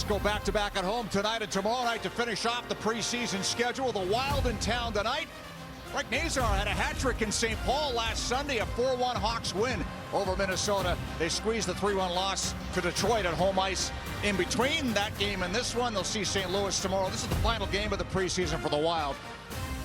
go back-to-back at home tonight and tomorrow night to finish off the preseason schedule. The Wild in town tonight. Frank Nazar had a hat trick in St. Paul last Sunday, a 4-1 Hawks win over Minnesota. They squeezed the 3-1 loss to Detroit at home ice. In between that game and this one, they'll see St. Louis tomorrow. This is the final game of the preseason for the Wild,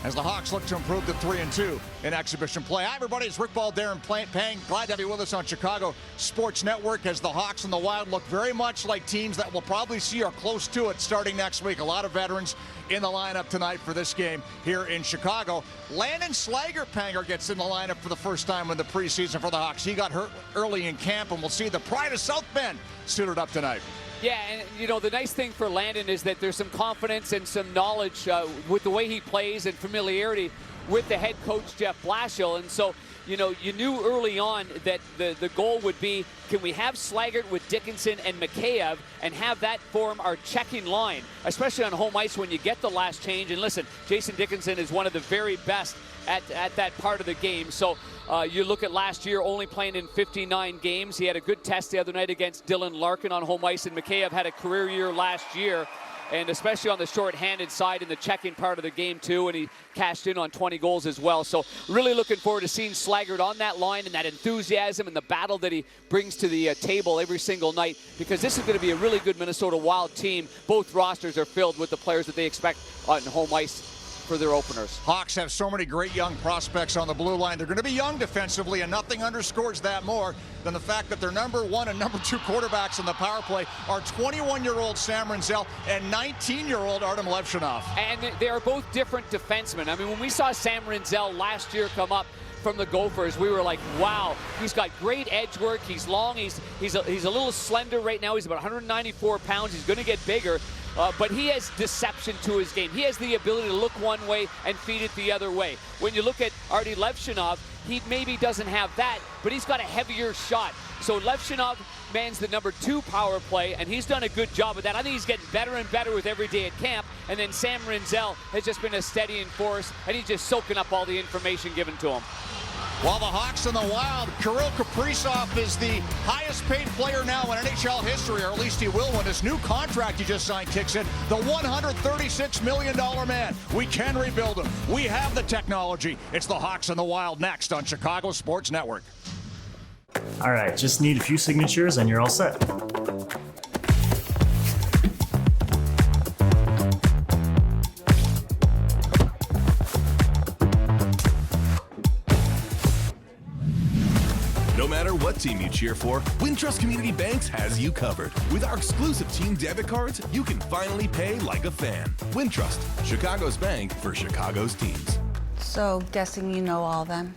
as the Hawks look to improve to 3-2 in exhibition play. Hi, everybody. It's Rick Ball, Darren Pang. Glad to have you with us on Chicago Sports Network, as the Hawks and the Wild look very much like teams that we'll probably see are close to it starting next week. A lot of veterans in the lineup tonight for this game here in Chicago. Landon Slagerpanger gets in the lineup for the first time in the preseason for the Hawks. He got hurt early in camp, and we'll see the pride of South Bend suited up tonight. Yeah, and you know, the nice thing for Landon is that there's some confidence and some knowledge with the way he plays and familiarity with the head coach, Jeff Blashill. And so, you know, you knew early on that the goal would be, can we have Slaggert with Dickinson and Mikheyev and have that form our checking line, especially on home ice when you get the last change. And listen, Jason Dickinson is one of the very best at that part of the game. So you look at last year, only playing in 59 games. He had a good test the other night against Dylan Larkin on home ice, and Mikheyev had a career year last year, and especially on the short-handed side in the checking part of the game too, and he cashed in on 20 goals as well. So really looking forward to seeing Slaggert on that line and that enthusiasm and the battle that he brings to the table every single night, because this is going to be a really good Minnesota Wild team. Both rosters are filled with the players that they expect on home ice for their openers. Hawks have so many great young prospects on the blue line. They're going to be young defensively, and nothing underscores that more than the fact that their number 1 and number 2 quarterbacks in the power play are 21-year-old Sam Rinzel and 19-year-old Artem Levshunov. And they are both different defensemen. I mean, when we saw Sam Rinzel last year come up from the Gophers, we were like, wow, he's got great edge work. He's long. He's a little slender right now. He's about 194 pounds. He's going to get bigger. But he has deception to his game. He has the ability to look one way and feed it the other way. When you look at Artie Levshunov, he maybe doesn't have that, but he's got a heavier shot. So Levshunov mans the number 2 power play, and he's done a good job of that. I think he's getting better and better with every day at camp. And then Sam Rinzel has just been a steadying force, and he's just soaking up all the information given to him. While the Hawks and the Wild, Kirill Kaprizov is the highest paid player now in NHL history, or at least he will when his new contract he just signed kicks in. The $136 million man. We can rebuild him. We have the technology. It's the Hawks and the Wild next on Chicago Sports Network. All right, just need a few signatures and you're all set. No matter what team you cheer for, Wintrust Community Banks has you covered. With our exclusive team debit cards, you can finally pay like a fan. Wintrust, Chicago's bank for Chicago's teams. So, guessing you know all of them?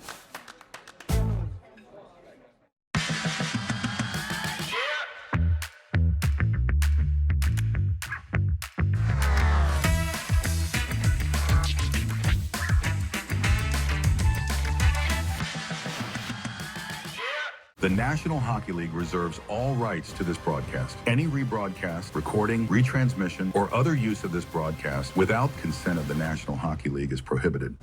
The National Hockey League reserves all rights to this broadcast. Any rebroadcast, recording, retransmission, or other use of this broadcast without consent of the National Hockey League is prohibited.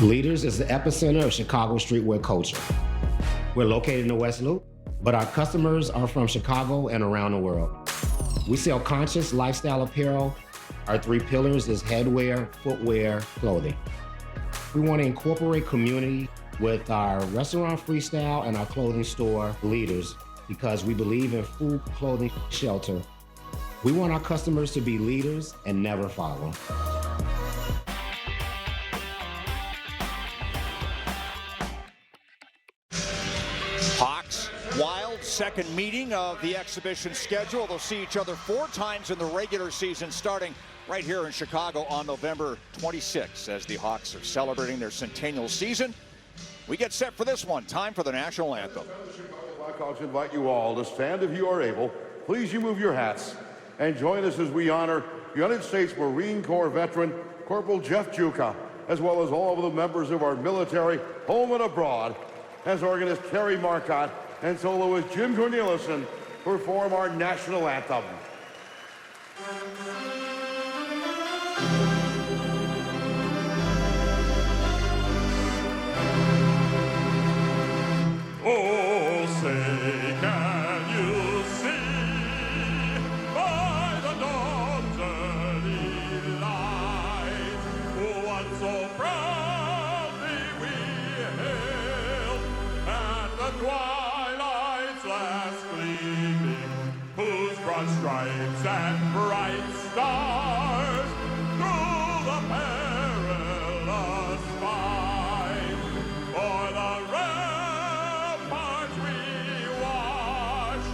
Leaders is the epicenter of Chicago streetwear culture. We're located in the West Loop, but our customers are from Chicago and around the world. We sell conscious lifestyle apparel. Our 3 pillars is headwear, footwear, clothing. We want to incorporate community with our restaurant freestyle and our clothing store Leaders, because we believe in food, clothing, shelter. We want our customers to be leaders and never follow. Hawks, Wild, second meeting of the exhibition schedule. They'll see each other 4 times in the regular season, starting right here in Chicago on November 26th, as the Hawks are celebrating their centennial season. We get set for this one. Time for the national anthem. The Blackhawks invite you all to stand, if you are able, please you move your hats and join us as we honor United States Marine Corps veteran Corporal Jeff Juka, as well as all of the members of our military, home and abroad, as organist Terry Marcotte and soloist Jim Cornelison perform our national anthem. Oh, say, can you see by the dawn's early light what so proudly we hailed at the twilight's last gleaming, whose broad stripes and bright stars through the perilous fight for the ramparts we watched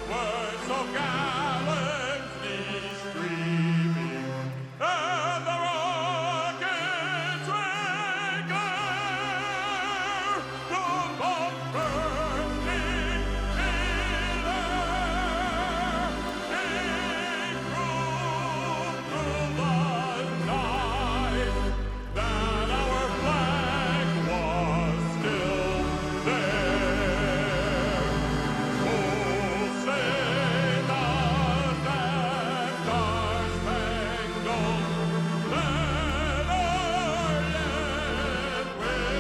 were so gallantly streaming, and the rockets rang clear, the bomb bursting in air, it proved through the night that our flag was still there. Oh, say does that star-spangled banner yet wave for the land of the free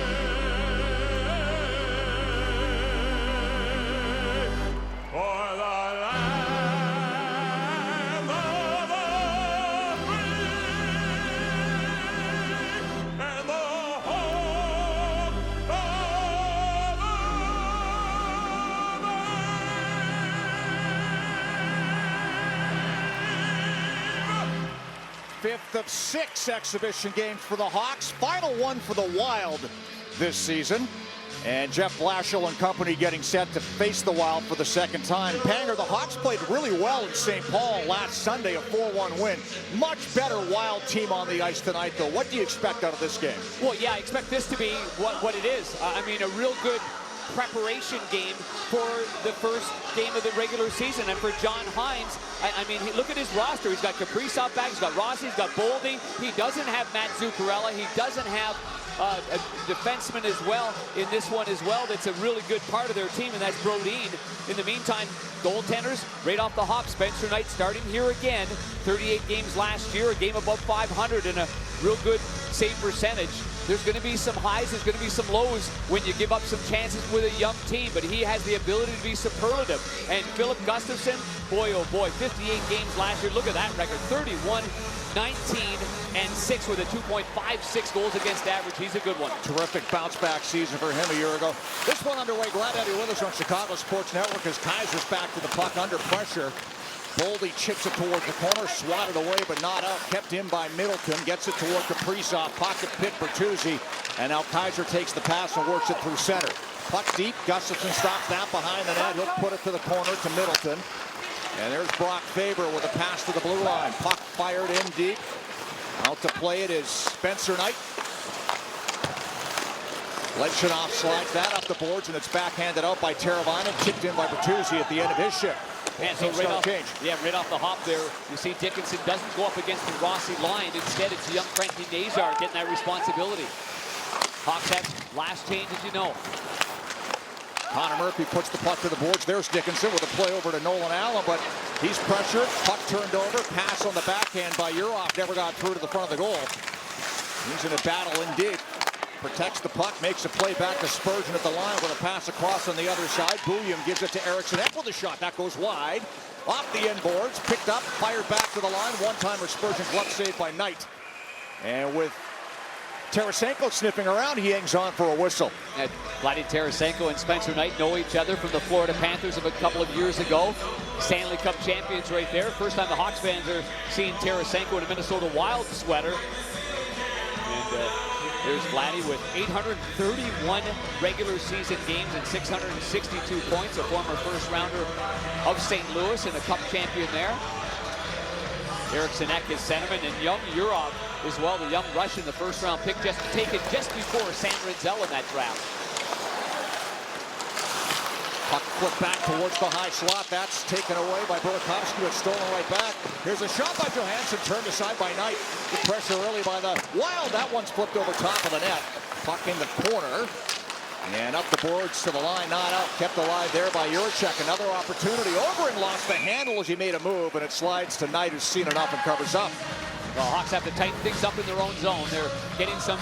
and the home of the Fifth of 6 exhibition games for the Hawks. Final one for the Wild this season. And Jeff Blashill and company getting set to face the Wild for the second time. Panger, the Hawks played really well in St. Paul last Sunday, a 4-1 win. Much better Wild team on the ice tonight, though. What do you expect out of this game? Well, yeah, I expect this to be what it is. I mean, a real good preparation game for the first game of the regular season. And for John Hines, I mean, look at his roster. He's got Kaprizov back, he's got Rossi, he's got Boldy. He doesn't have Matt Zuccarello. He doesn't have a defenseman as well in this one as well. That's a really good part of their team, and that's Brodin. In the meantime, goaltenders right off the hop. Spencer Knight starting here again. 38 games last year, a game above 500, and a real good save percentage. There's going to be some highs, there's going to be some lows when you give up some chances with a young team, but he has the ability to be superlative. And Philip Gustafson, boy oh boy, 58 games last year. Look at that record, 31, 19, and 6 with a 2.56 goals against average. He's a good one. Terrific bounce-back season for him a year ago. This one underway. Glad to have you with us on Chicago Sports Network as Kaiser's back to the puck under pressure. Boldy chips it towards the corner, swatted away but not out. Kept in by Middleton, gets it toward Kaprizov, pocket pit Bertuzzi, and now Kaiser takes the pass and works it through center. Puck deep, Gustafson stops that behind the net. He'll put it to the corner to Middleton. And there's Brock Faber with a pass to the blue line. Puck fired in deep. Out to play it is Spencer Knight. Ledshinoff slides that up the boards, and it's backhanded out by Teravainen, chipped in by Bertuzzi at the end of his shift. And so right off the hop there, you see Dickinson doesn't go up against the Rossi line. Instead, it's young Frankie Nazar getting that responsibility. Hawks have last change, as you know. Connor Murphy puts the puck to the boards. There's Dickinson with a play over to Nolan Allen, but he's pressured. Puck turned over. Pass on the backhand by Urov. Never got through to the front of the goal. He's in a battle indeed. Protects the puck, makes a play back to Spurgeon at the line with a pass across on the other side. Bouillon gives it to Eriksson Ek with a shot. That goes wide. Off the inboards, picked up, fired back to the line. One-timer Spurgeon, glove saved by Knight. And with Tarasenko sniffing around, he hangs on for a whistle. And Vladdy Tarasenko and Spencer Knight know each other from the Florida Panthers of a couple of years ago. Stanley Cup champions right there. First time the Hawks fans are seeing Tarasenko in a Minnesota Wild sweater. And there's Vladdy with 831 regular season games and 662 points, a former first rounder of St. Louis and a Cup champion there. Eriksson Ek is centerman, and young Urov as well, the young Russian, the first round pick, just taken just before Sam Rinzel in that draft. Puck flipped back towards the high slot. That's taken away by Burakovsky. It's stolen right back. Here's a shot by Johansson, turned aside by Knight. Good pressure early by the Wild. That one's flipped over top of the net. Puck in the corner. And up the boards to the line, not out. Kept alive there by Juracek. Another opportunity. Overing lost the handle as he made a move, and it slides to Knight, who's seen it up and covers up. Well, Hawks have to tighten things up in their own zone. They're getting some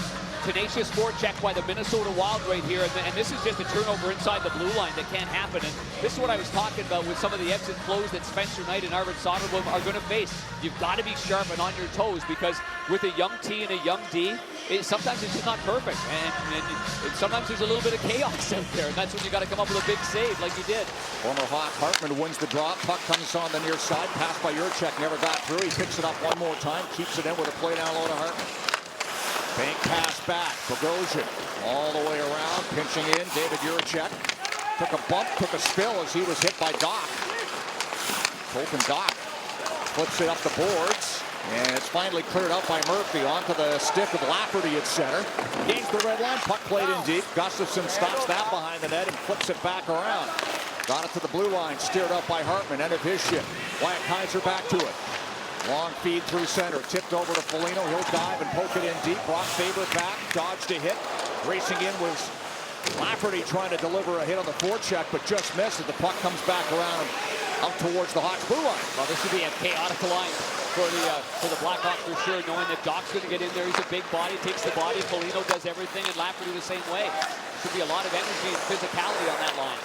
tenacious forecheck by the Minnesota Wild right here, and this is just a turnover inside the blue line that can't happen. And this is what I was talking about with some of the ebbs and flows that Spencer Knight and Arvid Soderblom are going to face. You've got to be sharp and on your toes, because with a young T and a young D, sometimes it's just not perfect, and sometimes there's a little bit of chaos out there, and that's when you got to come up with a big save like you did. Former Hawk Hartman wins the draw. Puck comes on the near side. Pass by Juracek, never got through. He picks it up one more time, keeps it in with a play down low to Hartman. Bank pass back. Bogosian all the way around, pinching in. David Juracek took a bump, took a spill as he was hit by Doc. Colton Doc flips it up the boards, and it's finally cleared out by Murphy onto the stick of Lafferty at center. Gains the red line, puck played in deep. Gustafsson stops that behind the net and flips it back around. Got it to the blue line, steered up by Hartman, end of his shift. Wyatt Kaiser back to it. Long feed through center, tipped over to Foligno. He'll dive and poke it in deep. Brock Faber back, dodged a hit. Racing in was Lafferty trying to deliver a hit on the forecheck, but just missed it. The puck comes back around and out towards the Hawks blue line. Well, this would be a chaotic line for the Blackhawks for sure, knowing that Doc's going to get in there. He's a big body, takes the body. Foligno does everything, and Lafferty the same way. Should be a lot of energy and physicality on that line.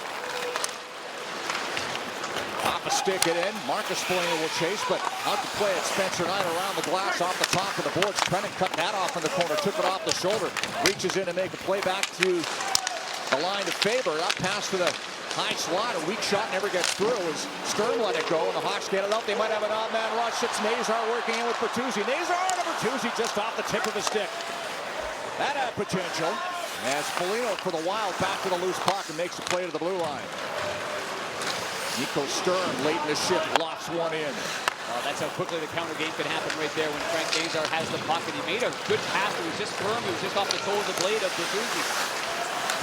Off a stick it in. Marcus Foligno will chase, but out to play it. Spencer Knight around the glass off the top of the boards. Trennan cut that off in the corner, took it off the shoulder. Reaches in to make a play back to the line to Faber. Up pass to the high slot. A weak shot never gets through as Stern let it go, and the Hawks get it out. They might have an odd man rush. It's Nazar working in with Bertuzzi. Nazar to Bertuzzi just off the tip of the stick. That had potential as Foligno for the Wild back to the loose puck and makes the play to the blue line. Nico Stern late in the shift lofts one in. That's how quickly the counter game can happen right there when Frank Nazar has the puck, and he made a good pass. It was just firm. It was just off the toe of the blade of Bertuzzi.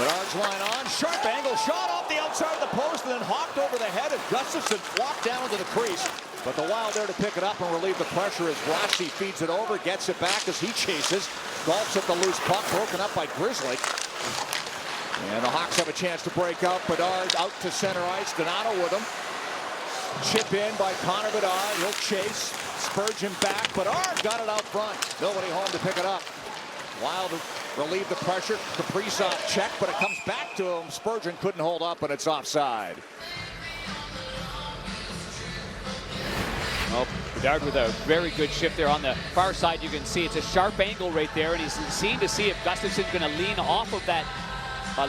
Bedard's line on, sharp angle, shot off the outside of the post, and then hopped over the head, and Gustafsson flopped down to the crease. But the Wild there to pick it up and relieve the pressure as Rossi feeds it over, gets it back as he chases. Golfs at the loose puck, broken up by Grizzly. And the Hawks have a chance to break out. Bedard out to center ice. Donato with him. Chip in by Connor Bedard. He'll chase. Spurgeon back. Bedard got it out front. Nobody home to pick it up. Wild relieve the pressure. Kaprizov check, but it comes back to him. Spurgeon couldn't hold up, and it's offside. Oh, Bedard with a very good shift there on the far side. You can see it's a sharp angle right there, and he's seen to see if Gustafsson's going to lean off of that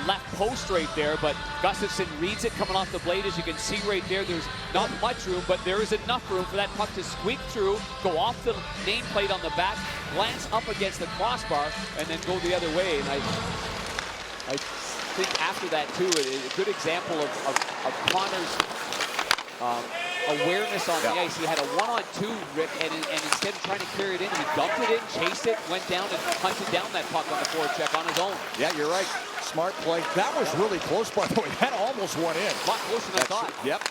left post right there, but Gustafsson reads it coming off the blade. As you can see right there, there's not much room, but there is enough room for that puck to squeak through, go off the nameplate on the back, glance up against the crossbar, and then go the other way. And I think after that, too, a good example of Connor's awareness on the ice. He had a one-on-two, Rick, and instead of trying to carry it in, he dumped it in, chased it, went down and hunted down that puck on the forecheck on his own. Yeah, you're right. Smart play. That was really close, by the way. That almost went in. A lot closer than I thought. Yep.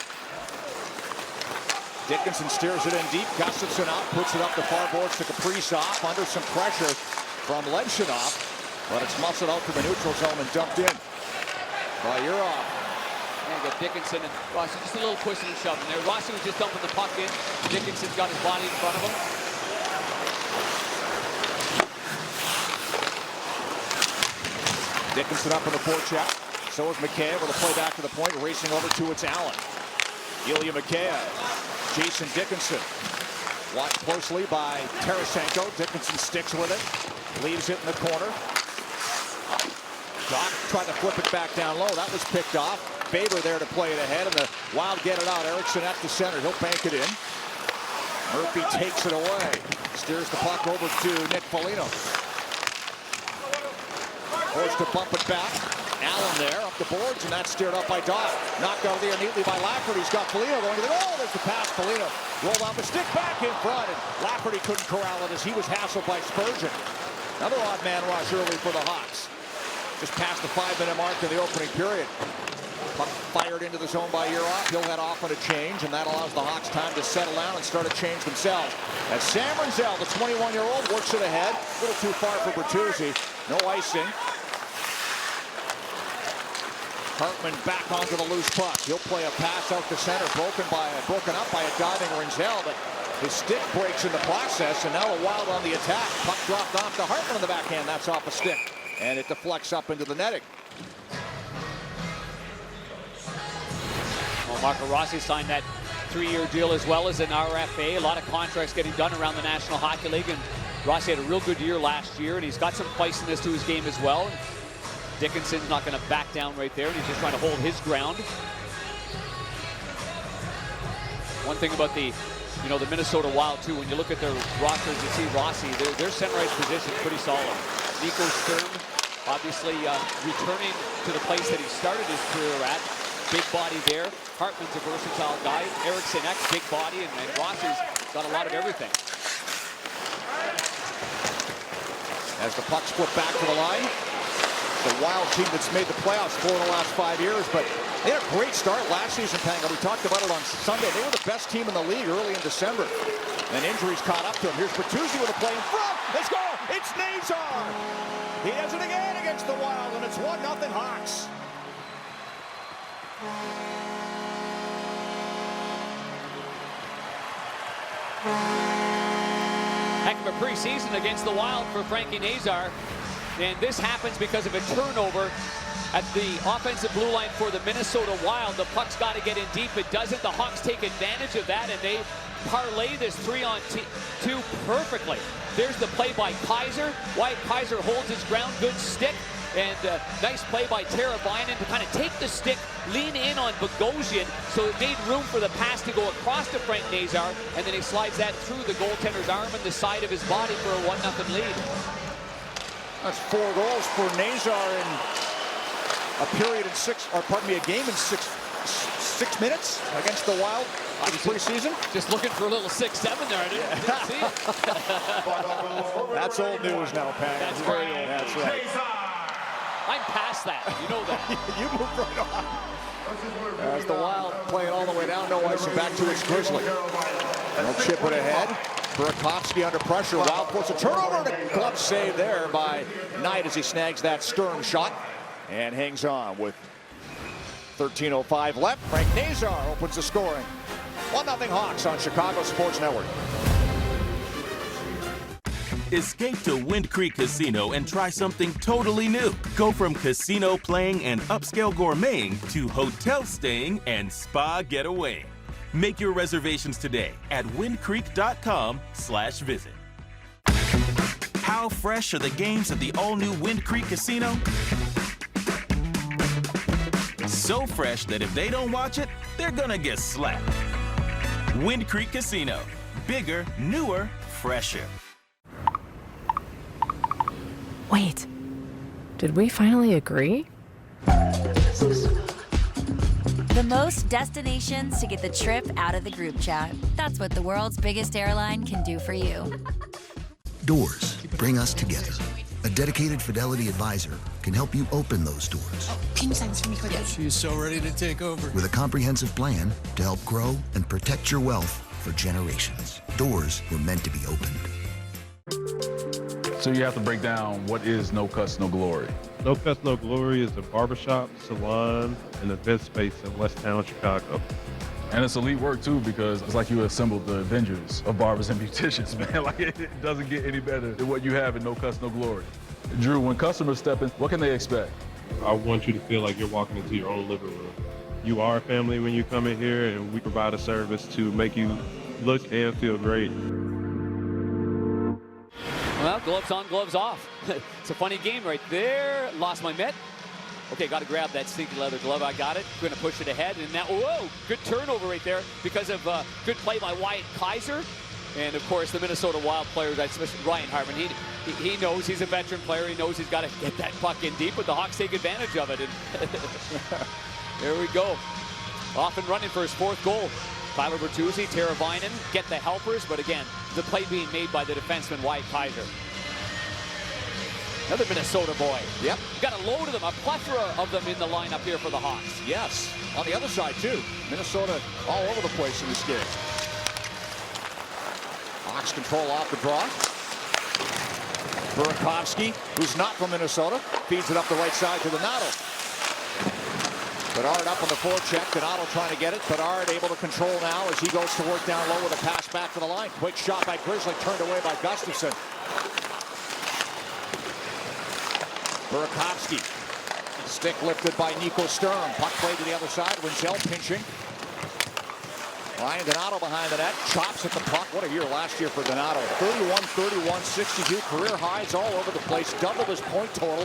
Dickinson steers it in deep. Gustafsson out, puts it up the far boards to Kaprizov under some pressure from Ledshunov, but it's muscled out to the neutral zone and dumped in by Urov. And get Dickinson and Rossi just a little pushing and shoving there. Rossi was just dumping the puck in. Dickinson's got his body in front of him. Dickinson up in the forecheck. So is Mikheyev with a play back to the point, racing over to it's Allen. Ilya Mikheyev, Jason Dickinson. Watched closely by Tarasenko. Dickinson sticks with it, leaves it in the corner. Doc tried to flip it back down low. That was picked off. Faber there to play it ahead, and the Wild get it out. Eriksson at the center. He'll bank it in. Murphy takes it away. Steers the puck over to Nick Foligno. Forced to bump it back. Allen there up the boards, and that's steered up by Doc. Knocked out there neatly by Lafferty. He's got Foligno going to the goal. There's the pass. Foligno rolled off the stick back in front, and Lafferty couldn't corral it as he was hassled by Spurgeon. Another odd man rush early for the Hawks. Just past the 5-minute mark in the opening period. Puck fired into the zone by Urov. He'll head off on a change, and that allows the Hawks time to settle down and start a change themselves. As Sam Rinzel, the 21-year-old, works it ahead. A little too far for Bertuzzi. No icing. Hartman back onto the loose puck. He'll play a pass out to center, broken up by a diving Rinzel, but his stick breaks in the process, and now the Wild on the attack. Puck dropped off to Hartman on the backhand. That's off a stick, and it deflects up into the netting. Well, Marco Rossi signed that 3-year deal as well as an RFA. A lot of contracts getting done around the National Hockey League, and Rossi had a real good year last year, and he's got some feistiness to his game as well. Dickinson's not going to back down right there, and he's just trying to hold his ground. One thing about the Minnesota Wild too, when you look at their rosters, you see Rossi, their center ice position is pretty solid. Nico Sturm, obviously returning to the place that he started his career at. Big body there. Hartman's a versatile guy. Eriksson Ek, big body, and Rossi's got a lot of everything. As the puck's flipped back to the line. The Wild team that's made the playoffs 4 in the last 5 years, but they had a great start last season, Panga. We talked about it on Sunday. They were the best team in the league early in December. And injuries caught up to him. Here's Bertuzzi with a play in front. Let's go! It's Nazar! He does it again against the Wild, and it's 1-0 Hawks. Heck of a preseason against the Wild for Frankie Nazar. And this happens because of a turnover at the offensive blue line for the Minnesota Wild. The puck's got to get in deep. It doesn't. The Hawks take advantage of that, and they parlay this 3-on-2 perfectly. There's the play by Kaiser. Wyatt Kaiser holds his ground. Good stick. And nice play by Teravainen to kind of take the stick, lean in on Bogosian, so it made room for the pass to go across to Frank Nazar, and then he slides that through the goaltender's arm and the side of his body for a 1-0 lead. That's 4 goals for Nazar in a game in six minutes against the Wild in preseason. Just looking for a little 6-7 there. I didn't see it. That's old news now, Pat. That's very old. That's right. I'm past that. You know that. You moved right on. As the Wild play it all the way down, no ice, and back to its Grizzly. They'll chip it ahead. Burakovsky under pressure. Wild force a turnover. And a glove save there by Knight as he snags that Sturm shot and hangs on with 13:05 left. Frank Nazar opens the scoring. 1-0 Hawks on Chicago Sports Network. Escape to Wind Creek Casino and try something totally new. Go from casino playing and upscale gourmeting to hotel staying and spa getaway. Make your reservations today at windcreek.com/visit. How fresh are the games at the all-new Wind Creek Casino? So fresh that if they don't watch it, they're gonna get slapped. Wind Creek Casino. Bigger, newer, fresher. Wait, did we finally agree? The most destinations to get the trip out of the group chat. That's what the world's biggest airline can do for you. Doors bring us together. A dedicated Fidelity advisor can help you open those doors. Can you sign this for me quickly? She's so ready to take over. With a comprehensive plan to help grow and protect your wealth for generations. Doors were meant to be opened. So you have to break down what is No Cuts, No Glory. No Cuts, No Glory is a barbershop, salon, and event space in West Town, Chicago. And it's elite work too, because it's like you assembled the Avengers of barbers and beauticians, man. Like it doesn't get any better than what you have in No Cuts, No Glory. Drew, when customers step in, what can they expect? I want you to feel like you're walking into your own living room. You are a family when you come in here, and we provide a service to make you look and feel great. Well, gloves on, gloves off. It's a funny game right there. Lost my mitt. Okay, got to grab that sneaky leather glove. I got it. Going to push it ahead. And now, whoa, good turnover right there because of good play by Wyatt Kaiser. And, of course, the Minnesota Wild players, especially Ryan Hartman, he knows he's a veteran player. He knows he's got to get that puck in deep, but the Hawks take advantage of it. And there we go. Off and running for his 4th goal. Tyler Bertuzzi, Teravainen get the helpers, but again, the play being made by the defenseman Wyatt Kaiser. Another Minnesota boy. Yep. Got a load of them, a plethora of them in the lineup here for the Hawks. Yes. On the other side, too. Minnesota all over the place in this game. Hawks control off the draw. Burakovsky, who's not from Minnesota, feeds it up the right side to Donato. Bedard up on the forecheck. Donato trying to get it. Bedard able to control now as he goes to work down low with a pass back to the line. Quick shot by Grizzly, turned away by Gustafsson. Burakovsky. Stick lifted by Nico Sturm. Puck played to the other side. Rinzel pinching. Ryan Donato behind the net. Chops at the puck. What a year last year for Donato. 31, 31, 62. Career highs all over the place. Doubled his point total.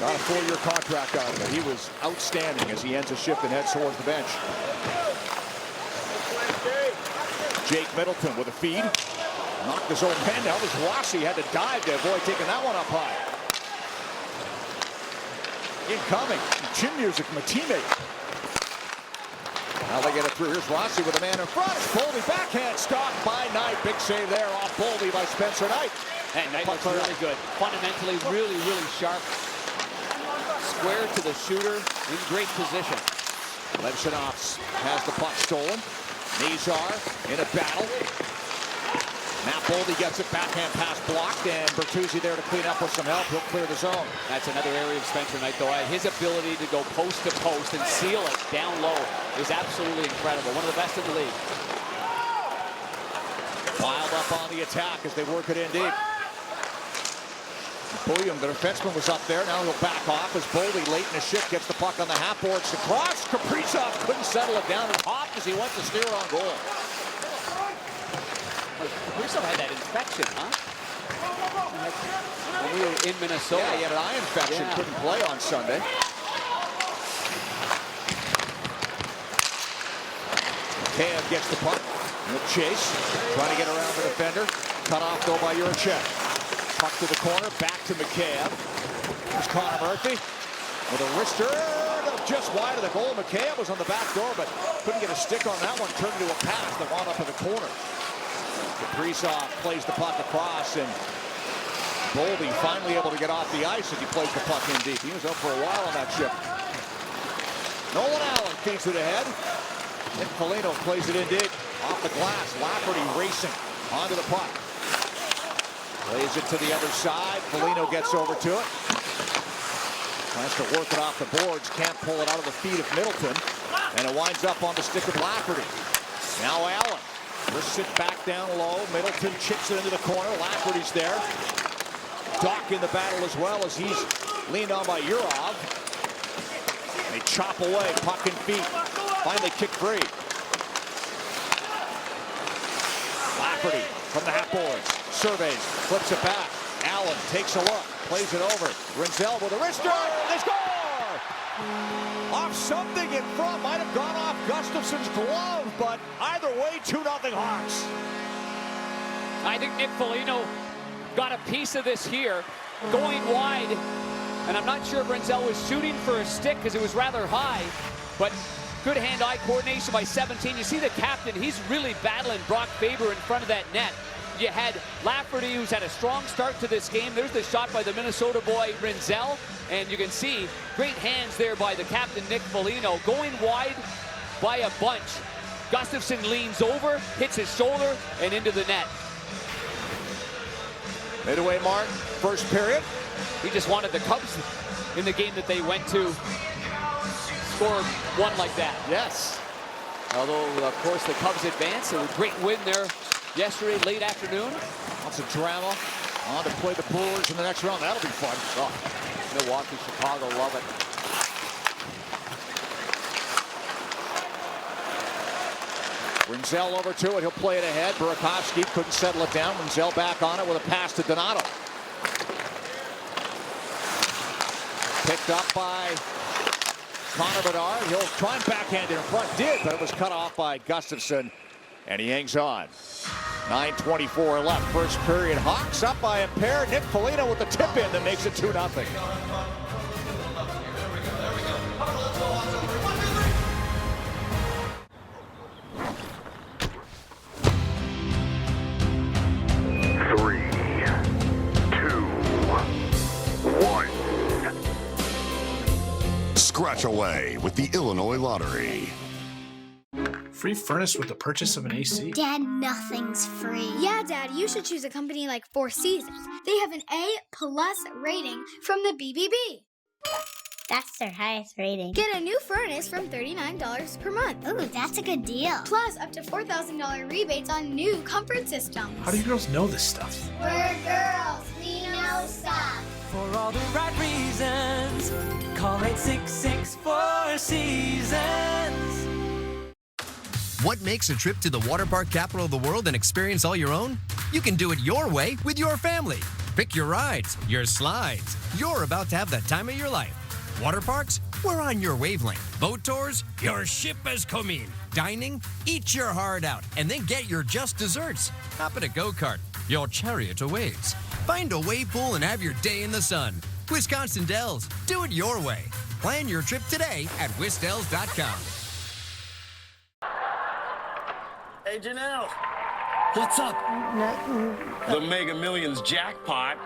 Got a 4-year contract out of it. He was outstanding as he ends a shift and heads towards the bench. Jake Middleton with a feed. Knocked his own man down. As Rossi had to dive to avoid taking that one up high. Incoming. Chin music from a teammate. Now they get it through. Here's Rossi with a man in front. It's Boldy backhand stopped by Knight. Big save there off Boldy by Spencer Knight. And Knight looks really good. Fundamentally, really, really sharp. Square to the shooter. In great position. Levshinov has the puck stolen. Nazar in a battle. Matt Boldy gets it. Backhand pass blocked. And Bertuzzi there to clean up with some help. He'll clear the zone. That's another area of Spencer Knight, though. His ability to go post to post and seal it down low is absolutely incredible. One of the best in the league. Piled up on the attack as they work it in deep. William, the defenseman, was up there. Now he'll back off as Boldy late in the shift gets the puck on the half boards. Across. Kaprizov couldn't settle it down and hopped as he went to steer on goal. Kaprizov had that infection, huh? When we were in Minnesota. Yeah, he had an eye infection. Yeah. Couldn't play on Sunday. Kev gets the puck. He'll chase. Trying to get around the defender. Cut off, though, by Juracek. Puck to the corner. Back to McCabe. Here's Connor Murphy with a wrister. Just wide of the goal. McCabe was on the back door, but couldn't get a stick on that one. Turned into a pass that wound up in the corner. Kaprizov plays the puck across, and Boldy finally able to get off the ice as he plays the puck in deep. He was up for a while on that shift. Nolan Allen feeds it ahead. Nick Foligno plays it in deep. Off the glass. Lafferty racing onto the puck. Plays it to the other side. Foligno gets over to it. Tries to work it off the boards. Can't pull it out of the feet of Middleton. And it winds up on the stick of Lafferty. Now Allen. Wrists it back down low. Middleton chips it into the corner. Lafferty's there. Doc in the battle as well as he's leaned on by Urov. They chop away. Puck and feet. Finally kick free. Lafferty from the half boards. Surveys. Flips it back. Allen takes a look. Plays it over. Rinzel with a wrister. They score! Off something in front. Might have gone off Gustafsson's glove, but either way, 2-0 Hawks. I think Nick Foligno got a piece of this here, going wide, and I'm not sure if Rinzel was shooting for a stick because it was rather high, but good hand-eye coordination by 17. You see the captain, he's really battling Brock Faber in front of that net. You had Lafferty, who's had a strong start to this game. There's the shot by the Minnesota boy, Rinzel. And you can see great hands there by the captain, Nick Foligno. Going wide by a bunch. Gustafsson leans over, hits his shoulder, and into the net. Midway mark, first period. He just wanted the Cubs in the game that they went to score one like that. Yes. Although, of course, the Cubs advanced. A great win there yesterday, late afternoon. Lots of drama. On to play the Brewers in the next round. That'll be fun. Oh, Milwaukee, Chicago, love it. Rinzel over to it. He'll play it ahead. Burakovsky couldn't settle it down. Rinzel back on it with a pass to Donato. Picked up by Connor Bedard. He'll try and backhand it in front. Did, but it was cut off by Gustafsson. And he hangs on. 9:24 left. First period. Hawks up by a pair. Nick Foligno with the tip in that makes it 2-0. scratch away with the Illinois Lottery. Free furnace with the purchase of an AC? Dad, nothing's free. Yeah, Dad, you should choose a company like Four Seasons. They have an A+ rating from the BBB. That's their highest rating. Get a new furnace from $39 per month. Ooh, that's a good deal. Plus, up to $4,000 rebates on new comfort systems. How do you girls know this stuff? We're girls. We know stuff. For all the right reasons, call 866-4 Seasons. What makes a trip to the water park capital of the world an experience all your own? You can do it your way with your family. Pick your rides, your slides. You're about to have the time of your life. Water parks? We're on your wavelength. Boat tours? Your ship has come in. Dining? Eat your heart out and then get your just desserts. Hop in a go-kart. Your chariot awaits. Find a wave pool and have your day in the sun. Wisconsin Dells. Do it your way. Plan your trip today at wisdells.com. Hey, Janelle. What's up? Nothing. The Mega Millions jackpot.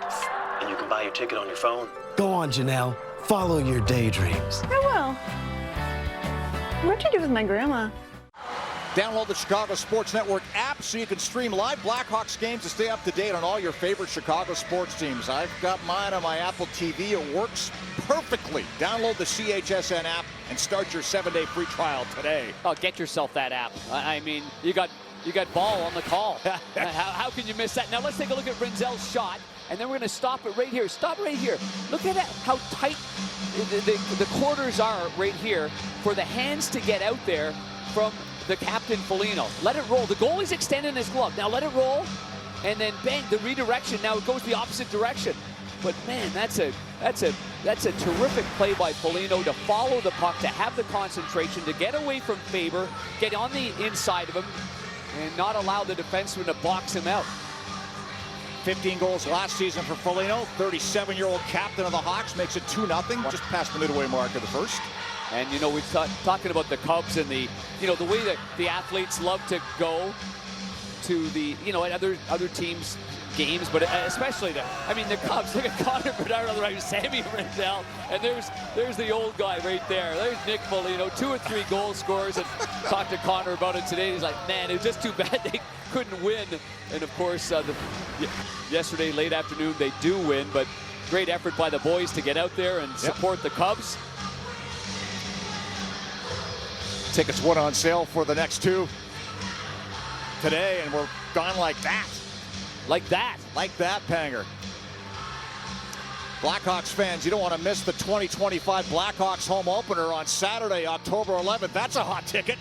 And you can buy your ticket on your phone. Go on, Janelle. Follow your daydreams. I will. What did you do with my grandma? Download the Chicago Sports Network app so you can stream live Blackhawks games to stay up to date on all your favorite Chicago sports teams. I've got mine on my Apple TV. It works perfectly. Download the CHSN app and start your 7-day free trial today. Oh, get yourself that app. I mean, you got ball on the call. How can you miss that? Now let's take a look at Rinzel's shot, and then we're going to stop it right here. Stop right here. Look at how tight the quarters are right here for the hands to get out there from the captain Foligno. Let it roll. The goalie's extending his glove. Now let it roll, and then bang, the redirection. Now it goes the opposite direction. But man, that's a terrific play by Foligno to follow the puck, to have the concentration, to get away from Faber, get on the inside of him, and not allow the defenseman to box him out. 15 goals last season for Foligno. 37-year-old captain of the Hawks makes it 2-0, just past the midway mark of the first. And you know, we're talking about the Cubs and the way that the athletes love to go to the other teams' games, but especially the Cubs. Look at Connor Bedard on the right, Sammy Rinzel, and there's the old guy right there. There's Nick Foligno, 2 or 3 goal scorers, and talked to Connor about it today. He's like, man, it was just too bad they couldn't win. And of course, yesterday late afternoon they do win, but great effort by the boys to get out there and support the Cubs. Tickets went on sale for the next 2 today, and we're gone like that. Like that, Panger. Blackhawks fans, you don't want to miss the 2025 Blackhawks home opener on Saturday, October 11th. That's a hot ticket.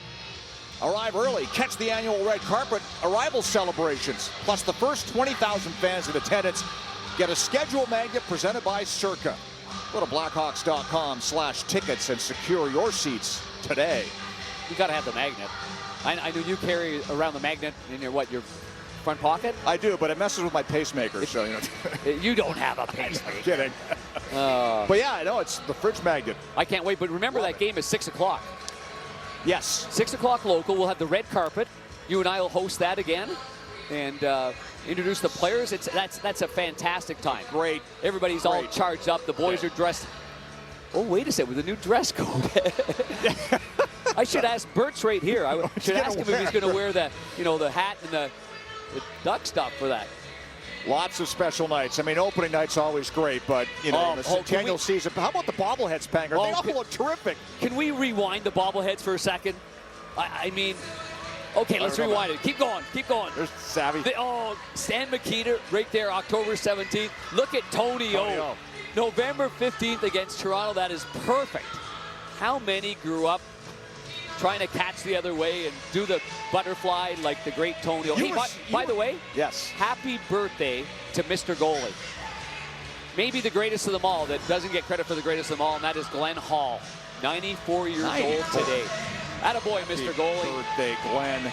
Arrive early, catch the annual red carpet arrival celebrations. Plus the first 20,000 fans in attendance get a schedule magnet presented by Circa. Go to blackhawks.com/tickets and secure your seats today. You got to have the magnet. I know you carry around the magnet in your front pocket? I do, but it messes with my pacemaker, so You don't have a pacemaker. I'm kidding. But yeah, I know, it's the fridge magnet. I can't wait, but remember that game is 6 o'clock. Yes. 6 o'clock local. We'll have the red carpet. You and I will host that again and introduce the players. That's a fantastic time. Great. Everybody's all charged up. The boys are dressed. Oh, wait a second, with a new dress code. I should ask Bert's right here. I should ask him if he's going to wear the hat and the duck stuff for that. Lots of special nights. I mean, opening night's always great, but, the centennial season. How about the bobbleheads, Panger? They all look terrific. Can we rewind the bobbleheads for a second? I mean, okay, let's rewind it. Keep going. There's Savvy. Stan Mikita right there, October 17th. Look at Tony O. November 15th against Toronto. That is perfect. How many grew up trying to catch the other way and do the butterfly like the great Tony O? Hey, by the way, yes, happy birthday to Mr. Goalie. Maybe the greatest of them all that doesn't get credit for the greatest of them all, and that is Glenn Hall. 94 years old today. Attaboy, Mr. Goalie. Birthday, Glenn.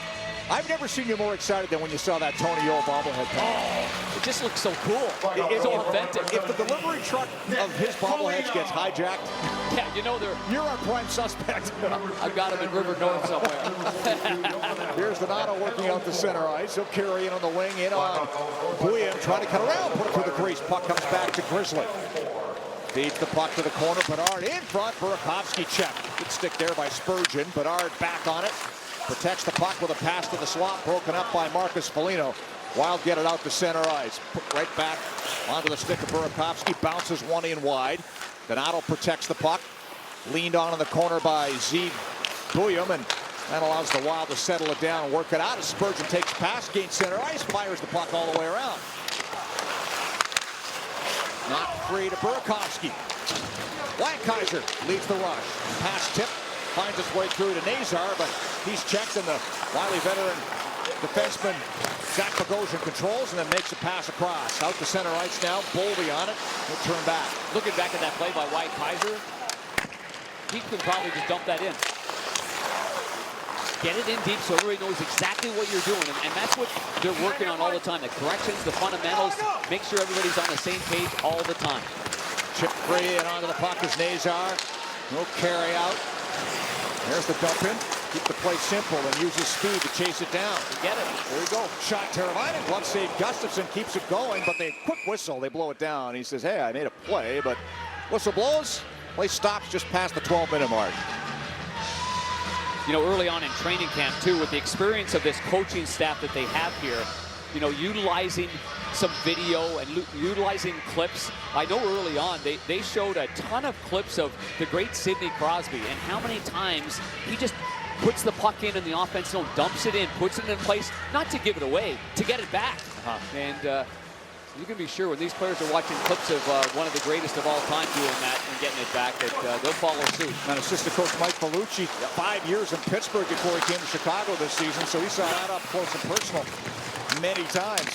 I've never seen you more excited than when you saw that Tony O bobblehead. It just looks so cool. It's so authentic. If the delivery truck of his bobbleheads gets hijacked, you're our prime suspect. I've got him in River North somewhere. Here's Donato working out the center ice. He'll carry in on the wing, in on Bouillon, trying to cut around, put it through the crease. Puck comes back to Grizzly. Feeds the puck to the corner. Bedard in front. Burakovsky check. Good stick there by Spurgeon. Bedard back on it. Protects the puck with a pass to the slot. Broken up by Marcus Foligno. Wild get it out to center ice. Put right back onto the stick of Burakovsky. Bounces one in wide. Donato protects the puck. Leaned on in the corner by Z. Bouillon, and that allows the Wild to settle it down and work it out as Spurgeon takes pass, gains center ice, fires the puck all the way around. Not free to Burakovsky. Kaiser leads the rush. Pass tip, finds its way through to Nazar, but he's checked, and the wily veteran defenseman Zach Bogosian controls and then makes a pass across. Out to center ice now, Boldy on it. He'll turn back. Looking back at that play by Kaiser, he could probably just dump that in. Get it in deep so everybody knows exactly what you're doing, and that's what they're working on all the time. The corrections, the fundamentals, make sure everybody's on the same page all the time. Chip free and onto the puck is Nazar. No carry out. There's the dump in. Keep the play simple and use his speed to chase it down. Get it. There you go. Shot Teravainen. Glove save. Gustafson keeps it going, but they quick whistle. They blow it down. He says, hey, I made a play, but whistle blows. Play stops just past the 12-minute mark. You know, early on in training camp, too, with the experience of this coaching staff that they have here, you know, utilizing some video and utilizing clips. I know early on they showed a ton of clips of the great Sidney Crosby and how many times he just puts the puck in and the offense zone, dumps it in, puts it in place, not to give it away, to get it back. And you can be sure when these players are watching clips of one of the greatest of all time doing that and getting it back, that they'll follow suit. And assistant coach Mike Bellucci, 5 years in Pittsburgh before he came to Chicago this season, so he saw that up close and personal many times.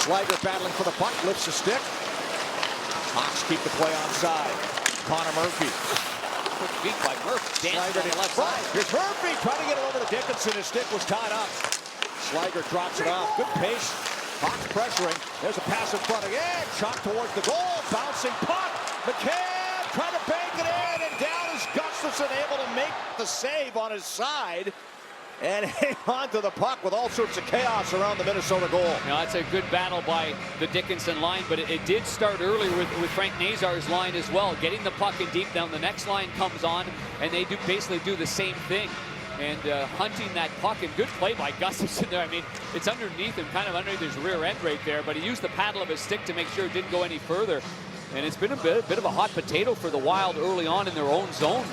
Schleiger battling for the puck, lifts the stick. Hawks keep the play onside. Connor Murphy. Quick beat by Murphy. Schleiger to the left side. Here's Murphy trying to get it over to Dickinson. His stick was tied up. Schleiger drops it off. Good pace. Hawks pressuring. There's a pass in front again. Shot towards the goal. Bouncing puck. McCann trying to bank it in. And down is Gustafson, able to make the save on his side. And hang on to the puck with all sorts of chaos around the Minnesota goal. Now, that's a good battle by the Dickinson line, but it did start early with Frank Nazar's line as well, getting the puck in deep. Down the next line comes on, and they basically do the same thing. And hunting that puck, and good play by Gustafson there. I mean, it's underneath him, kind of underneath his rear end right there, but he used the paddle of his stick to make sure it didn't go any further. And it's been a bit of a hot potato for the Wild early on in their own zone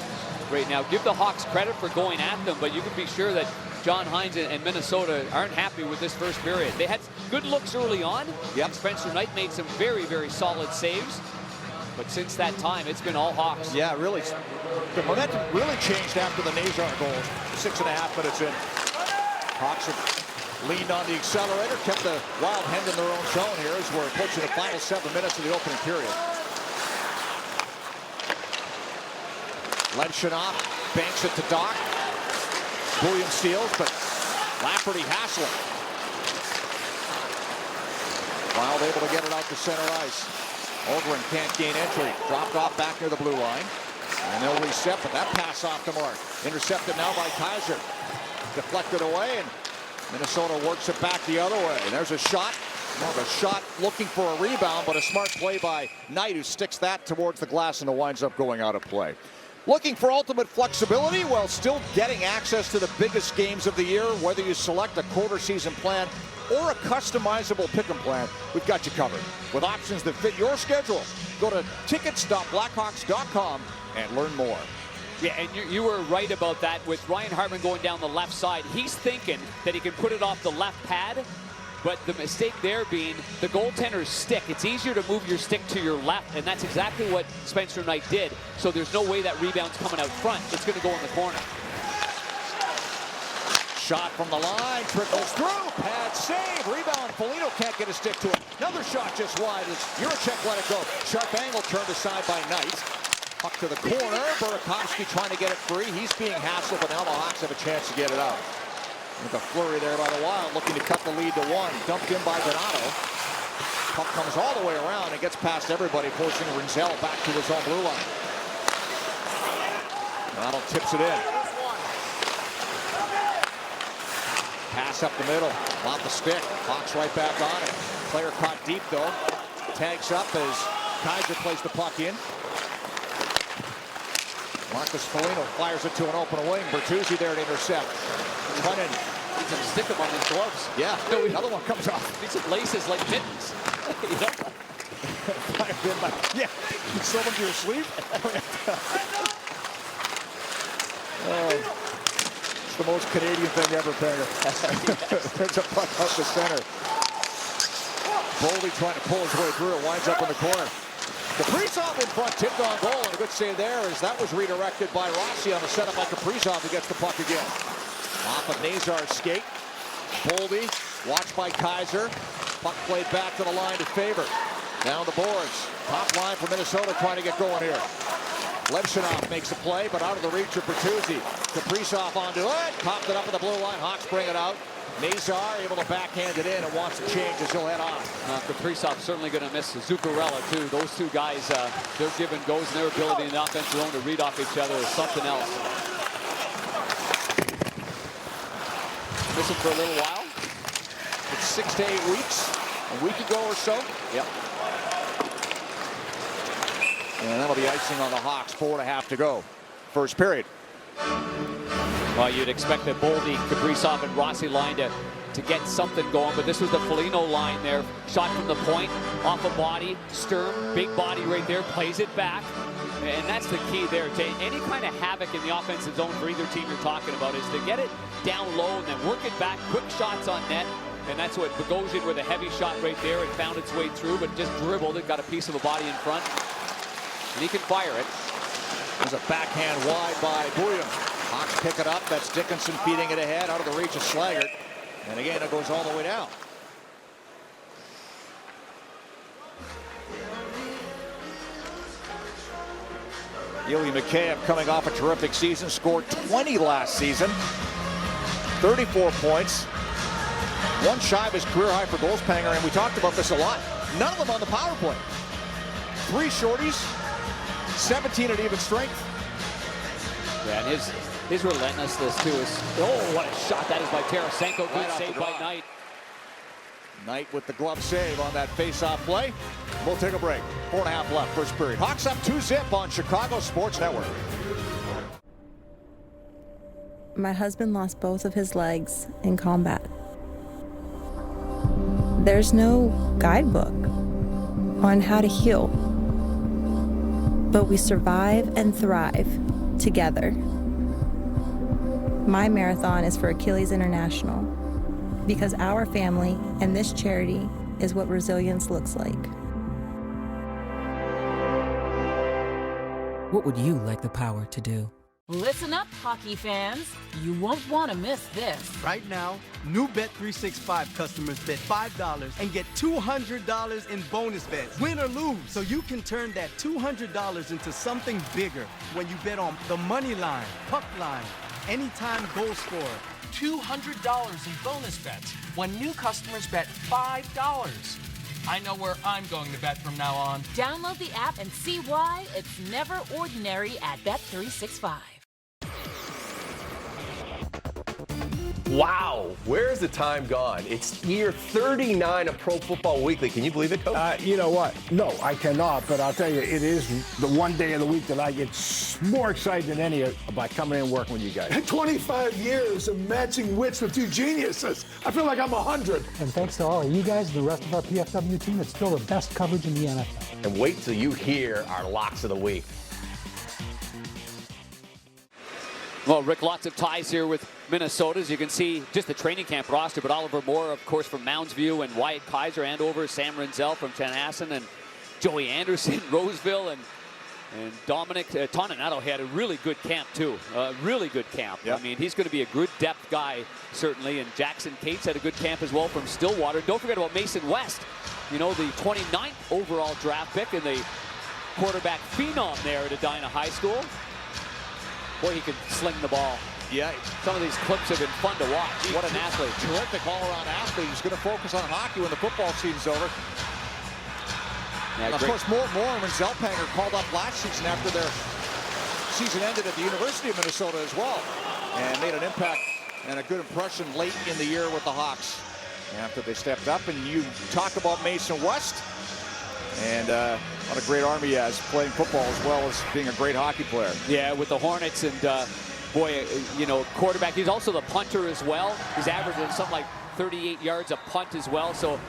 right now. Give the Hawks credit for going at them, but you can be sure that John Hines and Minnesota aren't happy with this first period. They had good looks early on. Yep. Spencer Knight made some very, very solid saves. But since that time, it's been all Hawks. Yeah, really. The momentum really changed after the Nazar goal. 6.5 minutes in. Hawks have leaned on the accelerator, kept the Wild hand in their own zone here as we're approaching the final 7 minutes of the opening period. Lenshanoff banks it to Doc. Bouillon steals, but Lafferty hassling. Wild able to get it out to center ice. Ogren can't gain entry. Dropped off back near the blue line. And they'll reset, but that pass off the mark. Intercepted now by Kaiser. Deflected away, and Minnesota works it back the other way. And there's a shot. More of a shot looking for a rebound, but a smart play by Knight, who sticks that towards the glass, and it winds up going out of play. Looking for ultimate flexibility while still getting access to the biggest games of the year, whether you select a quarter season plan or a customizable pick'em plan, we've got you covered. With options that fit your schedule, go to tickets.blackhawks.com and learn more. Yeah, and you were right about that with Ryan Hartman going down the left side. He's thinking that he can put it off the left pad, but the mistake there being the goaltender's stick. It's easier to move your stick to your left, and that's exactly what Spencer Knight did. So there's no way that rebound's coming out front. It's going to go in the corner. Shot from the line, trickles through, pad save, rebound. Foligno can't get a stick to it. Another shot just wide as Juracek let it go. Sharp angle turned aside by Knight. Puck to the corner, Burakovsky trying to get it free. He's being hassled, but now the Hawks have a chance to get it out. With a flurry there by the Wild, looking to cut the lead to 1. Dumped in by Donato. Puck comes all the way around and gets past everybody, forcing Rinzel back to his own blue line. Donato tips it in. Pass up the middle, off the stick. Hawks right back on it. Player caught deep, though. Tags up as Kaiser plays the puck in. Marcus Foligno fires it to an open away. Bertuzzi there to intercept. Running. Needs to stick him on his gloves. Yeah, No, another one comes off. These are laces like mittens. You know? Yeah, you sew them to your sleeve. It's the most Canadian thing ever, Banger. There's a puck up the center. Boldy trying to pull his way through. It winds up in the corner. Kaprizov in front, tipped on goal, and a good save there as that was redirected by Rossi on the setup by Kaprizov, who gets the puck again. Off of Nazar's skate. Boldy, watched by Kaiser. Puck played back to the line to Faber. Down the boards. Top line for Minnesota trying to get going here. Levshunov makes a play, but out of the reach of Bertuzzi. Kaprizov onto it. Popped it up at the blue line. Hawks bring it out. Nazar able to backhand it in and wants to change as he'll head on. Kaprizov certainly going to miss Zuccarello, too. Those two guys, their give and goes and their ability in the offensive zone to read off each other is something else. Miss him for a little while. It's 6 to 8 weeks. A week ago or so. Yep. And that'll be icing on the Hawks. 4.5 to go. First period. Well, you'd expect the Boldy, Kaprizov, and Rossi line to get something going, but this was the Foligno line there. Shot from the point, off a body. Sturm, big body right there, plays it back. And that's the key there. To any kind of havoc in the offensive zone for either team you're talking about is to get it down low and then work it back. Quick shots on net. And that's what Bogosian with a heavy shot right there. It found its way through, but just dribbled it, got a piece of a body in front. And he can fire it. There's a backhand wide by Bouillon. Hawks pick it up. That's Dickinson feeding it ahead out of the reach of Slaggert. And again, it goes all the way down. Ilya Mikheyev coming off a terrific season. Scored 20 last season. 34 points. One shy of his career high for goals, Panger, and we talked about this a lot. None of them on the power play. 3 shorties, 17 at even strength. Yeah, and his relentlessness too is, oh, what a shot that is by Tarasenko. Good save by Knight. Knight with the glove save on that face-off play. We'll take a break. 4.5 left, first period. Hawks up 2-0 on Chicago Sports Network. My husband lost both of his legs in combat. There's no guidebook on how to heal, but we survive and thrive together. My marathon is for Achilles International because our family and this charity is what resilience looks like. What would you like the power to do? Listen up, hockey fans. You won't want to miss this. Right now, new Bet365 customers bet $5 and get $200 in bonus bets, win or lose. So you can turn that $200 into something bigger when you bet on the money line, puck line, anytime goal scorer. $200 in bonus bets when new customers bet $5. I know where I'm going to bet from now on. Download the app and see why it's never ordinary at Bet365. Wow, where's the time gone? It's year 39 of Pro Football Weekly. Can you believe it, Coach? You know what? No, I cannot, but I'll tell you, it is the one day of the week that I get more excited than any about coming in and working with you guys. 25 years of matching wits with two geniuses. I feel like I'm 100. And thanks to all of you guys and the rest of our PFW team, it's still the best coverage in the NFL. And wait till you hear our locks of the week. Well, Rick, lots of ties here with Minnesota. As you can see, just the training camp roster, but Oliver Moore, of course, from Mounds View, and Wyatt Kaiser, Andover, Sam Renzel from Chanhassen, and Joey Anderson, Roseville, and Dominic Toninato had a really good camp, too. Really good camp. Yep. I mean, he's going to be a good depth guy, certainly, and Jackson Cates had a good camp as well from Stillwater. Don't forget about Mason West, you know, the 29th overall draft pick and the quarterback phenom there at Edina High School. Boy, he can sling the ball. Yeah. Some of these clips have been fun to watch. What an athlete. Terrific all-around athlete. He's going to focus on hockey when the football season's over. Yeah, of course, Moore and Zelpanger called up last season after their season ended at the University of Minnesota as well, and made an impact and a good impression late in the year with the Hawks. after they stepped up. And you talk about Mason West, and what a great arm he has playing football as well as being a great hockey player. Yeah, with the Hornets, and boy, you know, quarterback. He's also the punter as well. He's averaging something like 38 yards a punt as well. So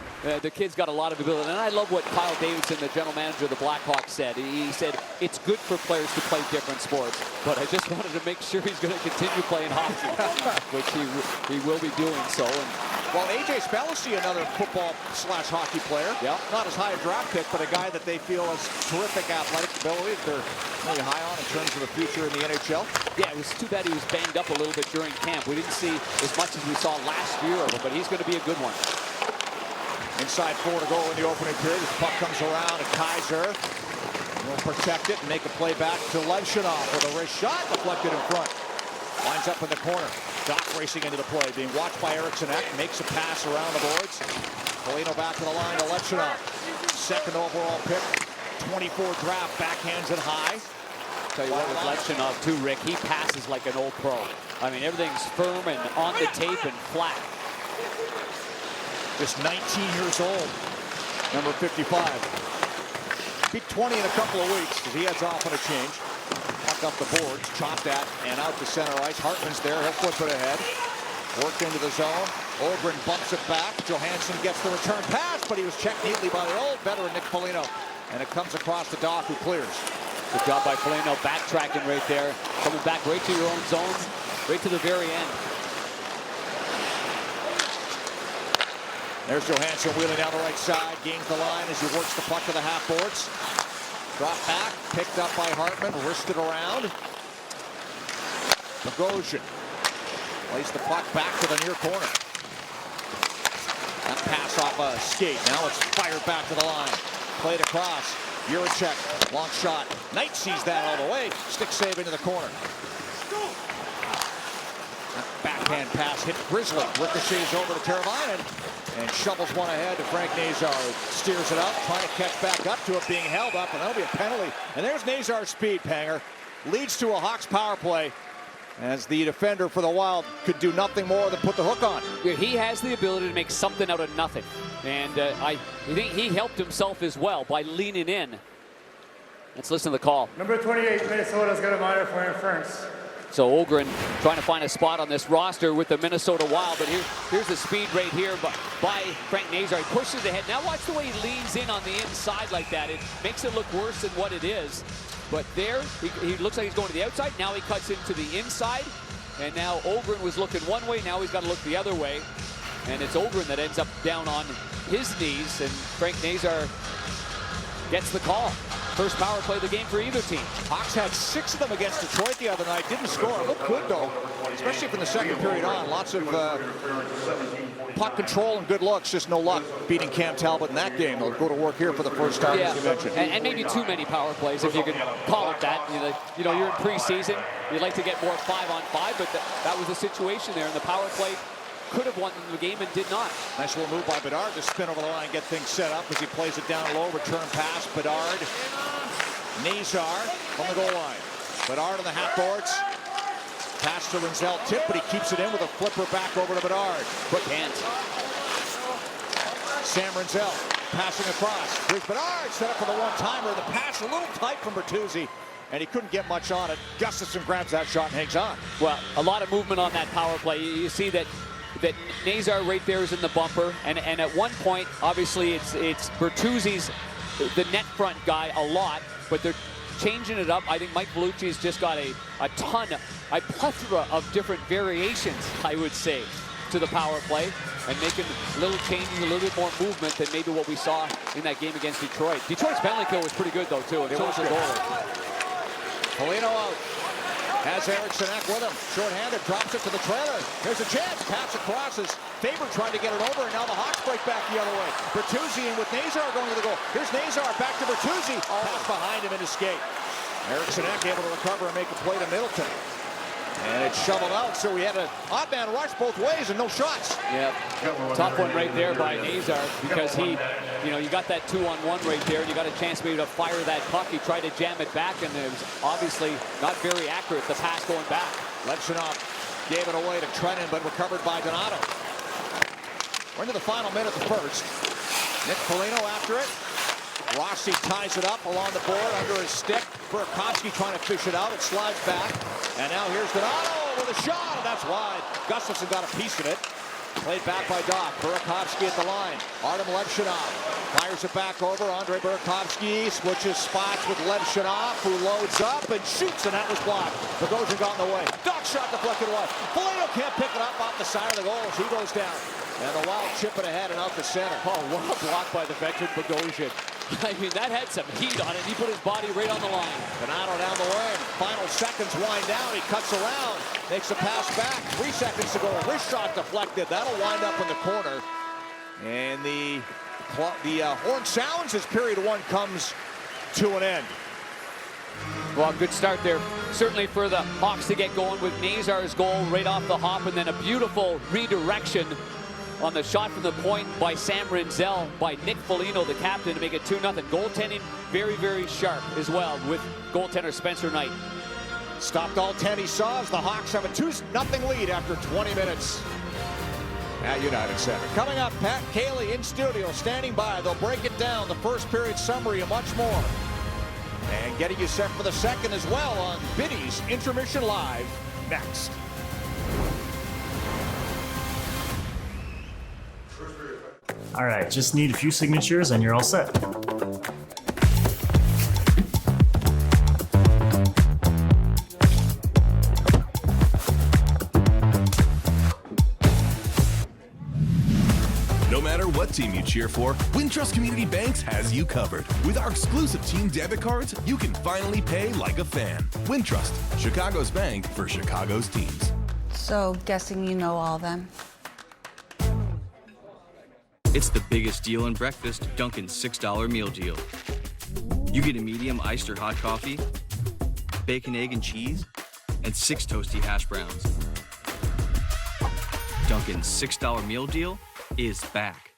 the kid's got a lot of ability. And I love what Kyle Davidson, the general manager of the Blackhawks, said. He said it's good for players to play different sports, but I just wanted to make sure he's going to continue playing hockey, which he will be doing so. And well, AJ Spellacy, another football/hockey player. Yeah. Not as high a draft pick, but a guy that they feel has terrific athletic ability. They're really high on in terms of the future in the NHL. Yeah, it was too bad he was banged up a little bit during camp. We didn't see as much as we saw last year of him, but he's going to be a good one. Inside 4 to go in the opening period. The puck comes around, and Kaiser will protect it and make a play back to Levshunov with a wrist shot deflected in front. Lines up in the corner. Doc racing into the play, being watched by Eriksson Ek, makes a pass around the boards. Polino back to the line to Levshunov. Second overall pick, 24 draft, backhands it high. Tell you what, with Levshunov too, Rick, he passes like an old pro. I mean, everything's firm and on the tape and flat. Just 19 years old, number 55. Be 20 in a couple of weeks because he heads off on a change. Puck up the boards, chopped at and out to center ice. Hartman's there, he'll flip it ahead. Worked into the zone. Ogren bumps it back. Johansson gets the return pass, but he was checked neatly by the old veteran Nick Foligno. And it comes across the Doc, who clears. Good job by Foligno, backtracking right there. Coming back right to your own zone, right to the very end. There's Johansson wheeling down the right side, gains the line as he works the puck to the half boards. Drop back, picked up by Hartman, wristed around. Bogosian plays the puck back to the near corner. That pass off a skate. Now it's fired back to the line. Played across. Juracek, long shot. Knight sees that all the way. Stick save into the corner. That backhand pass hit Grizzly. Ricochets over to Teravainen and shovels one ahead to Frank Nazar. Steers it up, trying to catch back up to it, being held up, and that'll be a penalty. And there's Nazar's speed, Panger. Leads to a Hawks power play, as the defender for the Wild could do nothing more than put the hook on. He has the ability to make something out of nothing. And I think he helped himself as well by leaning in. Let's listen to the call. Number 28, Minnesota's got a minor for interference. So Ogren trying to find a spot on this roster with the Minnesota Wild, but here's the speed right here by Frank Nazar. He pushes ahead. Now watch the way he leans in on the inside like that. It makes it look worse than what it is. But there, he looks like he's going to the outside. Now he cuts into the inside. And now Ogren was looking one way. Now he's got to look the other way. And it's Ogren that ends up down on his knees. And Frank Nazar gets the call. First power play of the game for either team. Hawks had 6 of them against Detroit the other night. Didn't score. Looked good, though, especially from the second period on. Lots of puck control and good looks. Just no luck beating Cam Talbot in that game. They'll go to work here for the first time, as you mentioned. And maybe too many power plays, if you can call it that. You know, you're in preseason. You'd like to get more 5-on-5, but that was the situation there. And the power play could have won the game and did not. Nice little move by Bedard to spin over the line, get things set up as he plays it down low. Return pass, Bedard. Nazar from the goal line. Bedard on the half boards. Pass to Rinzel, tip, but he keeps it in with a flipper back over to Bedard. Quick hands. Sam Rinzel passing across. Here's Bedard, set up for the one-timer. The pass a little tight from Bertuzzi, and he couldn't get much on it. Gustafson grabs that shot and hangs on. Well, a lot of movement on that power play. You see that Nazar right there is in the bumper, and at one point, obviously, it's Bertuzzi's the net front guy a lot, but they're changing it up. I think Mike Vellucci's just got a plethora of different variations, I would say, to the power play, and making little changes, a little bit more movement than maybe what we saw in that game against Detroit. Detroit's penalty kill was pretty good, though, too, and so was the goalie. Foligno out. Has Eriksson Ek with him. Short-handed, drops it to the trailer. There's a chance. Pass across as Faber trying to get it over, and now the Hawks break back the other way. Bertuzzi in with Nazar going to the goal. Here's Nazar back to Bertuzzi. Pass behind him into skate. Eriksson Ek able to recover and make a play to Middleton. And it's shoveled out, so we had an odd man rush both ways and no shots. Yep. Tough one right there by Nazar, because you got that 2-on-1 right there, and you got a chance maybe to fire that puck. He tried to jam it back, and it was obviously not very accurate, the pass going back. Levshunov gave it away to Trennan, but recovered by Donato. We're into the final minute of the first. Nick Foligno after it. Rossi ties it up along the board under his stick. Burakovsky trying to fish it out. It slides back. And now here's Donato with a shot, and that's wide. Gustafsson got a piece of it. Played back by Doc. Burakovsky at the line. Artem Levshunov fires it back over. Andre Burakovsky switches spots with Levshunov, who loads up and shoots, and that was blocked. Bogosian got in the way. Doc shot deflected wide. Foligno can't pick it up off the side of the goal as he goes down. And the Wild chip it ahead and out the center. Oh, what a block by the veteran Bogosian. I mean, that had some heat on it. He put his body right on the line. Donato down the lane. Final seconds wind down. He cuts around. Makes a pass back. 3 seconds to go. Wrist shot deflected. That'll wind up in the corner. And the horn sounds as period 1 comes to an end. Well, good start there. Certainly for the Hawks to get going with Nazar's goal right off the hop, and then a beautiful redirection on the shot from the point by Sam Rinzel, by Nick Foligno, the captain, to make it 2-0. Goaltending very, very sharp as well with goaltender Spencer Knight. Stopped all 10 he saw as the Hawks have a 2-0 lead after 20 minutes at United Center. Coming up, Pat Cayley in studio, standing by. They'll break it down, the first period summary and much more. And getting you set for the second as well on Biddy's Intermission Live next. All right, just need a few signatures and you're all set. No matter what team you cheer for, Wintrust Community Banks has you covered. With our exclusive team debit cards, you can finally pay like a fan. Wintrust, Chicago's bank for Chicago's teams. So, guessing you know all of them. It's the biggest deal in breakfast, Dunkin's $6 meal deal. You get a medium iced or hot coffee, bacon, egg, and cheese, and 6 toasty hash browns. Dunkin's $6 meal deal is back.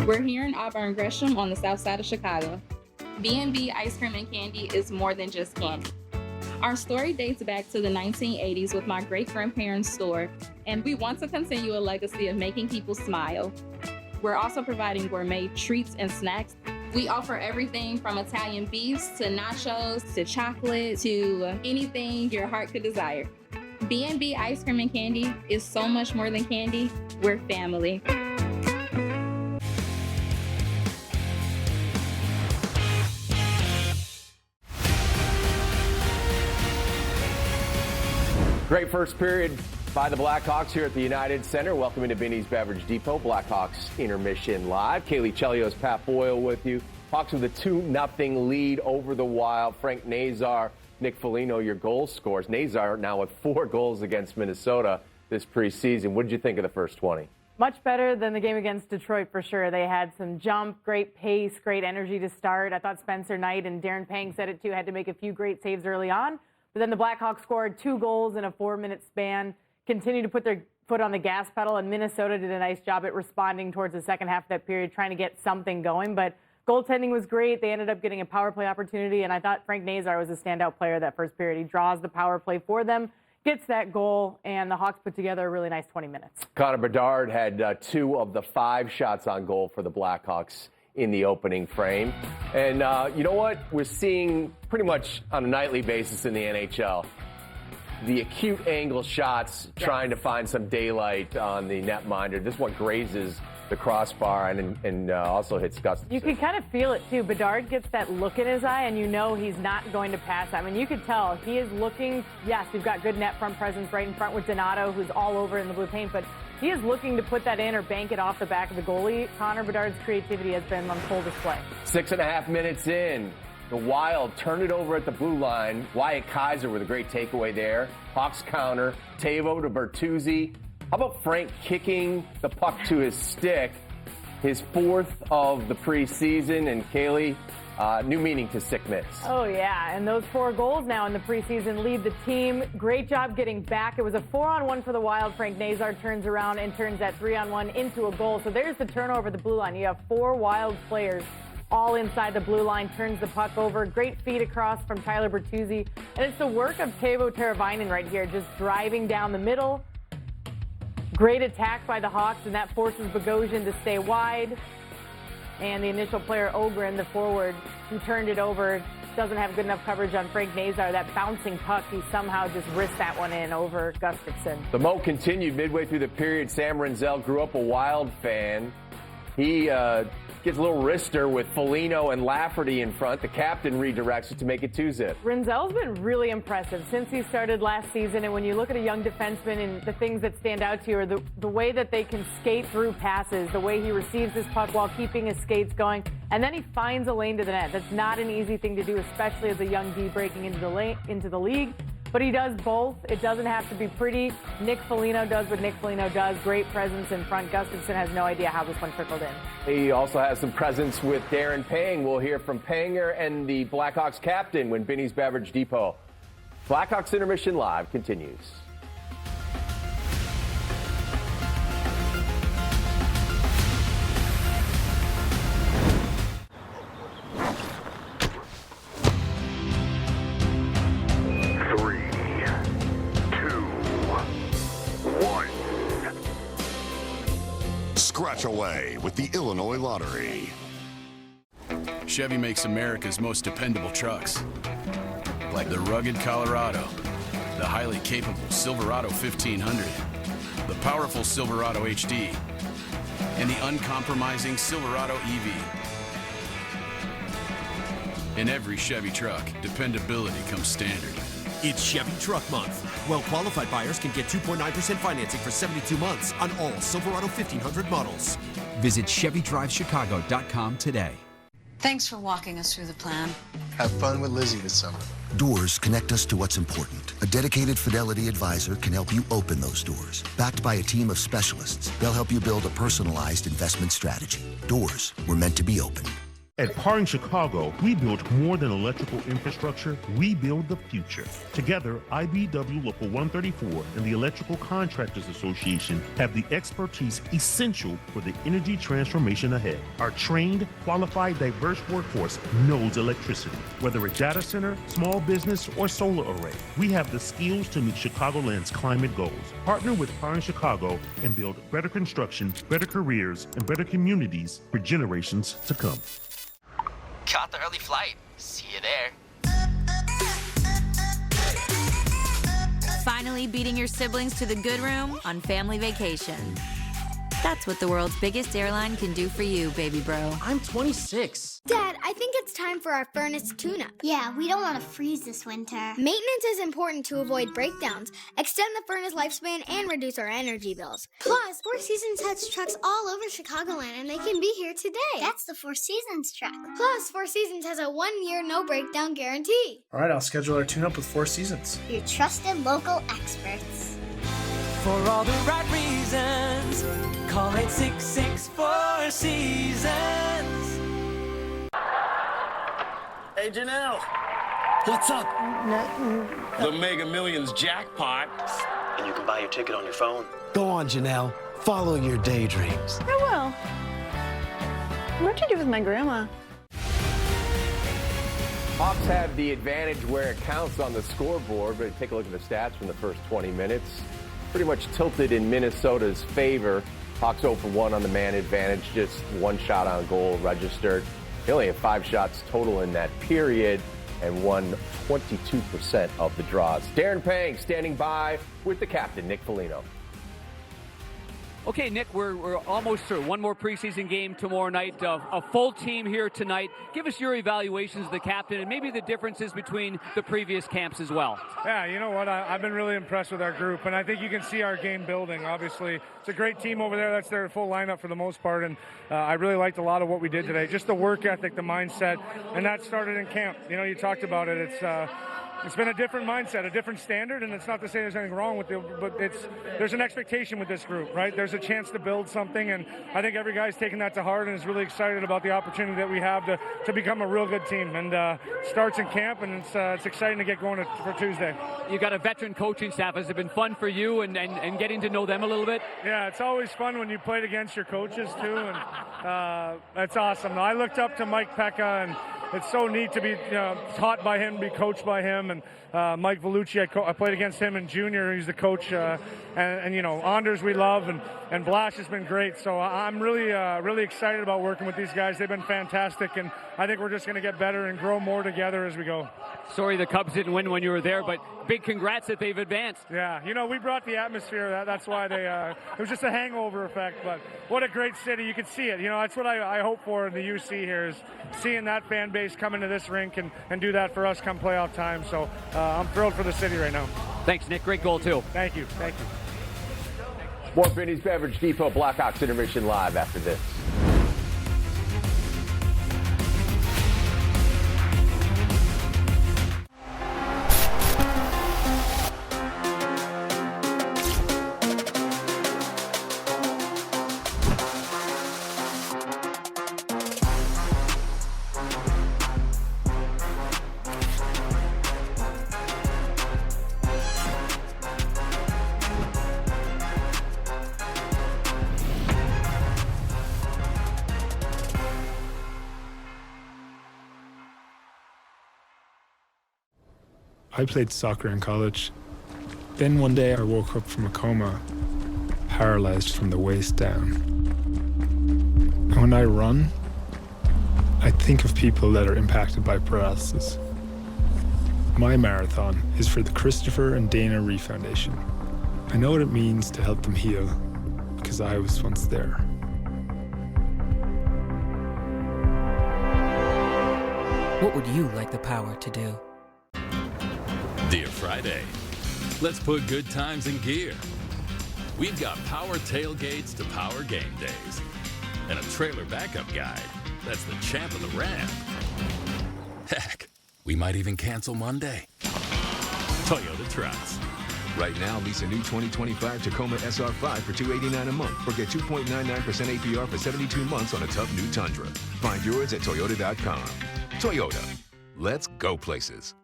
We're here in Auburn Gresham on the south side of Chicago. B&B Ice Cream and Candy is more than just candy. Our story dates back to the 1980s with my great-grandparents' store, and we want to continue a legacy of making people smile. We're also providing gourmet treats and snacks. We offer everything from Italian beefs to nachos to chocolate to anything your heart could desire. B&B Ice Cream and Candy is so much more than candy. We're family. Great first period by the Blackhawks here at the United Center. Welcome into Binny's Beverage Depot. Blackhawks Intermission Live. Kaylee Chelios, Pat Boyle with you. Hawks with a 2-0 lead over the Wild. Frank Nazar, Nick Foligno, your goal scorers. Nazar now with 4 goals against Minnesota this preseason. What did you think of the first 20? Much better than the game against Detroit, for sure. They had some jump, great pace, great energy to start. I thought Spencer Knight and Darren Pang said it too, had to make a few great saves early on. But then the Blackhawks scored 2 goals in a 4-minute span, continued to put their foot on the gas pedal, and Minnesota did a nice job at responding towards the second half of that period, trying to get something going. But goaltending was great. They ended up getting a power play opportunity, and I thought Frank Nazar was a standout player that first period. He draws the power play for them, gets that goal, and the Hawks put together a really nice 20 minutes. Connor Bedard had 2 of the 5 shots on goal for the Blackhawks in the opening frame. And you know what? We're seeing pretty much on a nightly basis in the NHL. The acute angle shots, trying to find some daylight on the netminder. This one grazes the crossbar and also hits Gustafsson. You can kind of feel it, too. Bedard gets that look in his eye, and you know he's not going to pass. I mean, you could tell. He is looking, yes, we've got good net front presence right in front with Donato, who's all over in the blue paint, but he is looking to put that in or bank it off the back of the goalie. Connor Bedard's creativity has been on full display. 6.5 minutes in, the Wild turned it over at the blue line. Wyatt Kaiser with a great takeaway there. Hawks counter, Teuvo to Bertuzzi. How about Frank kicking the puck to his stick? His 4th of the preseason, and Kaylee, new meaning to sick mitts. Oh, yeah, and those 4 goals now in the preseason lead the team. Great job getting back. It was a 4-on-1 for the Wild. Frank Nazar turns around and turns that 3-on-1 into a goal. So there's the turnover at the blue line. You have 4 Wild players all inside the blue line, turns the puck over. Great feed across from Tyler Bertuzzi. And it's the work of Teuvo Teravainen right here, just driving down the middle. Great attack by the Hawks, and that forces Bogosian to stay wide. And the initial player, Ogren, the forward, who turned it over, doesn't have good enough coverage on Frank Nazar. That bouncing puck, he somehow just wrists that one in over Gustafsson. The Mo continued midway through the period. Sam Renzel grew up a Wild fan. He gets a little wrister with Foligno and Lafferty in front. The captain redirects it to make it 2-zip. Renzel's been really impressive since he started last season, and when you look at a young defenseman and the things that stand out to you are the way that they can skate through passes, the way he receives his puck while keeping his skates going, and then he finds a lane to the net. That's not an easy thing to do, especially as a young D breaking into the league. But he does both. It doesn't have to be pretty. Nick Foligno does what Nick Foligno does. Great presence in front. Gustafsson has no idea how this one trickled in. He also has some presence with Darren Pang. We'll hear from Panger and the Blackhawks captain when Binny's Beverage Depot. Blackhawks Intermission Live continues. Scratch away with the Illinois Lottery. Chevy makes America's most dependable trucks, like the rugged Colorado, the highly capable Silverado 1500, the powerful Silverado HD, and the uncompromising Silverado EV. In every Chevy truck, dependability comes standard. It's Chevy Truck Month. Well-qualified buyers can get 2.9% financing for 72 months on all Silverado 1500 models. Visit ChevyDriveChicago.com today. Thanks for walking us through the plan. Have fun with Lizzie this summer. Doors connect us to what's important. A dedicated Fidelity advisor can help you open those doors. Backed by a team of specialists, they'll help you build a personalized investment strategy. Doors were meant to be opened. At Par in Chicago, we build more than electrical infrastructure, we build the future. Together, IBW Local 134 and the Electrical Contractors Association have the expertise essential for the energy transformation ahead. Our trained, qualified, diverse workforce knows electricity. Whether a data center, small business, or solar array, we have the skills to meet Chicagoland's climate goals. Partner with Par in Chicago and build better construction, better careers, and better communities for generations to come. Caught the early flight. See you there. Finally beating your siblings to the good room on family vacation. That's what the world's biggest airline can do for you, baby bro. I'm 26. Dad, I think it's time for our furnace tune-up. Yeah, we don't want to freeze this winter. Maintenance is important to avoid breakdowns, extend the furnace lifespan, and reduce our energy bills. Plus, Four Seasons has trucks all over Chicagoland, and they can be here today. That's the Four Seasons truck. Plus, Four Seasons has a 1-year no-breakdown guarantee. All right, I'll schedule our tune-up with Four Seasons. Your trusted local experts. For all the right reasons, call 866-4 Seasons. Hey, Janelle. What's up? Nothing. The Mega Millions jackpot. And you can buy your ticket on your phone. Go on, Janelle. Follow your daydreams. I will. What'd you do with my grandma? Hawks have the advantage where it counts on the scoreboard, but take a look at the stats from the first 20 minutes. Pretty much tilted in Minnesota's favor. Hawks 0 for 1 on the man advantage, just one shot on goal registered. They only have 5 shots total in that period and won 22% of the draws. Darren Pang standing by with the captain, Nick Foligno. Okay, Nick, we're almost through. One more preseason game tomorrow night. A full team here tonight. Give us your evaluations of the captain and maybe the differences between the previous camps as well. Yeah, you know what? I've been really impressed with our group, and I think you can see our game building. Obviously, it's a great team over there. That's their full lineup for the most part, and I really liked a lot of what we did today. Just the work ethic, the mindset, and that started in camp. You know, you talked about it. It's been a different mindset, a different standard, and it's not to say there's anything wrong with it, but there's an expectation with this group, right? There's a chance to build something, and I think every guy's taking that to heart and is really excited about the opportunity that we have to become a real good team. And starts in camp, and it's exciting to get going for Tuesday. You got a veteran coaching staff. Has it been fun for you and getting to know them a little bit? Yeah, it's always fun when you played against your coaches too, and that's awesome. I looked up to Mike Pekka, and it's so neat to be taught by him, be coached by him, and Mike Vellucci, I played against him in junior. He's the coach, and you know, Anders we love, and Blash has been great. So I'm really excited about working with these guys. They've been fantastic, and I think we're just going to get better and grow more together as we go. Sorry the Cubs didn't win when you were there, but big congrats that they've advanced. Yeah, you know, we brought the atmosphere. That's why it was just a hangover effect, but what a great city. You could see it. You know, that's what I hope for in the UC here, is seeing that fan base come into this rink and do that for us come playoff time. So I'm thrilled for the city right now. Thanks, Nick. Great goal, too. Thank you. More Vinny's Beverage Depot Blackhawks Intermission Live after this. I played soccer in college. Then one day I woke up from a coma, paralyzed from the waist down. And when I run, I think of people that are impacted by paralysis. My marathon is for the Christopher and Dana Ree Foundation. I know what it means to help them heal, because I was once there. What would you like the power to do? Dear Friday, let's put good times in gear. We've got power tailgates to power game days, and a trailer backup guide that's the champ of the ramp. Heck, we might even cancel Monday. Toyota Trucks. Right now, lease a new 2025 Tacoma SR5 for $289 a month, or get 2.99% APR for 72 months on a tough new Tundra. Find yours at Toyota.com. Toyota. Let's go places.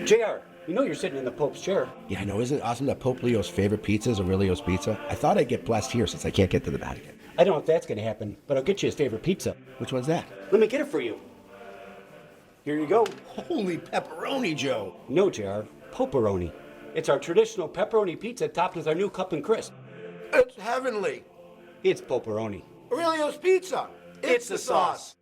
JR, you know you're sitting in the Pope's chair. Yeah, I know. Isn't it awesome that Pope Leo's favorite pizza is Aurelio's Pizza? I thought I'd get blessed here since I can't get to the Vatican. I don't know if that's going to happen, but I'll get you his favorite pizza. Which one's that? Let me get it for you. Here you go. Holy pepperoni, Joe. No, JR. Poperoni. It's our traditional pepperoni pizza topped with our new cup and crisp. It's heavenly. It's Poperoni. Aurelio's Pizza. It's the sauce.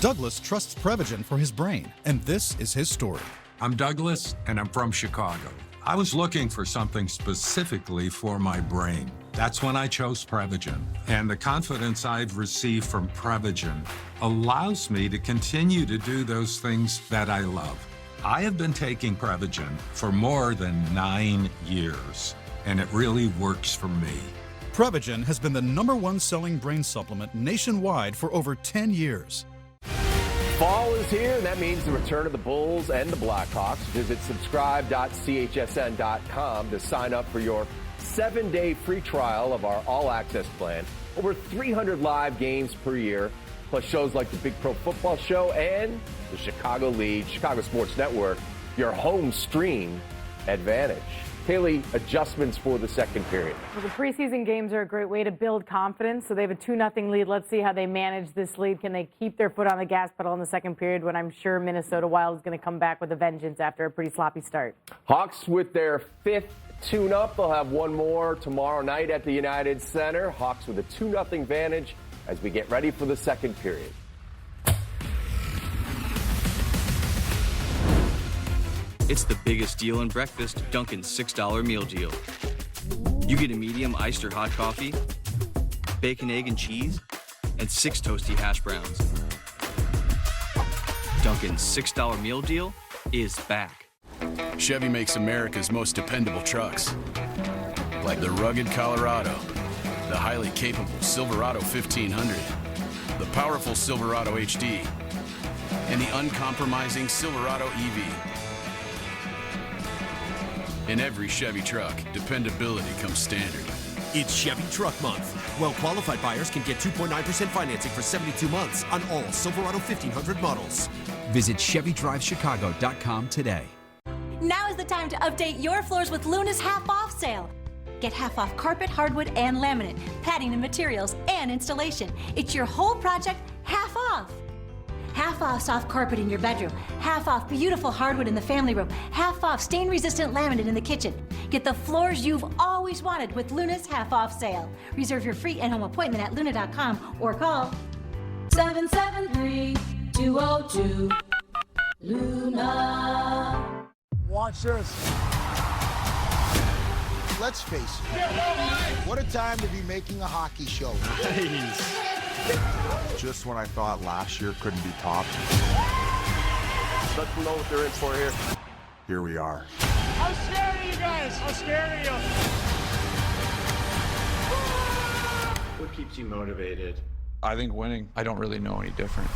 Douglas trusts Prevagen for his brain, and this is his story. I'm Douglas, and I'm from Chicago. I was looking for something specifically for my brain. That's when I chose Prevagen. And the confidence I've received from Prevagen allows me to continue to do those things that I love. I have been taking Prevagen for more than 9 years, and it really works for me. Prevagen has been the #1 selling brain supplement nationwide for over 10 years. Fall is here, and that means the return of the Bulls and the Blackhawks. Visit subscribe.chsn.com to sign up for your 7-day free trial of our all-access plan. Over 300 live games per year, plus shows like the Big Pro Football Show and the Chicago League, Chicago Sports Network, your home stream advantage. Haley, adjustments for the second period. Well, the preseason games are a great way to build confidence. So they have a 2-0 lead. Let's see how they manage this lead. Can they keep their foot on the gas pedal in the second period when I'm sure Minnesota Wild is going to come back with a vengeance after a pretty sloppy start? Hawks with their 5th tune-up. They'll have one more tomorrow night at the United Center. Hawks with a 2-0 advantage as we get ready for the second period. It's the biggest deal in breakfast, Dunkin's $6 meal deal. You get a medium iced or hot coffee, bacon, egg, and cheese, and 6 toasty hash browns. Dunkin's $6 meal deal is back. Chevy makes America's most dependable trucks, like the rugged Colorado, the highly capable Silverado 1500, the powerful Silverado HD, and the uncompromising Silverado EV. In every Chevy truck, dependability comes standard. It's Chevy Truck Month. Well-qualified buyers can get 2.9% financing for 72 months on all Silverado 1500 models. Visit ChevyDriveChicago.com today. Now is the time to update your floors with Luna's half-off sale. Get half off carpet, hardwood, and laminate, padding and materials, and installation. It's your whole project half off. Half off soft carpet in your bedroom, half off beautiful hardwood in the family room, half off stain-resistant laminate in the kitchen. Get the floors you've always wanted with Luna's half-off sale. Reserve your free in-home appointment at luna.com or call 773-202 Luna. Watch this. Let's face it. What a time to be making a hockey show. Just when I thought last year couldn't be topped. Let them know what they're in for here. Here we are. I'm scared of you guys. I'm scared of you. What keeps you motivated? I think winning. I don't really know any different.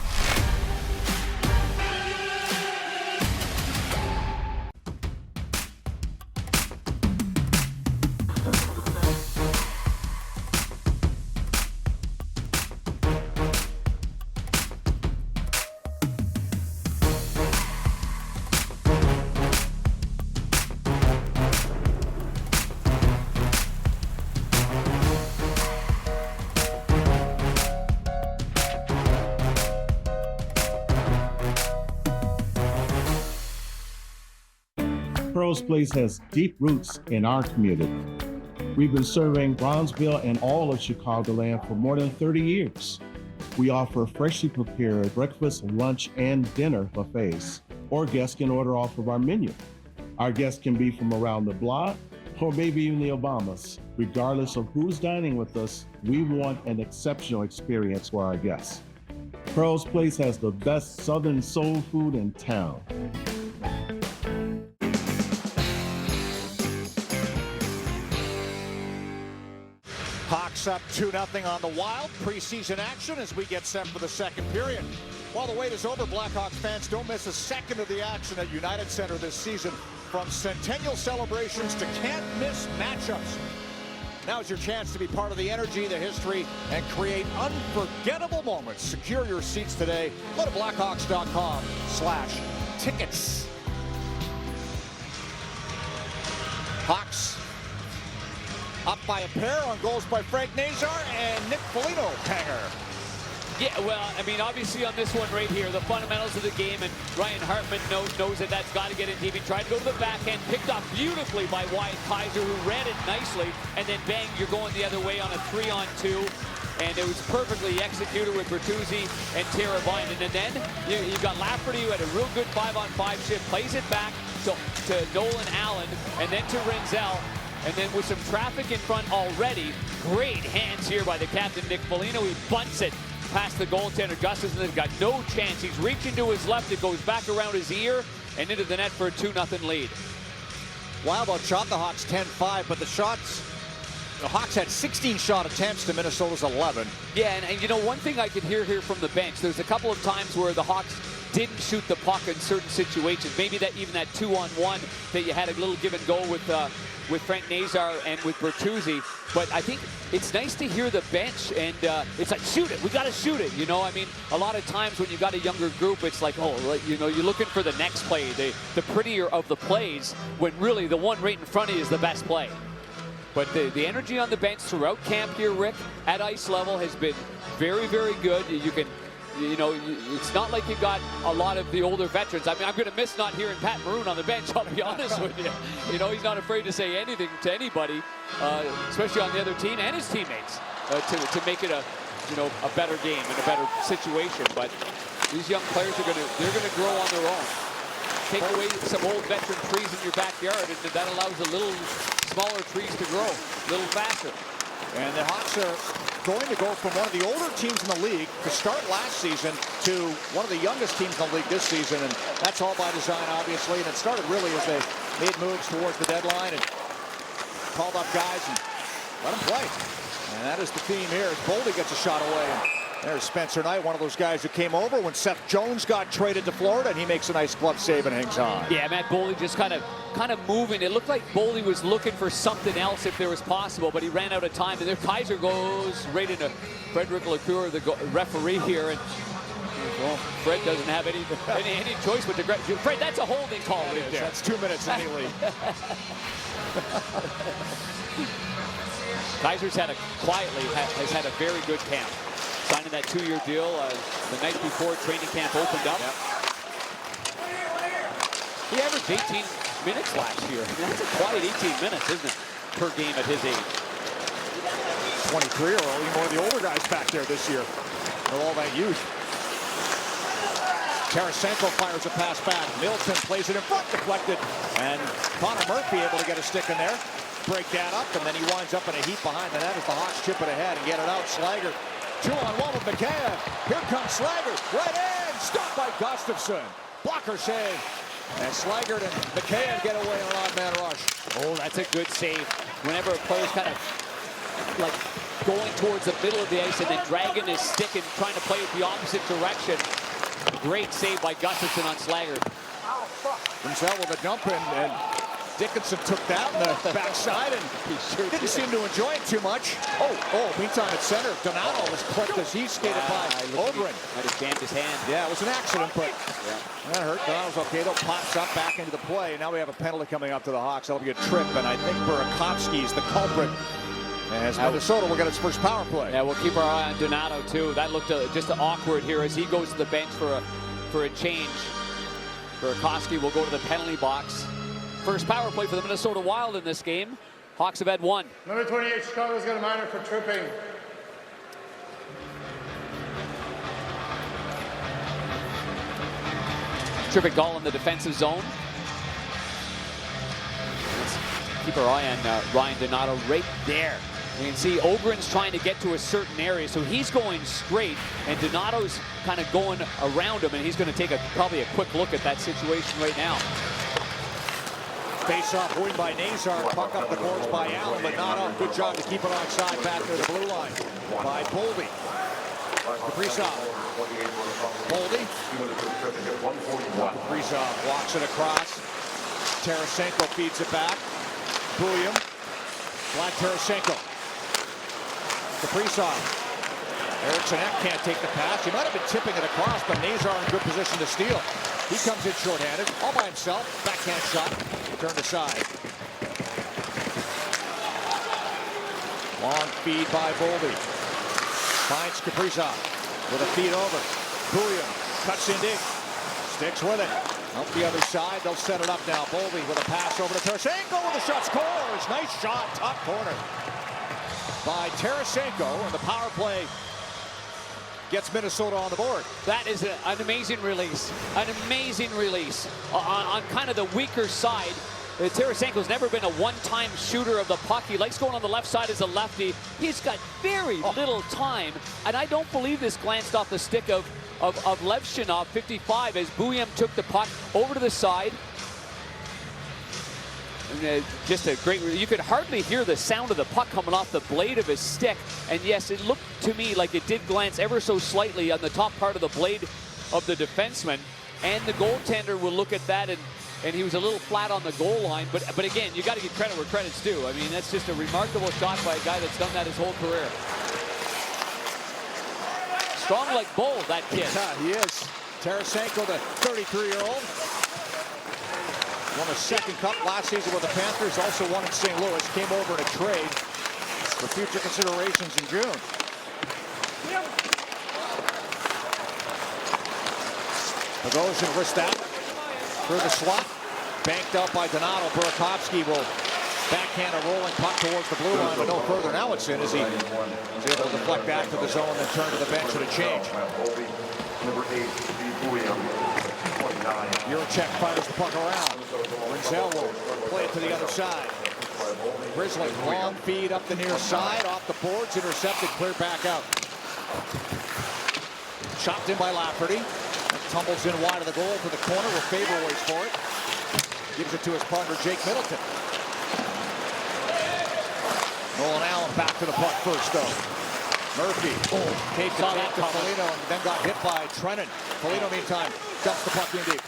Pearl's Place has deep roots in our community. We've been serving Brownsville and all of Chicagoland for more than 30 years. We offer freshly prepared breakfast, lunch, and dinner buffets, or guests can order off of our menu. Our guests can be from around the block, or maybe even the Obamas. Regardless of who's dining with us, we want an exceptional experience for our guests. Pearl's Place has the best Southern soul food in town. Hawks up 2-0 on the Wild. Preseason action as we get set for the second period. While the wait is over, Blackhawks fans, don't miss a second of the action at United Center this season. From centennial celebrations to can't-miss matchups. Now's your chance to be part of the energy, the history, and create unforgettable moments. Secure your seats today. Go to Blackhawks.com/tickets. Hawks up by a pair on goals by Frank Nazar and Nick Foligno hanger. Yeah, well, I mean, obviously on this one right here, the fundamentals of the game, and Ryan Hartman knows that that's got to get in deep. He tried to go to the backhand, picked off beautifully by Wyatt Kaiser, who read it nicely, and then bang, you're going the other way on a 3-on-2. And it was perfectly executed with Bertuzzi and Teravainen. And then you've got Lafferty, who had a real good 5-on-5 shift, plays it back to Nolan Allen, and then to Renzel. And then with some traffic in front already, great hands here by the captain, Nick Foligno. He bunts it past the goaltender, Gustafsson. Has got no chance. He's reaching to his left. It goes back around his ear and into the net for a 2-0 lead. Wild outshot the Hawks 10-5, but the Hawks had 16 shot attempts to Minnesota's 11. Yeah, and you know, one thing I could hear here from the bench, there's a couple of times where the Hawks didn't shoot the puck in certain situations. Maybe that even that 2-on-1 that you had a little give and go with Frank Nazar and with Bertuzzi. But I think it's nice to hear the bench, and it's like, shoot it, we got to shoot it. You know, I mean, a lot of times when you got a younger group, it's like, oh, you know, you're looking for the next play, the prettier of the plays, when really the one right in front of you is the best play. But the energy on the bench throughout camp here, Rick, at ice level has been very, very good. You know, it's not like you got a lot of the older veterans. I mean, I'm going to miss not hearing Pat Maroon on the bench, I'll be honest with you. You know, he's not afraid to say anything to anybody, especially on the other team and his teammates, to make it a better game and a better situation. But these young players they're going to grow on their own. take away some old veteran trees in your backyard, and that allows a little smaller trees to grow a little faster. And the Hawks are going to go from one of the older teams in the league to start last season to one of the youngest teams in the league this season, and that's all by design, obviously. And it started really as they made moves towards the deadline and called up guys and let them play. And that is the theme here as Boldy gets a shot away. And there's Spencer Knight, one of those guys who came over when Seth Jones got traded to Florida, and he makes a nice glove save and hangs on. Yeah, Matt Boldy just kind of moving. It looked like Boldy was looking for something else if there was possible, but he ran out of time. And there Kaiser goes right into Frederick LaCour, the referee here. And well, Fred doesn't have any choice but to grab. Fred, that's a holding call right there. That's 2 minutes anyway. Kaiser's quietly has had a very good camp. Signing that 2-year deal the night before training camp opened up. Yep. He averaged 18 minutes last year. I mean, that's a quiet 18 minutes, isn't it, per game at his age? 23-year-old, even more of the older guys back there this year. With all that youth. Tarasenko fires a pass back. Middleton plays it in front, deflected. And Connor Murphy able to get a stick in there. Break that up, and then he winds up in a heap behind the net as the Hawks chip it ahead and get it out. Slager 2-on-1 with McCann. Here comes Slager. Right in. Stopped by Gustafsson. Blocker save. And Slager and McCann get away on an odd man rush. Oh, that's a good save. Whenever a player's kind of like going towards the middle of the ice and then dragging his stick and trying to play it the opposite direction. Great save by Gustafsson on Slager. Rinzel with a dump in, and Dickinson took that in the backside and he sure didn't seem to enjoy it too much. Meantime at center, Donato was clipped as he skated by Ogren. Might have jammed his hand. Yeah, it was an accident, but that hurt. Donato's okay though, pops up back into the play. Now we have a penalty coming up to the Hawks. That'll be a trip, and I think Burakovsky's the culprit. As Minnesota will get its first power play. Yeah, we'll keep our eye on Donato too. That looked just awkward here as he goes to the bench for a change. Burakovsky will go to the penalty box. First power play for the Minnesota Wild in this game. Hawks have had one. Number 28, Chicago's got a minor for tripping. Terrific goal in the defensive zone. Let's keep our eye on Ryan Donato right there. You can see Ogren's trying to get to a certain area, so he's going straight, and Donato's kind of going around him, and he's going to take probably a quick look at that situation right now. Face-off win by Nazar. Puck up the boards by Allen, but not on. Good job to keep it onside back to the blue line by Boldy. Kaprizov. Boldy. Kaprizov walks it across. Tarasenko feeds it back. William. Vlad Tarasenko. Kaprizov. Eriksson can't take the pass. He might have been tipping it across, but Nazar in good position to steal. He comes in shorthanded, all by himself. Backhand shot, turned aside. Long feed by Boldy. Finds Kaprizov with a feed over. William cuts in deep. Sticks with it. Up the other side, they'll set it up now. Boldy with a pass over to Tarasenko with a shot, scores. Nice shot, top corner by Tarasenko, and the power play gets Minnesota on the board. That is an amazing release. An amazing release. On kind of the weaker side, Tarasenko's never been a one-time shooter of the puck. He likes going on the left side as a lefty. He's got very little time, and I don't believe this glanced off the stick of Levshinov, 55, as Bouillon took the puck over to the side. And, just a great, you could hardly hear the sound of the puck coming off the blade of his stick. And yes, it looked to me like it did glance ever so slightly on the top part of the blade of the defenseman. And the goaltender will look at that, and he was a little flat on the goal line. But again, you got to give credit where credit's due. I mean, that's just a remarkable shot by a guy that's done that his whole career. Strong like bull, that kid. Yeah, he is. Tarasenko, the 33-year-old. Won a second cup last season with the Panthers. Also won in St. Louis. Came over in a trade for future considerations in June. Bogosian wrist out through the slot. Banked out by Donato. Burakovsky will backhand a rolling puck towards the blue line, but no further. Now it's in as he is able to deflect back to the zone and turn to the bench at a change. Number 8, William. Juracek fires the puck around. Rinzel will play it to the other side. Grizzly, long feed up the near side, off the boards, intercepted, cleared back out. Chopped in by Lafferty. Tumbles in wide of the goal to the corner where Faber waits for it. Gives it to his partner, Jake Middleton. Nolan Allen back to the puck first, though. Murphy taped the tape to Foligno and then got hit by Trennan. Foligno, meantime, dumps the puck in deep.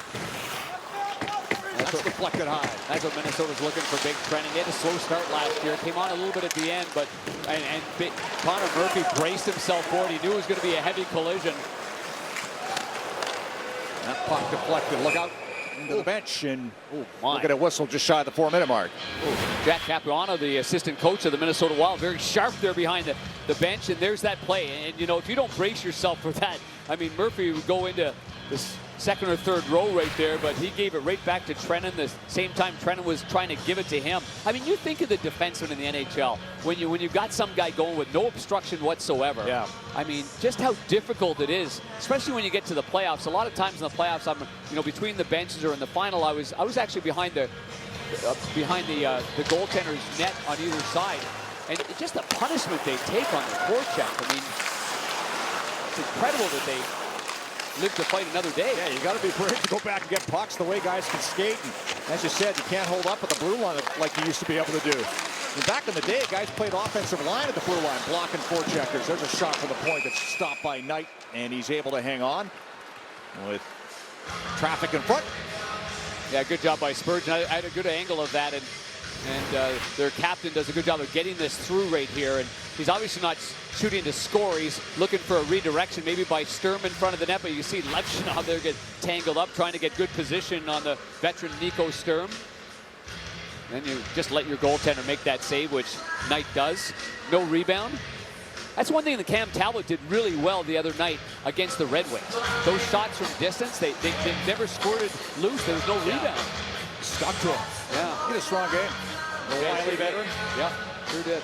That's deflected high. That's what Minnesota's looking for, big Trennan. He had a slow start last year. Came on a little bit at the end, but Connor Murphy braced himself for it. He knew it was going to be a heavy collision. That puck deflected. Look out into the bench, and look at a whistle just shy of the 4-minute mark. Jack Capuano, the assistant coach of the Minnesota Wild, very sharp there behind the bench, and there's that play. And, you know, if you don't brace yourself for that, I mean, Murphy would go into this second or third row right there, but he gave it right back to Trennan the same time Trennan was trying to give it to him. I mean, you think of the defenseman in the NHL when you got some guy going with no obstruction whatsoever. Yeah. I mean, just how difficult it is, especially when you get to the playoffs. A lot of times in the playoffs, I'm between the benches or in the final, I was actually behind the goaltender's net on either side, and just the punishment they take on the forecheck. I mean, it's incredible that they live to fight another day. Yeah, you got to be brave to go back and get pucks the way guys can skate. And as you said, you can't hold up at the blue line like you used to be able to do. And back in the day, guys played offensive line at the blue line, blocking forecheckers. There's a shot for the point that's stopped by Knight, and he's able to hang on with traffic in front. Yeah, good job by Spurgeon. I had a good angle of that, and their captain does a good job of getting this through right here. And he's obviously not shooting to score. He's looking for a redirection, maybe by Sturm in front of the net, but you see Levchinov there get tangled up, trying to get good position on the veteran Nico Sturm. Then you just let your goaltender make that save, which Knight does. No rebound. That's one thing that Cam Talbot did really well the other night against the Red Wings. Those shots from distance, they never squirted loose. There was no rebound. Stuck to him. Yeah. He had a strong game. The Wiley veteran. Yeah, sure did.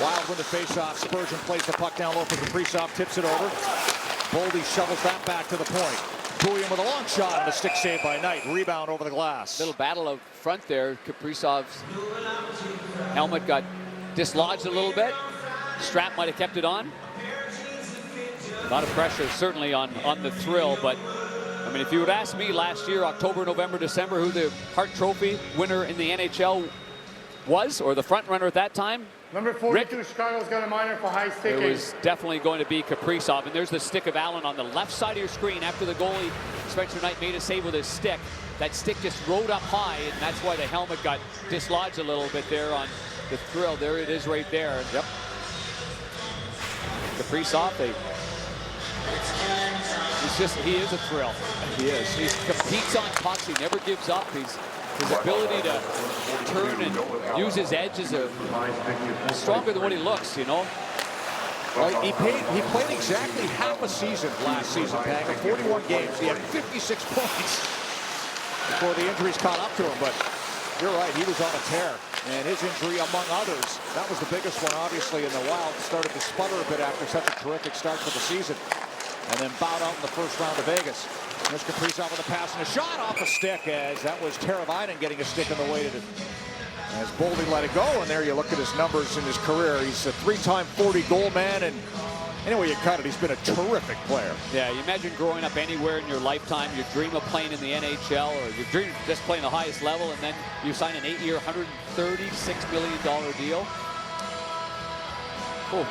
Wild win the faceoff. Spurgeon plays the puck down low for Kaprizov, tips it over. Boldy shovels that back to the point. Bouillon with a long shot and a stick save by Knight. Rebound over the glass. Little battle up front there. Kaprizov's helmet got dislodged a little bit. Strap might have kept it on. A lot of pressure certainly on the Thrill, but I mean, if you would ask me last year, October, November, December, who the Hart Trophy winner in the NHL was, or the front runner at that time, Number 42, Chicago's got a minor for high sticking. it was definitely going to be Kaprizov. And there's the stick of Allen on the left side of your screen after the goalie, Spencer Knight, made a save with his stick. That stick just rode up high, and that's why the helmet got dislodged a little bit there on the Thrill. There it is right there. Yep. Kaprizov, he is a thrill. He is. He competes on pucks. He never gives up. His ability to turn and use his edge is stronger than what he looks, you know. Well, he played exactly half a season last season, Pag. 41 games. He had 56 points before the injuries caught up to him. But you're right, he was on a tear. And his injury, among others, that was the biggest one, obviously, in the Wild. Started to sputter a bit after such a terrific start to the season. And then bowed out in the first round of Vegas. There's Kaprizov with a pass and a shot off a stick, as that was Teravainen getting a stick in the way to as Boldy let it go. And there you look at his numbers in his career. He's a 3-time 40-goal man, and anyway you cut it, he's been a terrific player. Yeah, you imagine growing up anywhere in your lifetime, you dream of playing in the NHL, or you dream of just playing the highest level, and then you sign an 8-year, $136 million deal. Cool.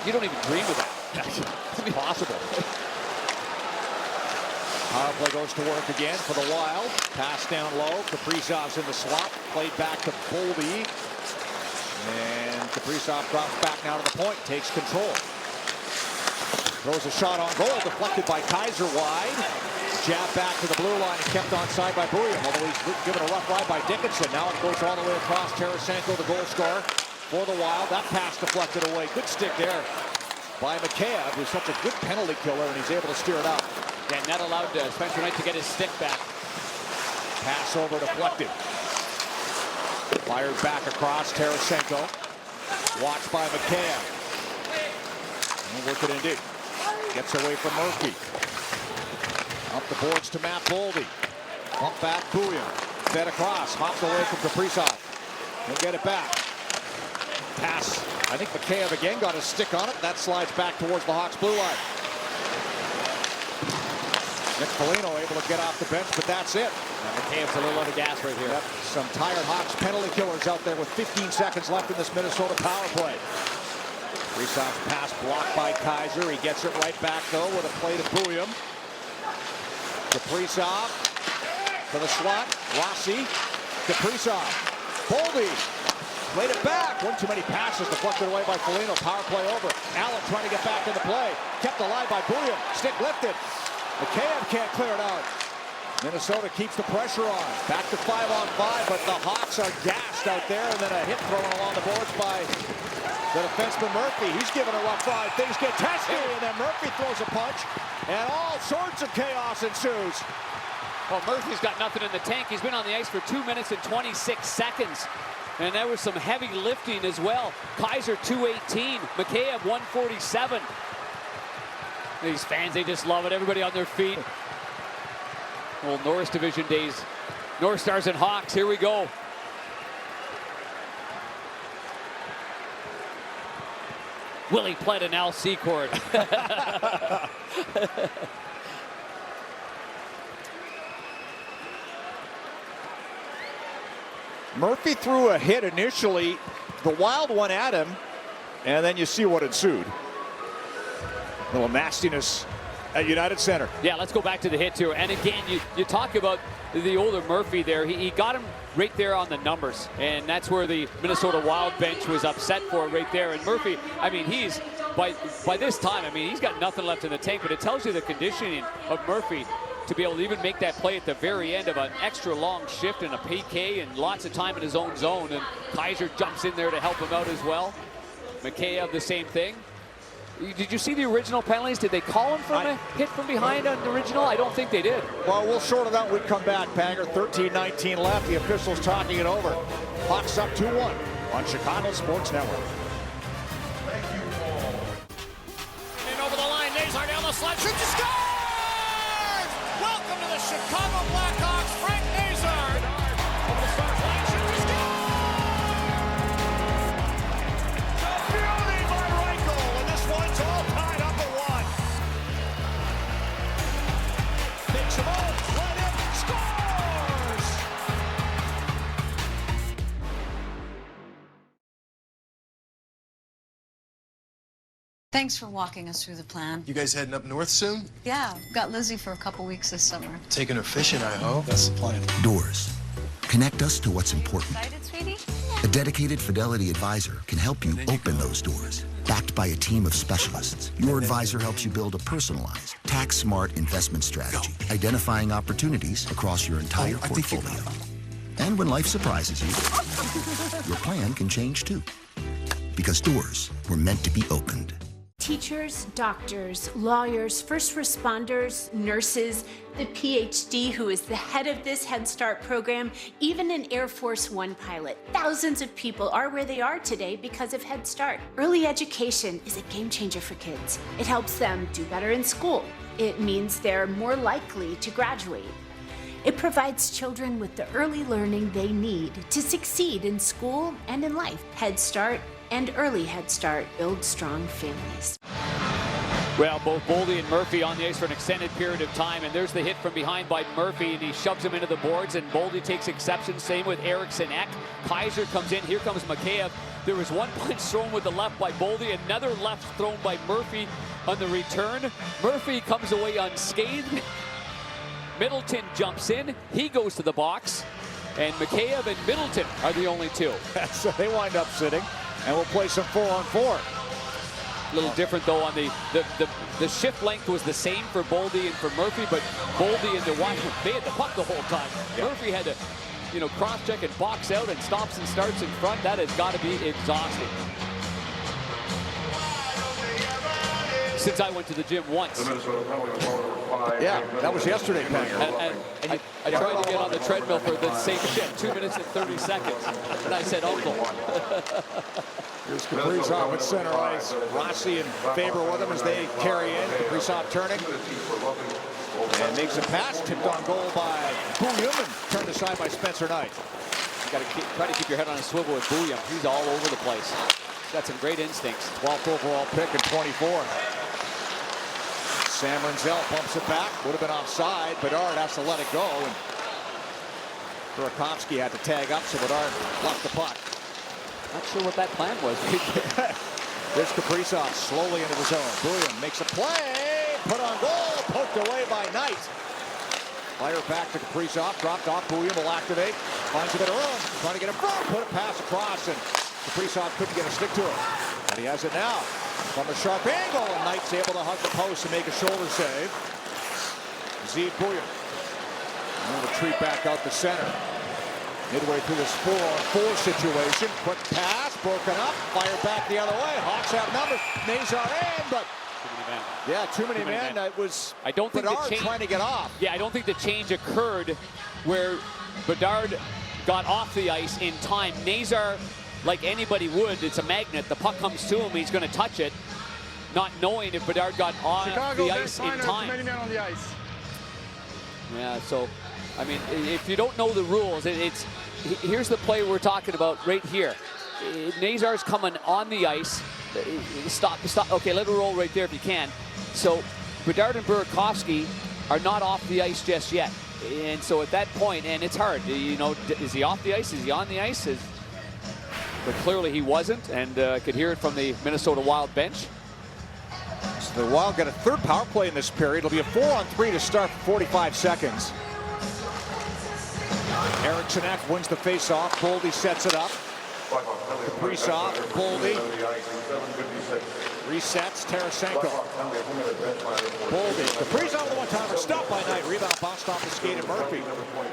You don't even dream of that. It's impossible. Power play goes to work again for the Wild. Pass down low. Kaprizov's in the slot. Played back to Boldy. And Kaprizov drops back now to the point. Takes control. Throws a shot on goal. Deflected by Kaiser wide. Jab back to the blue line and kept onside by Bouillon. Although he's given a rough ride by Dickinson. Now it goes all the way across. Tarasenko, the goal scorer for the Wild. That pass deflected away. Good stick there by Mikheyev, who's such a good penalty killer, and he's able to steer it out. And that allowed Spencer Knight to get his stick back. Pass over deflected. Fired back across Tarasenko. Watched by Mikheyev. We'll work it in deep. Gets away from Murphy. Up the boards to Matt Boldy. Pump back, Bouillon. Fed across. Hops away from Kaprizov. He'll get it back. Pass. I think Mikheyev again got a stick on it. That slides back towards the Hawks blue line. Nick Foligno able to get off the bench, but that's it. Mikheyev's a little out of gas right here. Yep. Some tired Hawks penalty killers out there with 15 seconds left in this Minnesota power play. Kaprizov's pass blocked by Kaiser. He gets it right back, though, with a play to Bouillon. Kaprizov for the slot. Rossi. Kaprizov. Boldy. Played it back. One too many passes deflected away by Foligno. Power play over. Allen trying to get back into play. Kept alive by Bouillon. Stick lifted. Mikheyev can't clear it out. Minnesota keeps the pressure on. Back to 5-on-5, but the Hawks are gassed out there. And then a hit thrown along the boards by the defenseman Murphy. He's giving a rough ride. Things get testy, and then Murphy throws a punch, and all sorts of chaos ensues. Well, Murphy's got nothing in the tank. He's been on the ice for 2 minutes and 26 seconds. And there was some heavy lifting as well. Kaiser 218, Mikheyev 147. These fans, they just love it. Everybody on their feet. Old Norris Division days. North Stars and Hawks, here we go. Willie Plett and Al Secord. Murphy threw a hit initially, the wild one at him, and then you see what ensued. A little nastiness at United Center. Yeah, let's go back to the hit too. And again, you talk about the older Murphy there. He got him right there on the numbers, and that's where the Minnesota Wild bench was upset for right there. And Murphy, I mean, he's by this time, I mean, he's got nothing left in the tank, but it tells you the conditioning of Murphy to be able to even make that play at the very end of an extra long shift and a PK and lots of time in his own zone. And Kaiser jumps in there to help him out as well. Mikheyev, the same thing. Did you see the original penalties? Did they call him for a hit from behind on the original? I don't think they did. Well, we'll sort it out when we come back, Panger. 13-19 left. The officials talking it over. Hawks up 2-1 on Chicago Sports Network. And over the line, Nazar down the slot, shoots, scores! Welcome to the Chicago Blackhawks, Frank Nazar. Over the start line, shoots, scores! The beauty by Reichel, and this one's all tied up at 1. Takes him out, right in, scores! Thanks for walking us through the plan. You guys heading up north soon? Yeah, got Lizzie for a couple weeks this summer. Taking her fishing, I hope. That's the plan. Doors. Connect us to what's important. Excited, sweetie? A dedicated Fidelity advisor can help you open those doors. Backed by a team of specialists, your advisor helps you build a personalized, tax-smart investment strategy, identifying opportunities across your entire portfolio. And when life surprises you, your plan can change too. Because doors were meant to be opened. Teachers, doctors, lawyers, first responders, nurses, the PhD who is the head of this Head Start program, even an Air Force One pilot. Thousands of people are where they are today because of Head Start. Early education is a game changer for kids. It helps them do better in school. It means they're more likely to graduate. It provides children with the early learning they need to succeed in school and in life. Head Start and Early Head Start build strong families. Well, both Boldy and Murphy on the ice for an extended period of time, and there's the hit from behind by Murphy, and he shoves him into the boards, and Boldy takes exception. Same with Eriksson Ek. Kaiser comes in. Here comes Mikheyev. There was one punch thrown with the left by Boldy, another left thrown by Murphy on the return. Murphy comes away unscathed. Middleton jumps in. He goes to the box, and Mikheyev and Middleton are the only two. So they wind up sitting, and we'll play some 4-on-4. A little different though on the shift length was the same for Boldy and for Murphy, but Boldy and DeWine, they had the puck the whole time. Yeah. Murphy had to, cross-check and box out and stops and starts in front. That has got to be exhausting. Since I went to the gym once. Yeah, that was yesterday, Panger. And I tried to get on the treadmill for the same shit, 2 minutes and 30 seconds. And I said, uncle. Here's Kaprizov at center ice. Rossi and Faber with him as they carry in. Kaprizov turning. And makes a pass, tipped on goal by Bouillon and turned aside by Spencer Knight. You got to try to keep your head on a swivel with Bouillon. He's all over the place. He's got some great instincts. 12th overall pick in 24. Sam Renzel bumps it back. Would have been offside. Bedard has to let it go. And Burakovsky had to tag up, so Bedard left the puck. Not sure what that plan was. There's Kaprizov slowly into the zone. Bouillon makes a play. Put on goal. Poked away by Knight. Fire back to Kaprizov. Dropped off. Bouillon will activate. Finds a bit of room. Trying to get it front. Put a pass across. And Kaprizov couldn't get a stick to it. But he has it now. From a sharp angle. And Knight's able to hug the post and make a shoulder save. Zeev Bouillon. And retreat back out the center. Midway through this 4-on-4 situation. Quick pass. Broken up. Fire back the other way. Hawks have numbers. Nazar in, but yeah, too many men. It was I don't think Bedard trying to get off. Yeah, I don't think the change occurred where Bedard got off the ice in time. Nazar, like anybody would, it's a magnet. The puck comes to him, he's going to touch it, not knowing if Bedard got on the ice in time. Too many men on the ice. Yeah, so, I mean, if you don't know the rules, here's the play we're talking about right here. Nazar's coming on the ice. Stop. Okay, let it roll right there if you can. So Bedard and Burakovsky are not off the ice just yet. And so at that point, and it's hard, you know, is he off the ice? Is he on the ice? But clearly he wasn't, and I could hear it from the Minnesota Wild bench. So the Wild got a third power play in this period. It'll be a 4-on-3 to start for 45 seconds. Eriksson Ek wins the face-off. Boldy sets it up. Kaprizov, Boldy. Resets, Tarasenko. Boldy. Kaprizov with a one-timer. Stopped by Knight. Rebound bounced off the skate of Murphy.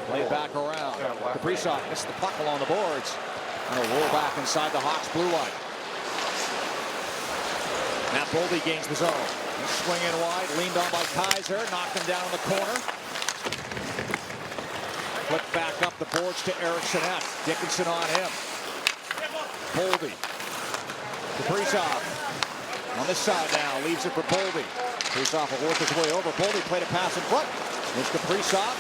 Played back around. Kaprizov missed the puck along the boards. And a roll back inside the Hawks blue line. Matt Boldy gains the zone. He's swinging wide. Leaned on by Kaiser. Knocked him down in the corner. Flip back up the boards to Eriksson Ek. Dickinson on him. Boldy. Kaprizov on this side now. Leaves it for Boldy. Kaprizov will work his way over. Boldy played a pass in front. There's Kaprizov.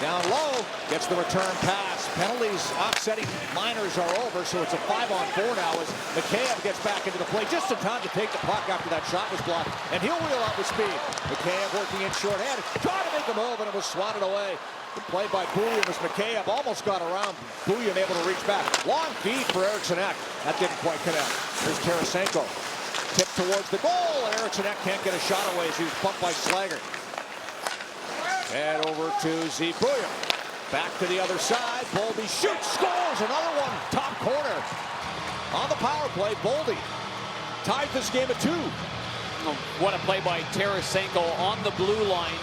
Down low. Gets the return pass. Penalties offsetting minors are over, so it's a 5-on-4 now as Mikheyev gets back into the play just in time to take the puck after that shot was blocked. And he'll wheel out with speed. Mikheyev working in shorthanded. Trying to make a move, and it was swatted away. The play by Bouillon was Mikheyev. Almost got around. Bouillon able to reach back. Long feed for Eriksson Ek. That didn't quite connect. Here's Tarasenko. Tip towards the goal, and Eriksson Ek can't get a shot away as he was bumped by Slager. Head over to Zeev Bouillon. Back to the other side. Boldy shoots, scores. Another one, top corner. On the power play, Boldy tied this game at 2. What a play by Tarasenko on the blue line.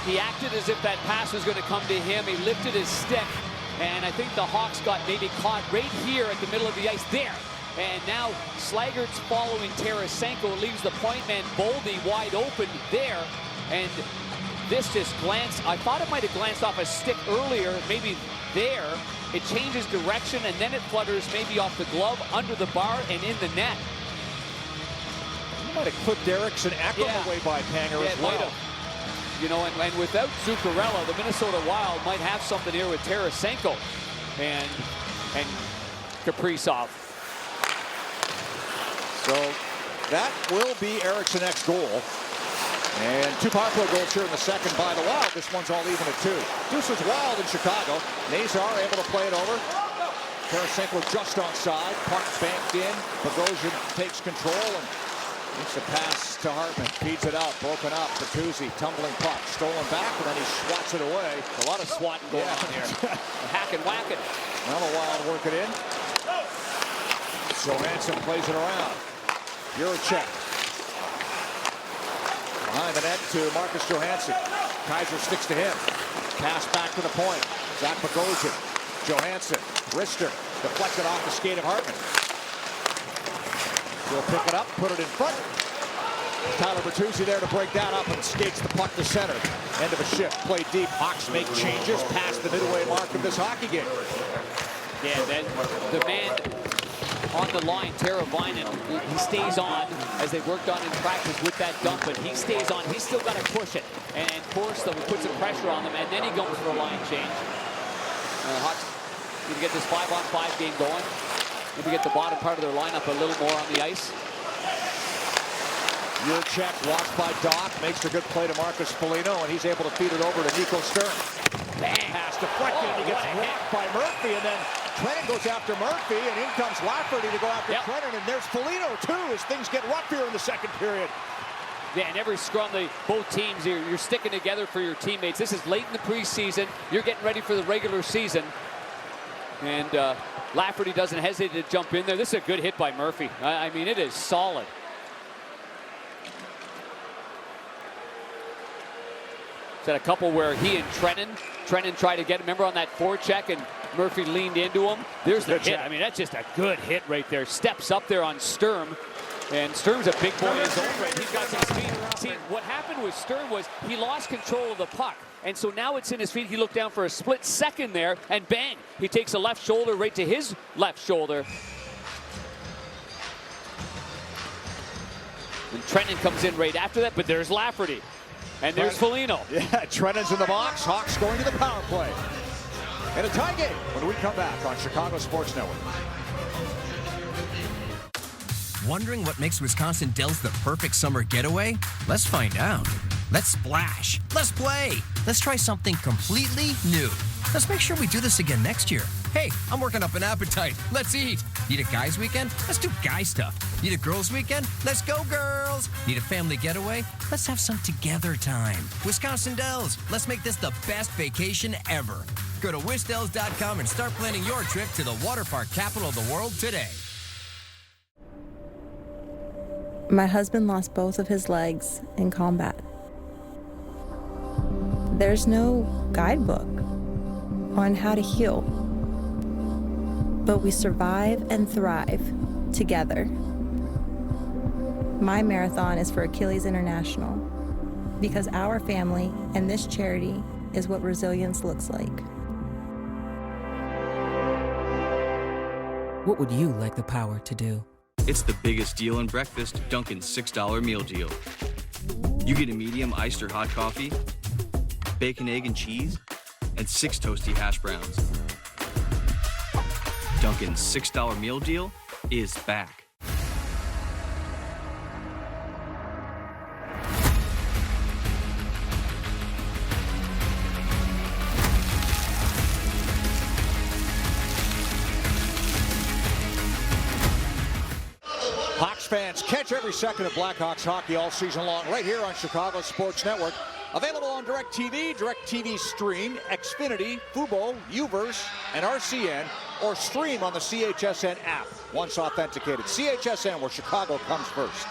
He acted as if that pass was going to come to him. He lifted his stick, and I think the Hawks got maybe caught right here at the middle of the ice there. And now Slager's following Tarasenko. Leaves the point man Boldy wide open there, and this just glanced. I thought it might have glanced off a stick earlier, maybe there. It changes direction, and then it flutters maybe off the glove, under the bar, and in the net. He might have clipped Eriksson Ek on the way by Panger as well. You know, and without Zuccarello, the Minnesota Wild might have something here with Tarasenko and Kaprizov. So that will be Eriksson Ek's goal. And 2 power play goals here in the second by the Wild. This one's all even at 2. Deuces Wild in Chicago. Nazar able to play it over. Tarasenko just onside. Puck banked in. Bogosian takes control and makes a pass to Hartman. Feeds it out. Broken up. Bertuzzi tumbling puck. Stolen back, and then he swats it away. A lot of swatting going on here. Hacking, whacking. Now the Wild work it in. Johansson plays it around. Juracek. Behind the net to Marcus Johansson. Kaiser sticks to him. Pass back to the point. Zach Bogosian. Johansson. Rister. Deflected off the skate of Hartman. He'll pick it up, put it in front. Tyler Bertuzzi there to break that up and skates the puck to center. End of a shift. Play deep. Hawks make changes past the midway mark of this hockey game. Yeah, the man on the line, Teravainen, he stays on as they worked on in practice with that dump, but he stays on. He's still got to push it. And Force, though, put some pressure on them, and then he goes for a line change. Hawks need to get this 5-on-5 game going. Maybe get the bottom part of their lineup a little more on the ice. Jurček walks by Doc, makes the good play to Marcus Foligno, and he's able to feed it over to Nico Sturm. Bang! Pass deflected, and he gets blocked by Murphy, and then Trennan goes after Murphy, and in comes Lafferty to go after Trennan, and there's Foligno too, as things get rough here in the second period. Yeah, and every scrum, both teams, you're sticking together for your teammates. This is late in the preseason. You're getting ready for the regular season. And Lafferty doesn't hesitate to jump in there. This is a good hit by Murphy. I mean, it is solid. Had a couple where he and Trennan tried to get him. Remember on that forecheck, and Murphy leaned into him. There's the hit. I mean, that's just a good hit right there. Steps up there on Sturm, and Sturm's a big boy in his own right. He's got some speed. See, what happened with Sturm was he lost control of the puck, and so now it's in his feet. He looked down for a split second there, and bang, he takes a left shoulder right to his left shoulder. And Trennan comes in right after that, but there's Lafferty. And there's Foligno. Yeah, Trennan's in the box. Hawks going to the power play. And a tie game when we come back on Chicago Sports Network. Wondering what makes Wisconsin Dells the perfect summer getaway? Let's find out. Let's splash. Let's play. Let's try something completely new. Let's make sure we do this again next year. Hey, I'm working up an appetite. Let's eat. Need a guys weekend? Let's do guy stuff. Need a girls weekend? Let's go girls. Need a family getaway? Let's have some together time. Wisconsin Dells, let's make this the best vacation ever. Go to wisdells.com and start planning your trip to the water park capital of the world today. My husband lost both of his legs in combat. There's no guidebook on how to heal, but we survive and thrive together. My marathon is for Achilles International because our family and this charity is what resilience looks like. What would you like the power to do? It's the biggest deal in breakfast, Dunkin's $6 meal deal. You get a medium iced or hot coffee, bacon, egg, and cheese, and 6 toasty hash browns. Dunkin's $6 meal deal is back. Hawks fans, catch every second of Blackhawks hockey all season long right here on Chicago Sports Network. Available on DirecTV, DirecTV Stream, Xfinity, Fubo, Uverse, and RCN, or stream on the CHSN app once authenticated. CHSN, where Chicago comes first.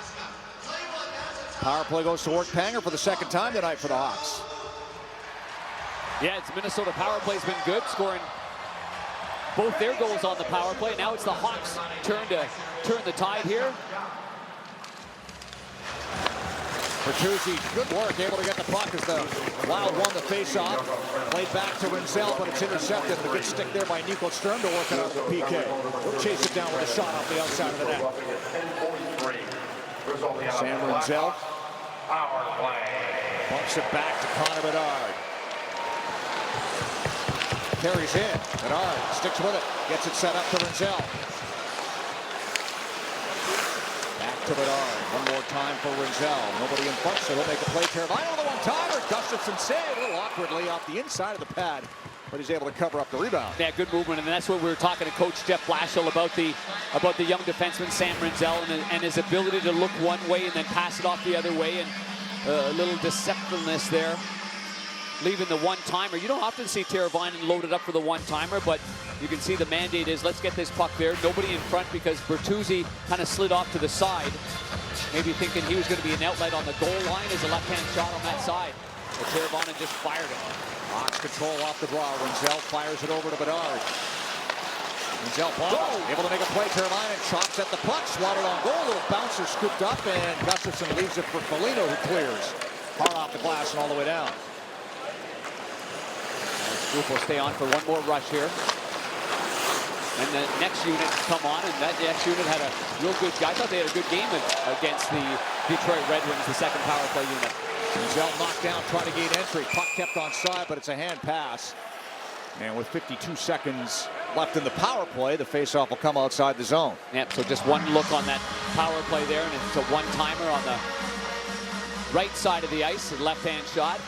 Power play goes to Wart Panger for the second time tonight for the Hawks. Yeah, it's Minnesota power play's been good, scoring both their goals on the power play. Now it's the Hawks' turn to turn the tide here. Bertuzzi, good work, able to get the puck as the Wild won the face-off. Played back to Rinzel, but it's intercepted. A good stick there by Nico Sturm to work it out the PK. He'll chase it down with a shot off the outside of the net. Sam Rinzel bumps it back to Connor Bedard. Carries in. Bedard sticks with it. Gets it set up to Rinzel. Back to Bedard. One more time for Rinzel. Nobody in front, so he'll make a play. Teravainen with a one-timer. Gustafsson save a little awkwardly off the inside of the pad, but he's able to cover up the rebound. Yeah, good movement, and that's what we were talking to Coach Jeff Blashill about the young defenseman Sam Rinzel and his ability to look one way and then pass it off the other way, and a little deceptiveness there, leaving the one-timer. You don't often see Teravainen loaded up for the one-timer, but you can see the mandate is let's get this puck there. Nobody in front because Bertuzzi kind of slid off to the side. Maybe thinking he was going to be an outlet on the goal line as a left-hand shot on that side. But Teravainen just fired it. Hawks control off the draw. Rinzel fires it over to Bedard. Rinzel able to make a play. Teravainen chops at the puck, swatted on goal. Little bouncer scooped up, and Gustafsson leaves it for Foligno, who clears. Hard off the glass and all the way down. group will stay on for one more rush here. And the next unit come on, and that next unit had a real good guy. I thought they had a good game against the Detroit Red Wings, the second power play unit. Rizell knocked down, trying to gain entry. Puck kept on side, but it's a hand pass. And with 52 seconds left in the power play, the faceoff will come outside the zone. Yep, so just one look on that power play there, and it's a one-timer on the right side of the ice, a left-hand shot.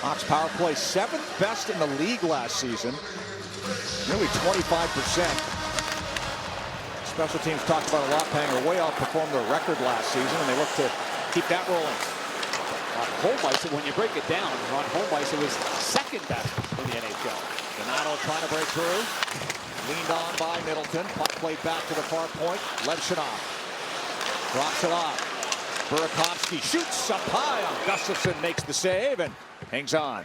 Hawks power play 7th best in the league last season. Nearly 25%. Special teams talked about a lot, Panger way outperformed their record last season, and they look to keep that rolling. On home ice, when you break it down, on home ice, it was second best in the NHL. Donato trying to break through. Leaned on by Middleton. Puck played back to the far point. Levshunov drops it off. Burakovsky shoots up high. Gustafsson makes the save and hangs on.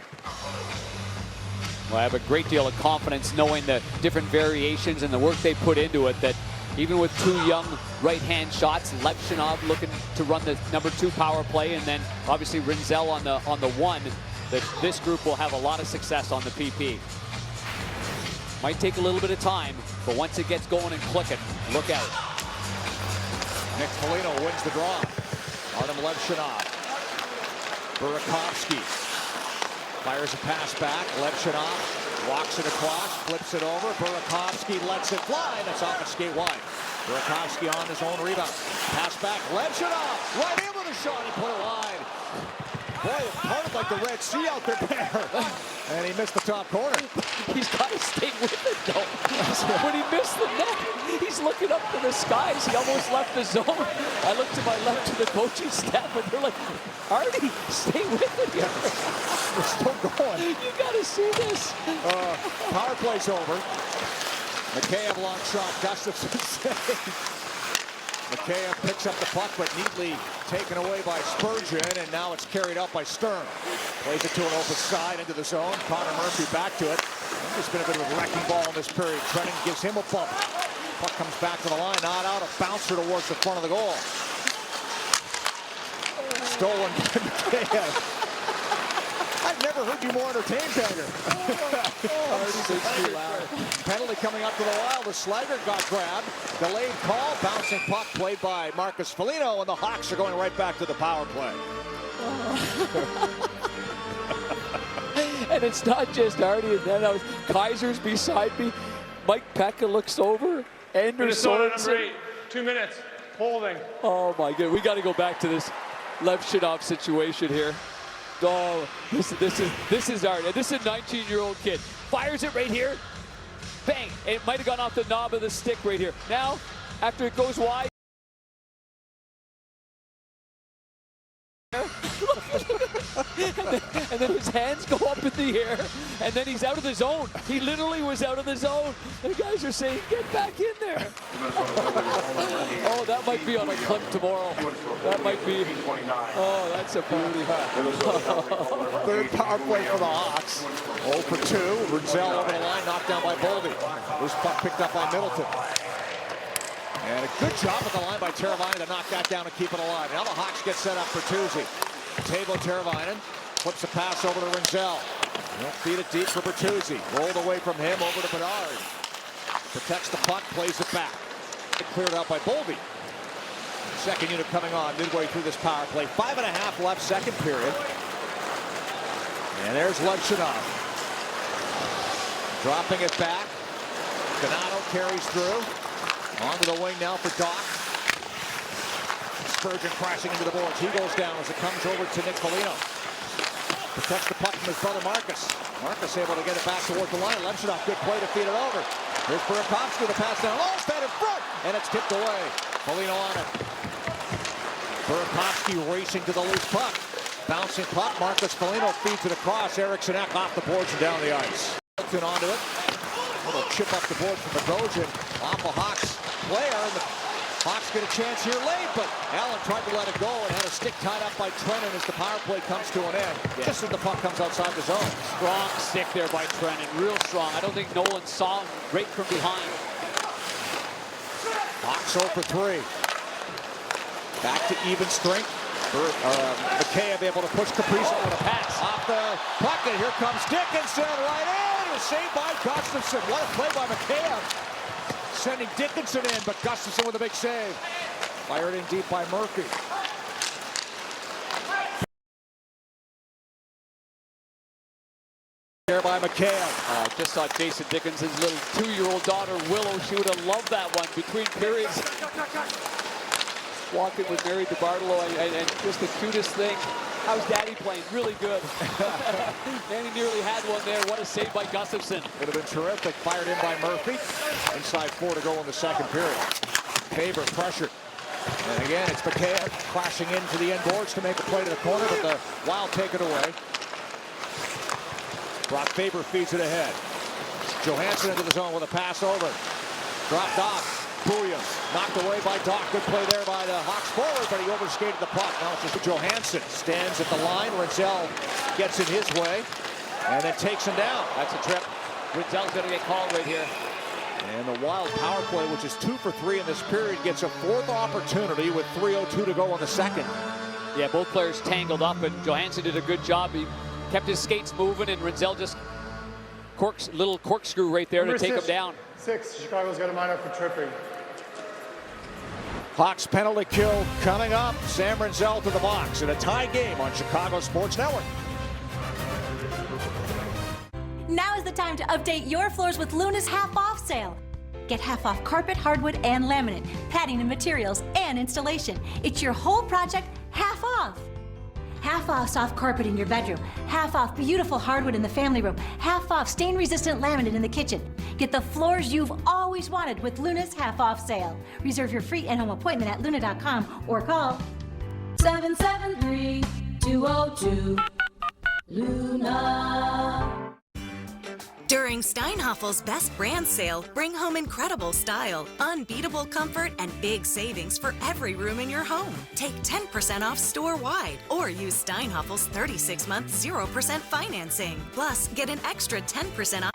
Well, I have a great deal of confidence knowing the different variations and the work they put into it, that even with two young right-hand shots, Levshunov looking to run the #2 power play, and then obviously Rinzel on the one, that this group will have a lot of success on the PP. Might take a little bit of time, but once it gets going and clicking, look out. Nick Foligno wins the draw. Artem Levshunov. Burakovsky fires a pass back. Levshunov walks it across, flips it over. Burakovsky lets it fly. That's off a skate wide. Burakovsky on his own rebound. Pass back. Levshunov right in with a shot and put it wide. Boy, it parted like the Red Sea out there. And he missed the top corner. He's got to stay with it, though. When he missed the net, he's looking up to the skies. He almost left the zone. I looked to my left to the coaching staff, and they're like, Artie, stay with it here. We're still going. You got to see this. Power play's over. Mikheyev long shot. Gustafsson save. Mikheyev picks up the puck, but neatly taken away by Spurgeon, and now it's carried out by Stern. Plays it to an open side into the zone. Connor Murphy back to it. There's been a bit of a wrecking ball in this period. Trennan gives him a bump. Puck comes back to the line, not out, a bouncer towards the front of the goal. Stolen by Mikheyev. I've never heard you more entertained, Panger. Penalty coming up to the Wild. The Slaggert got grabbed. Delayed call. Bouncing puck played by Marcus Foligno, and the Hawks are going right back to the power play. And it's not just Artie and then Kaiser's beside me. Mike Pekka looks over. Andrew Sorensen. 2 minutes. Holding. Oh my God, we got to go back to this Levshunov situation here. Oh, this is Artie. This is a 19-year-old kid. Fires it right here. Bang! It might have gone off the knob of the stick right here. Now, after it goes wide. and then his hands go up in the air, and then he's out of the zone. He literally was out of the zone. And the guys are saying, get back in there. Oh, that might be on a clip tomorrow. That might be. Oh, that's a beauty. Third power play for the Hawks. 0 for 2. Rinzel over the line, knocked down by Boldy. This puck picked up by Middleton. And a good job at the line by Teravainen to knock that down and keep it alive. Now the Hawks get set up for Bertuzzi. Teuvo Teravainen flips a pass over to Rinzel. He'll feed it deep for Bertuzzi. Rolled away from him over to Bedard. Protects the puck, plays it back. Cleared out by Boldy. Second unit coming on midway through this power play. 5.5 left, second period. And there's Levshunov. Dropping it back. Donato carries through. Onto the wing now for Doc. Spurgeon crashing into the boards. He goes down as it comes over to Nick Foligno. Protects the puck from his brother Marcus. Marcus able to get it back toward the line. Levshunov, good play to feed it over. Here's Burakovsky, the pass down low, stand in front, and it's tipped away. Foligno on it. Burakovsky racing to the loose puck. Bouncing puck, Marcus Foligno feeds it across. Eriksson Ek off the boards and down the ice. Onto it. Little chip up the board from Bogosian. Off a Hawks player, and the Hawks get a chance here late, but Allen tried to let it go and had a stick tied up by Trennan as the power play comes to an end. Yeah. Just as the puck comes outside the zone. Strong stick there by Trennan, real strong. I don't think Nolan saw him right from behind. Hawks 0 for 3. Back to even strength. Mikheyev able to push Kaprizov with a pass. Off the puck, and here comes Dickinson right in. It was saved by Gustafsson. What a play by Mikheyev. Sending Dickinson in, but Gustafsson with a big save. Fired in deep by Murphy. Here by Mikheyev. Just saw Jason Dickinson's little 2-year-old daughter, Willow. She would have loved that one between periods. Walking with Mary DeBartolo, and just the cutest thing. How's Daddy playing? Really good. And he nearly had one there. What a save by Gustafsson. Would have been terrific. Fired in by Murphy. Inside 4 to go in the second period. Faber pressured. And again, it's Mikheyev crashing into the end boards to make a play to the corner, but the Wild take it away. Brock Faber feeds it ahead. Johansson into the zone with a pass over. Dropped off. Bouillon knocked away by Doc. Good play there by the Hawks forward, but he overskated the puck. Now it's just Johansson stands at the line. Rinzel gets in his way and then takes him down. That's a trip. Rinzel's going to get called right here. And the Wild power play, which is 2 for 3 in this period, gets a 4th opportunity with 3:02 to go in the second. Yeah, both players tangled up, and Johansson did a good job. He kept his skates moving, and Rinzel just little corkscrew right there to take him down. 6, Chicago's got a minor for tripping. Hawks penalty kill coming up. Sam Rinzel to the box in a tie game on Chicago Sports Network. Now is the time to update your floors with Luna's half-off sale. Get half off carpet, hardwood, and laminate, padding and materials, and installation. It's your whole project half off. Half off soft carpet in your bedroom. Half off beautiful hardwood in the family room. Half off stain-resistant laminate in the kitchen. Get the floors you've always wanted with Luna's half-off sale. Reserve your free in-home appointment at luna.com or call 773-202-LUNA. During Steinhaffel's Best Brand Sale, bring home incredible style, unbeatable comfort, and big savings for every room in your home. Take 10% off store-wide or use Steinhaffel's 36-month 0% financing. Plus, get an extra 10% off.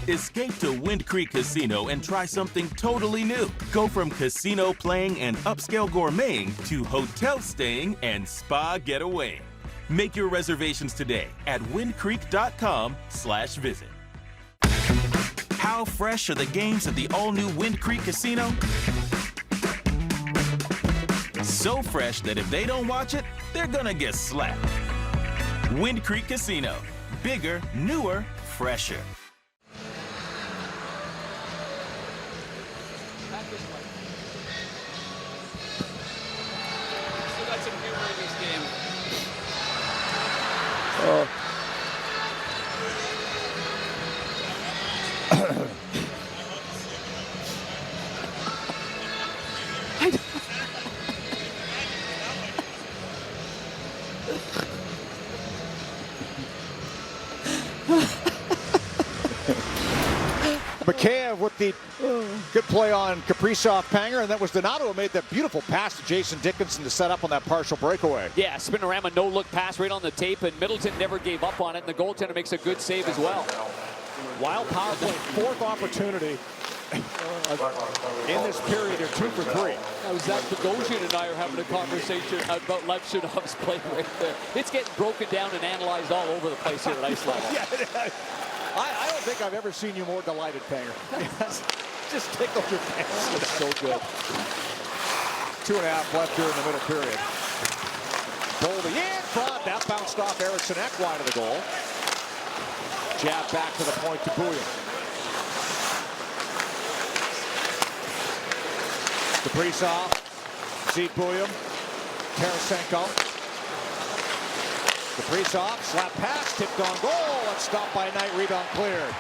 Escape to Wind Creek Casino and try something totally new. Go from casino playing and upscale gourmeting to hotel staying and spa getaway. Make your reservations today at windcreek.com/visit. How fresh are the games at the all-new Wind Creek Casino? So fresh that if they don't watch it, they're gonna get slapped. Wind Creek Casino. Bigger, newer, fresher. Still got some humor in this game. Mikheyev with the good play on Kaprizov Panger, and that was Donato who made that beautiful pass to Jason Dickinson to set up on that partial breakaway. Yeah, Spinorama no-look pass right on the tape, and Middleton never gave up on it, and the goaltender makes a good save as well. Wild power play, 4th opportunity in this period. They're 2 for 3. That was Zach Bogosian and I are having a conversation about Levshinov's play right there. It's getting broken down and analyzed all over the place here at Ice Level. Yeah, I don't think I've ever seen you more delighted, Panger. Just tickled your pants. It's so good. 2.5 left here in the middle period. Boldy in front. That bounced off Eriksson Ek wide of the goal. Jab back to the point to Bouillon. Kaprizov. Zeke Bouillon. Tarasenko. Kaprizov, slap pass, tipped on goal, and stopped by Knight, rebound cleared.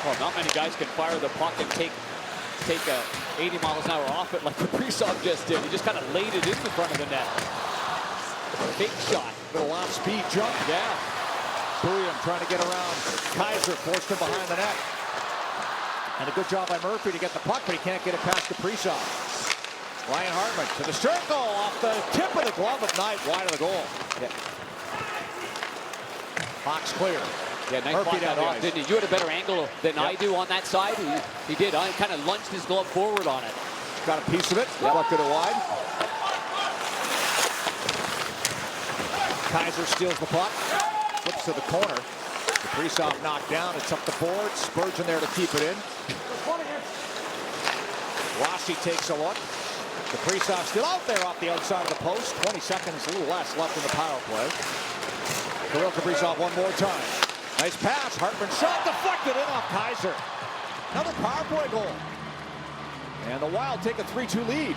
Well, not many guys can fire the puck and take 80 miles an hour off it like Kaprizov just did. He just kind of laid it in the front of the net. Big shot. Little off-speed jump. Yeah. Bouillon trying to get around Kaiser, forced him behind the net. And a good job by Murphy to get the puck, but he can't get it past Kaprizov. Ryan Hartman to the circle, off the tip of the glove of Knight, wide of the goal. Yeah. Hawks clear. Yeah, Knight fought that off, didn't he? You had a better angle than I do on that side. He did. I kind of lunged his glove forward on it. Got a piece of it, plucked it wide. Kaiser steals the puck, flips to the corner. Kaprizov knocked down. It's up the board. Spurgeon there to keep it in. Rossi takes a look. Kaprizov still out there off the outside of the post. 20 seconds, a little less left in the power play. Kirill Kaprizov one more time. Nice pass. Hartman shot deflected in off Kaiser. Another power play goal. And the Wild take a 3-2 lead.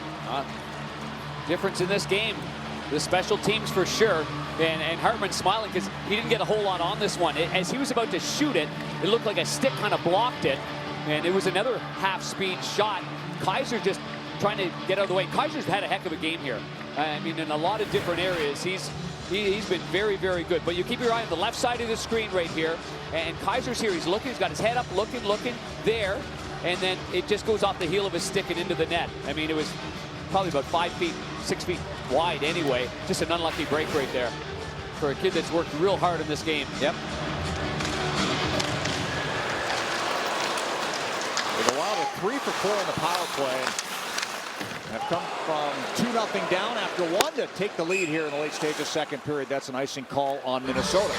Difference in this game. The special teams for sure. And Hartman smiling because he didn't get a whole lot on this one. As he was about to shoot it, it looked like a stick kind of blocked it. And it was another half-speed shot. Kaiser just trying to get out of the way. Kaiser's had a heck of a game here. I mean, in a lot of different areas, he's been very, very good. But you keep your eye on the left side of the screen right here. And Kaiser's here. He's looking. He's got his head up, looking there. And then it just goes off the heel of his stick and into the net. I mean, it was probably about 5 feet, 6 feet wide anyway. Just an unlucky break right there for a kid that's worked real hard in this game. Yep. The Wild are 3 for 4 in the power play. Have come from 2-0 down after 1 to take the lead here in the late stage of second period. That's an icing call on Minnesota.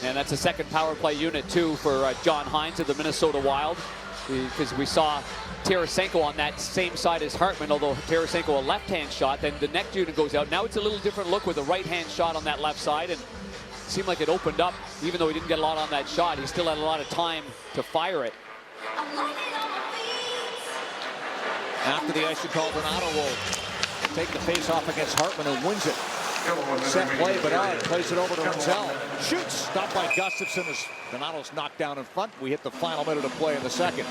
And that's a second power play unit too for John Hines of the Minnesota Wild. Because we saw Tarasenko on that same side as Hartman, although Tarasenko a left-hand shot, then the next unit goes out. Now it's a little different look with a right-hand shot on that left side, and it seemed like it opened up. Even though he didn't get a lot on that shot, he still had a lot of time to fire it. After the icing call, Donato will take the face-off against Hartman and wins it. Set play, Bedard plays it over to Rinzel. Shoots, stopped by Gustafson as Donato's knocked down in front. We hit the final minute of play in the second.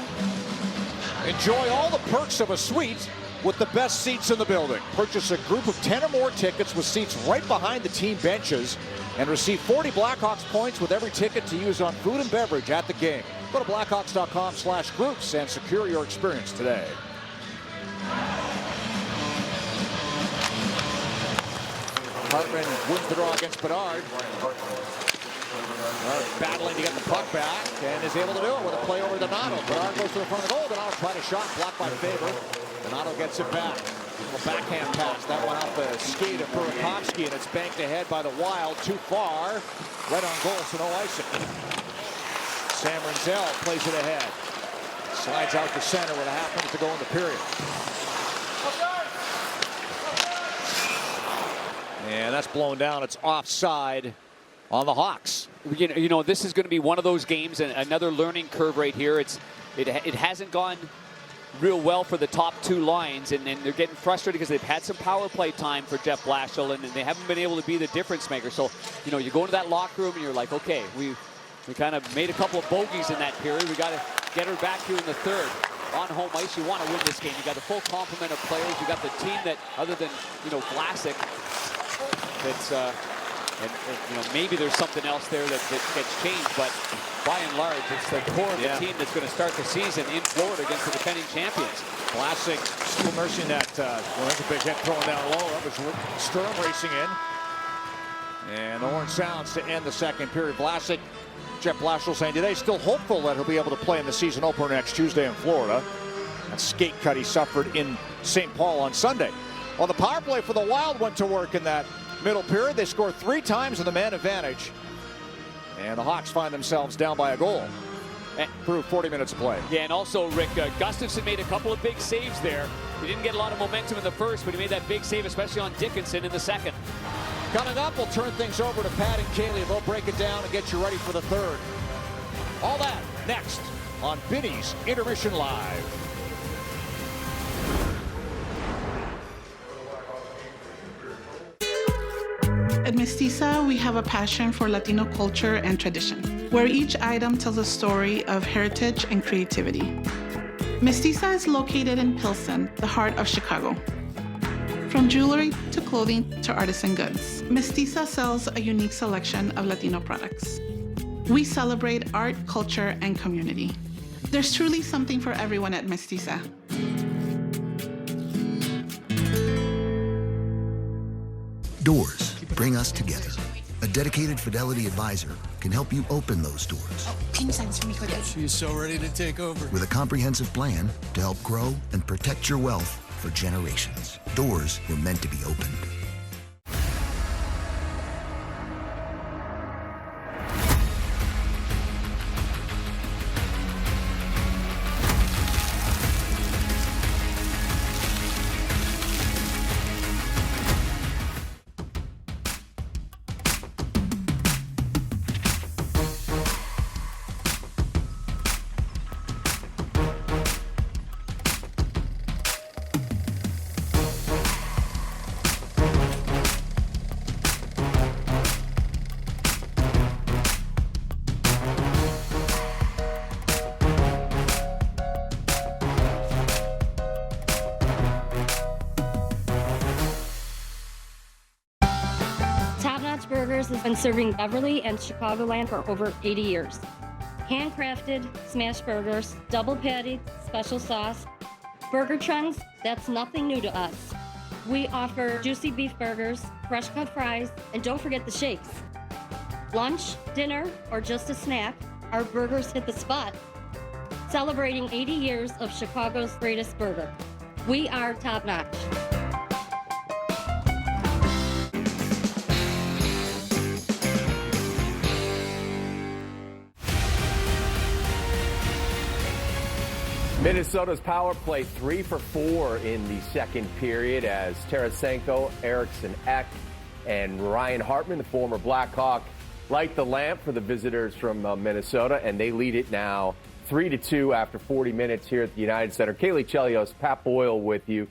Enjoy all the perks of a suite with the best seats in the building. Purchase a group of 10 or more tickets with seats right behind the team benches and receive 40 Blackhawks points with every ticket to use on food and beverage at the game. Go to Blackhawks.com/groups and secure your experience today. Hartman wins the draw against Bedard. Battling to get the puck back and is able to do it with a play over Donato. Bedard goes to the front of the goal. Donato tried a shot, blocked by Faber. Donato gets it back. A backhand pass. That went off the skate of Burakovsky, and it's banked ahead by the Wild. Too far. Right on goal, so no icing. Sam Rinzel plays it ahead. Slides out to center with a half minute to go in the period. And that's blown down. It's offside on the Hawks. You know, this is going to be one of those games, and another learning curve right here. It hasn't gone real well for the top two lines, and they're getting frustrated because they've had some power play time for Jeff Blashill, and they haven't been able to be the difference maker. So, you know, you go into that locker room and you're like, okay, we kind of made a couple of bogeys in that period. We got to get her back here in the third. On home ice, you want to win this game. You got the full complement of players. You got the team that, other than, you know, Vlasic, that's and you know, maybe there's something else there that gets changed, but by and large, it's the core of the team that's going to start the season in Florida against the defending champions. Vlasic still nursing that. Well, that's a big hit throwing down low. That was Sturm racing in. And the horn sounds to end the second period. Vlasic, Jeff Blashill saying today, still hopeful that he'll be able to play in the season opener next Tuesday in Florida. That skate cut he suffered in St. Paul on Sunday. Well, the power play for the Wild went to work in that middle period. They scored 3 times in the man advantage. And the Hawks find themselves down by a goal through 40 minutes of play. Yeah, and also, Rick, Gustafson made a couple of big saves there. He didn't get a lot of momentum in the first, but he made that big save, especially on Dickinson in the second. Coming up, we'll turn things over to Pat and Kaylee. They'll break it down and get you ready for the third. All that next on Vinny's Intermission Live. At Mestiza, we have a passion for Latino culture and tradition, where each item tells a story of heritage and creativity. Mestiza is located in Pilsen, the heart of Chicago. From jewelry to clothing to artisan goods, Mestiza sells a unique selection of Latino products. We celebrate art, culture, and community. There's truly something for everyone at Mestiza. Doors bring us together. A dedicated Fidelity advisor can help you open those doors. Can you sign this for me quickly? She's so ready to take over. With a comprehensive plan to help grow and protect your wealth for generations. Doors were meant to be opened. Burgers has been serving Beverly and Chicagoland for over 80 years. Handcrafted smash burgers, double patty, special sauce. Burger trends, that's nothing new to us. We offer juicy beef burgers, fresh cut fries, and don't forget the shakes. Lunch, dinner, or just a snack, our burgers hit the spot. Celebrating 80 years of Chicago's greatest burger. We are top notch. Minnesota's power play 3 for 4 in the second period as Tarasenko, Eriksson Ek, and Ryan Hartman, the former Blackhawk, light the lamp for the visitors from Minnesota, and they lead it now 3-2 after 40 minutes here at the United Center. Kaylee Chelios, Pat Boyle with you.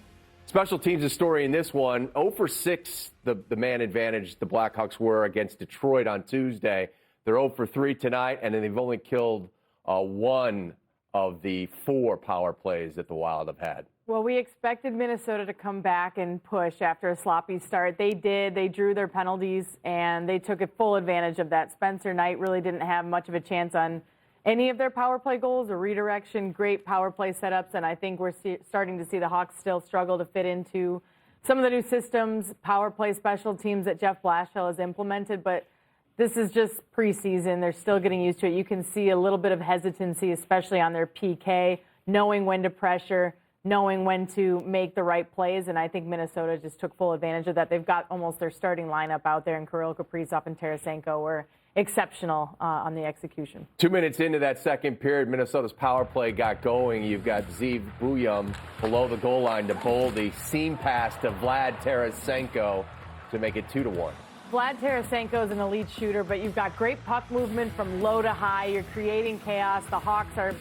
Special teams' story in this one. 0 for 6, the man advantage the Blackhawks were against Detroit on Tuesday. They're 0 for 3 tonight, and then they've only killed one of the 4 power plays that the Wild have had. Well, we expected Minnesota to come back and push after a sloppy start. They did. They drew their penalties, and they took full advantage of that. Spencer Knight really didn't have much of a chance on any of their power play goals or redirection. Great power play setups, and I think we're starting to see the Hawks still struggle to fit into some of the new systems, power play special teams that Jeff Blashill has implemented, but this is just preseason. They're still getting used to it. You can see a little bit of hesitancy, especially on their PK, knowing when to pressure, knowing when to make the right plays, and I think Minnesota just took full advantage of that. They've got almost their starting lineup out there, and Kirill Kaprizov and Tarasenko were exceptional on the execution. 2 minutes into that second period, Minnesota's power play got going. You've got Zeev Buyum below the goal line to Boldy. Seam pass to Vlad Tarasenko to make it 2-1. Vlad Tarasenko is an elite shooter, but you've got great puck movement from low to high. You're creating chaos. The Hawks are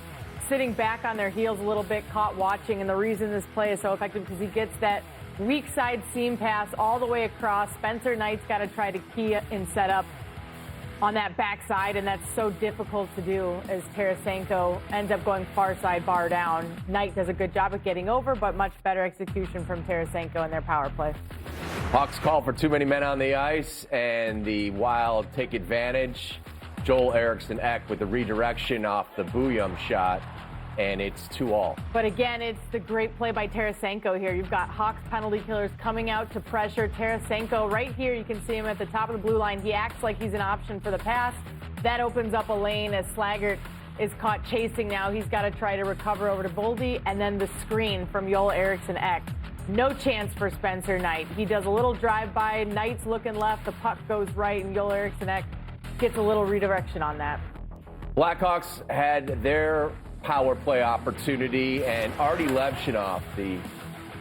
sitting back on their heels a little bit, caught watching, and the reason this play is so effective because he gets that weak side seam pass all the way across. Spencer Knight's got to try to key and set up on that backside, and that's so difficult to do as Tarasenko ends up going far side bar down. Knight does a good job of getting over, but much better execution from Tarasenko in their power play. Hawks call for too many men on the ice, and the Wild take advantage. Joel Eriksson Ek with the redirection off the Buyum shot, and it's 2-2. But again, it's the great play by Tarasenko here. You've got Hawks penalty killers coming out to pressure. Tarasenko right here, you can see him at the top of the blue line. He acts like he's an option for the pass. That opens up a lane as Slaggert is caught chasing now. He's got to try to recover over to Boldy, and then the screen from Joel Eriksson Ek. No chance for Spencer Knight. He does a little drive-by. Knight's looking left. The puck goes right, and Joel Eriksson Ek gets a little redirection on that. Blackhawks had their power play opportunity, and Artie Levshunov, the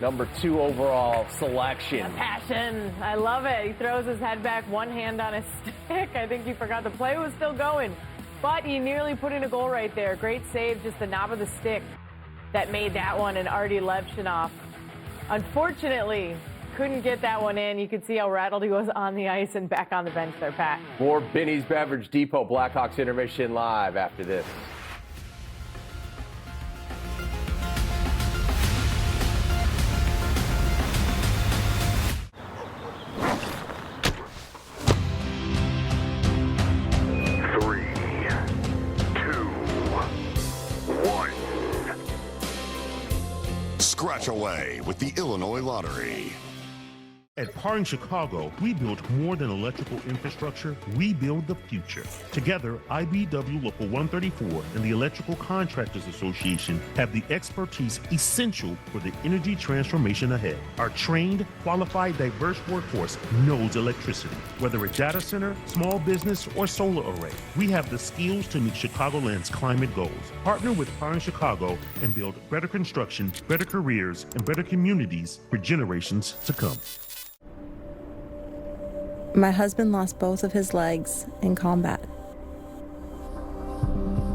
number 2 overall selection. Passion. I love it. He throws his head back, one hand on his stick. I think he forgot the play was still going, but he nearly put in a goal right there. Great save, just the knob of the stick that made that one, and Artie Levshunov unfortunately couldn't get that one in. You could see how rattled he was on the ice and back on the bench there, Pat. More Binny's Beverage Depot Blackhawks intermission live after this. Scratch away with the Illinois Lottery. At Par in Chicago, we build more than electrical infrastructure, we build the future. Together, IBEW Local 134 and the Electrical Contractors Association have the expertise essential for the energy transformation ahead. Our trained, qualified, diverse workforce knows electricity. Whether a data center, small business, or solar array, we have the skills to meet Chicagoland's climate goals. Partner with Par in Chicago and build better construction, better careers, and better communities for generations to come. My husband lost both of his legs in combat.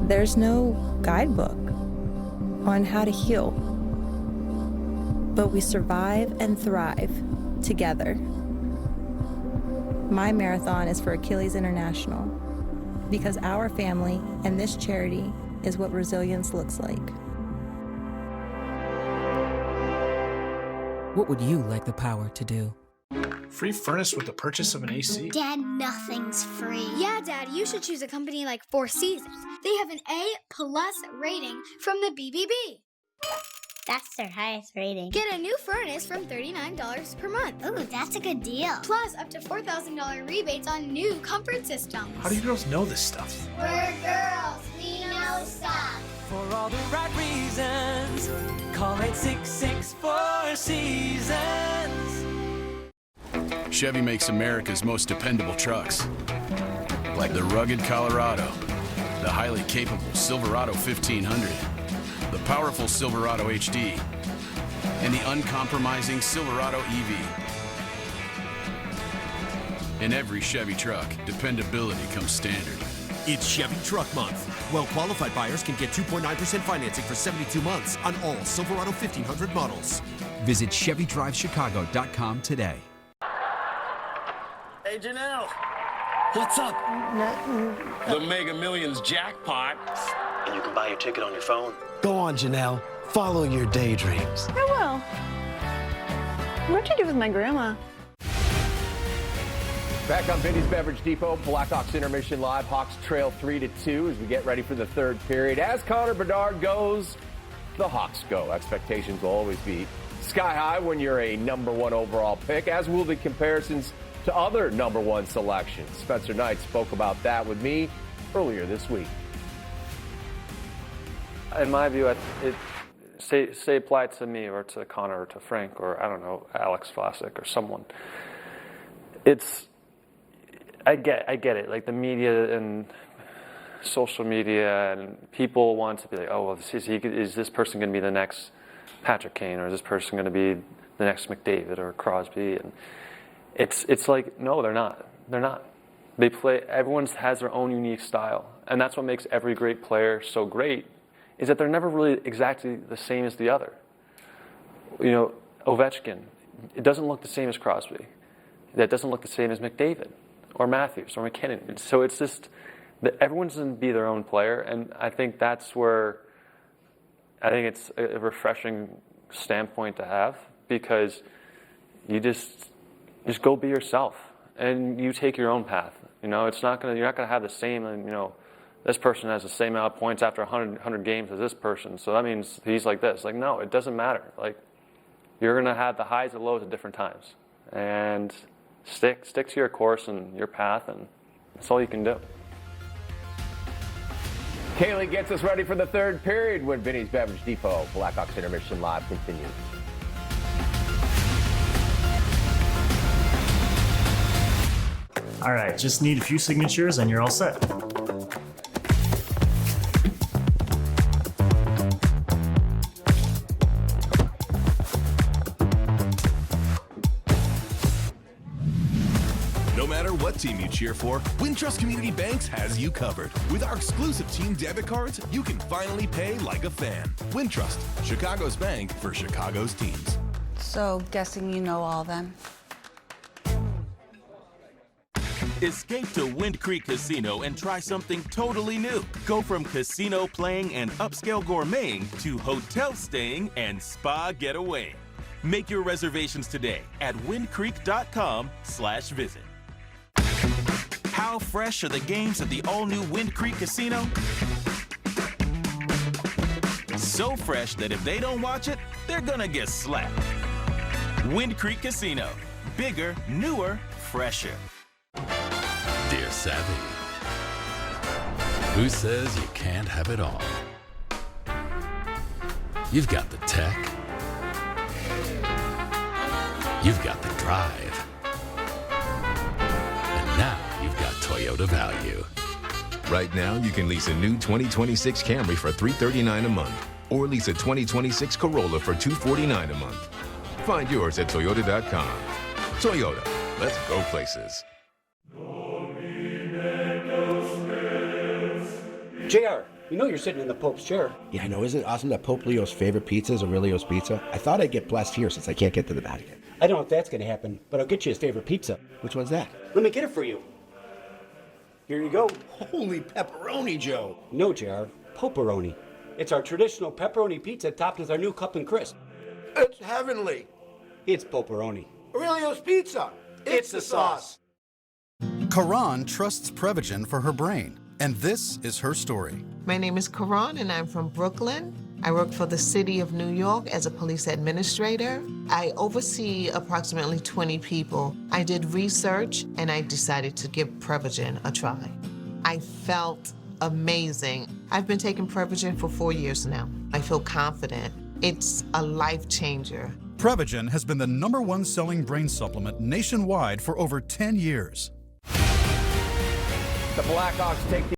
There's no guidebook on how to heal, but we survive and thrive together. My marathon is for Achilles International because our family and this charity is what resilience looks like. What would you like the power to do? Free furnace with the purchase of an AC? Dad, nothing's free. Yeah, Dad, you should choose a company like Four Seasons. They have an A+ rating from the BBB. That's their highest rating. Get a new furnace from $39 per month. Ooh, that's a good deal. Plus up to $4,000 rebates on new comfort systems. How do you girls know this stuff? We're girls. We know stuff. For all the right reasons, call 866-4 Seasons. Chevy makes America's most dependable trucks. Like the rugged Colorado, the highly capable Silverado 1500, the powerful Silverado HD, and the uncompromising Silverado EV. In every Chevy truck, dependability comes standard. It's Chevy Truck Month. Well-qualified buyers can get 2.9% financing for 72 months on all Silverado 1500 models. Visit ChevyDriveChicago.com today. Hey, Janelle. What's up? Nothing. The Mega Millions jackpot. And you can buy your ticket on your phone. Go on, Janelle. Follow your daydreams. I will. What'd you do with my grandma? Back on Vinny's Beverage Depot, Blackhawks intermission live. Hawks trail 3-2 as we get ready for the third period. As Connor Bedard goes, the Hawks go. Expectations will always be sky high when you're a number one overall pick, as will the comparisons to other number one selections. Spencer Knight spoke about that with me earlier this week. In my view, say apply it to me or to Connor or to Frank or, I don't know, Alex Vlasic or someone. I get it. Like the media and social media and people want to be like, oh, well, is this person going to be the next Patrick Kane, or is this person going to be the next McDavid or Crosby? And it's like, no, they're not. They're not. They play. Everyone has their own unique style, and that's what makes every great player so great. Is that they're never really exactly the same as the other. You know, Ovechkin, it doesn't look the same as Crosby. That doesn't look the same as McDavid or Matthews or McKinnon. So it's just that everyone's going to be their own player, and I think that's where I think it's a refreshing standpoint to have, because you just go be yourself and you take your own path. You know, you're not going to have the same, you know, this person has the same amount of points after 100 games as this person, so that means he's like this. Like, no, it doesn't matter. Like, you're going to have the highs and lows at different times, and stick to your course and your path, and that's all you can do. Kaylee gets us ready for the third period when Vinny's Beverage Depot Blackhawks intermission live continues. All right, just need a few signatures and you're all set. No matter what team you cheer for, Wintrust Community Banks has you covered. With our exclusive team debit cards, you can finally pay like a fan. Wintrust, Chicago's bank for Chicago's teams. So, guessing you know all them. Escape to Wind Creek Casino and try something totally new. Go from casino playing and upscale gourmeting to hotel staying and spa getaway. Make your reservations today at windcreek.com/visit. How fresh are the games at the all-new Wind Creek Casino? So fresh that if they don't watch it, they're gonna get slapped. Wind Creek Casino. Bigger, newer, fresher. Dear Savvy, who says you can't have it all? You've got the tech. You've got the drive. And now you've got Toyota value. Right now, you can lease a new 2026 Camry for $339 a month, or lease a 2026 Corolla for $249 a month. Find yours at Toyota.com. Toyota, let's go places. JR, you know you're sitting in the Pope's chair. Yeah, I know. Isn't it awesome that Pope Leo's favorite pizza is Aurelio's Pizza? I thought I'd get blessed here since I can't get to the Vatican. I don't know if that's going to happen, but I'll get you his favorite pizza. Which one's that? Let me get it for you. Here you go. Holy pepperoni, Joe. No, JR. Poperoni. It's our traditional pepperoni pizza topped with our new cup and crisp. It's heavenly. It's Poperoni. Aurelio's Pizza. It's the sauce. Karan trusts Prevagen for her brain, and this is her story. My name is Karan, and I'm from Brooklyn. I work for the city of New York as a police administrator. I oversee approximately 20 people. I did research, and I decided to give Prevagen a try. I felt amazing. I've been taking Prevagen for 4 years now. I feel confident. It's a life changer. Prevagen has been the #1 selling brain supplement nationwide for over 10 years. The Blackhawks take the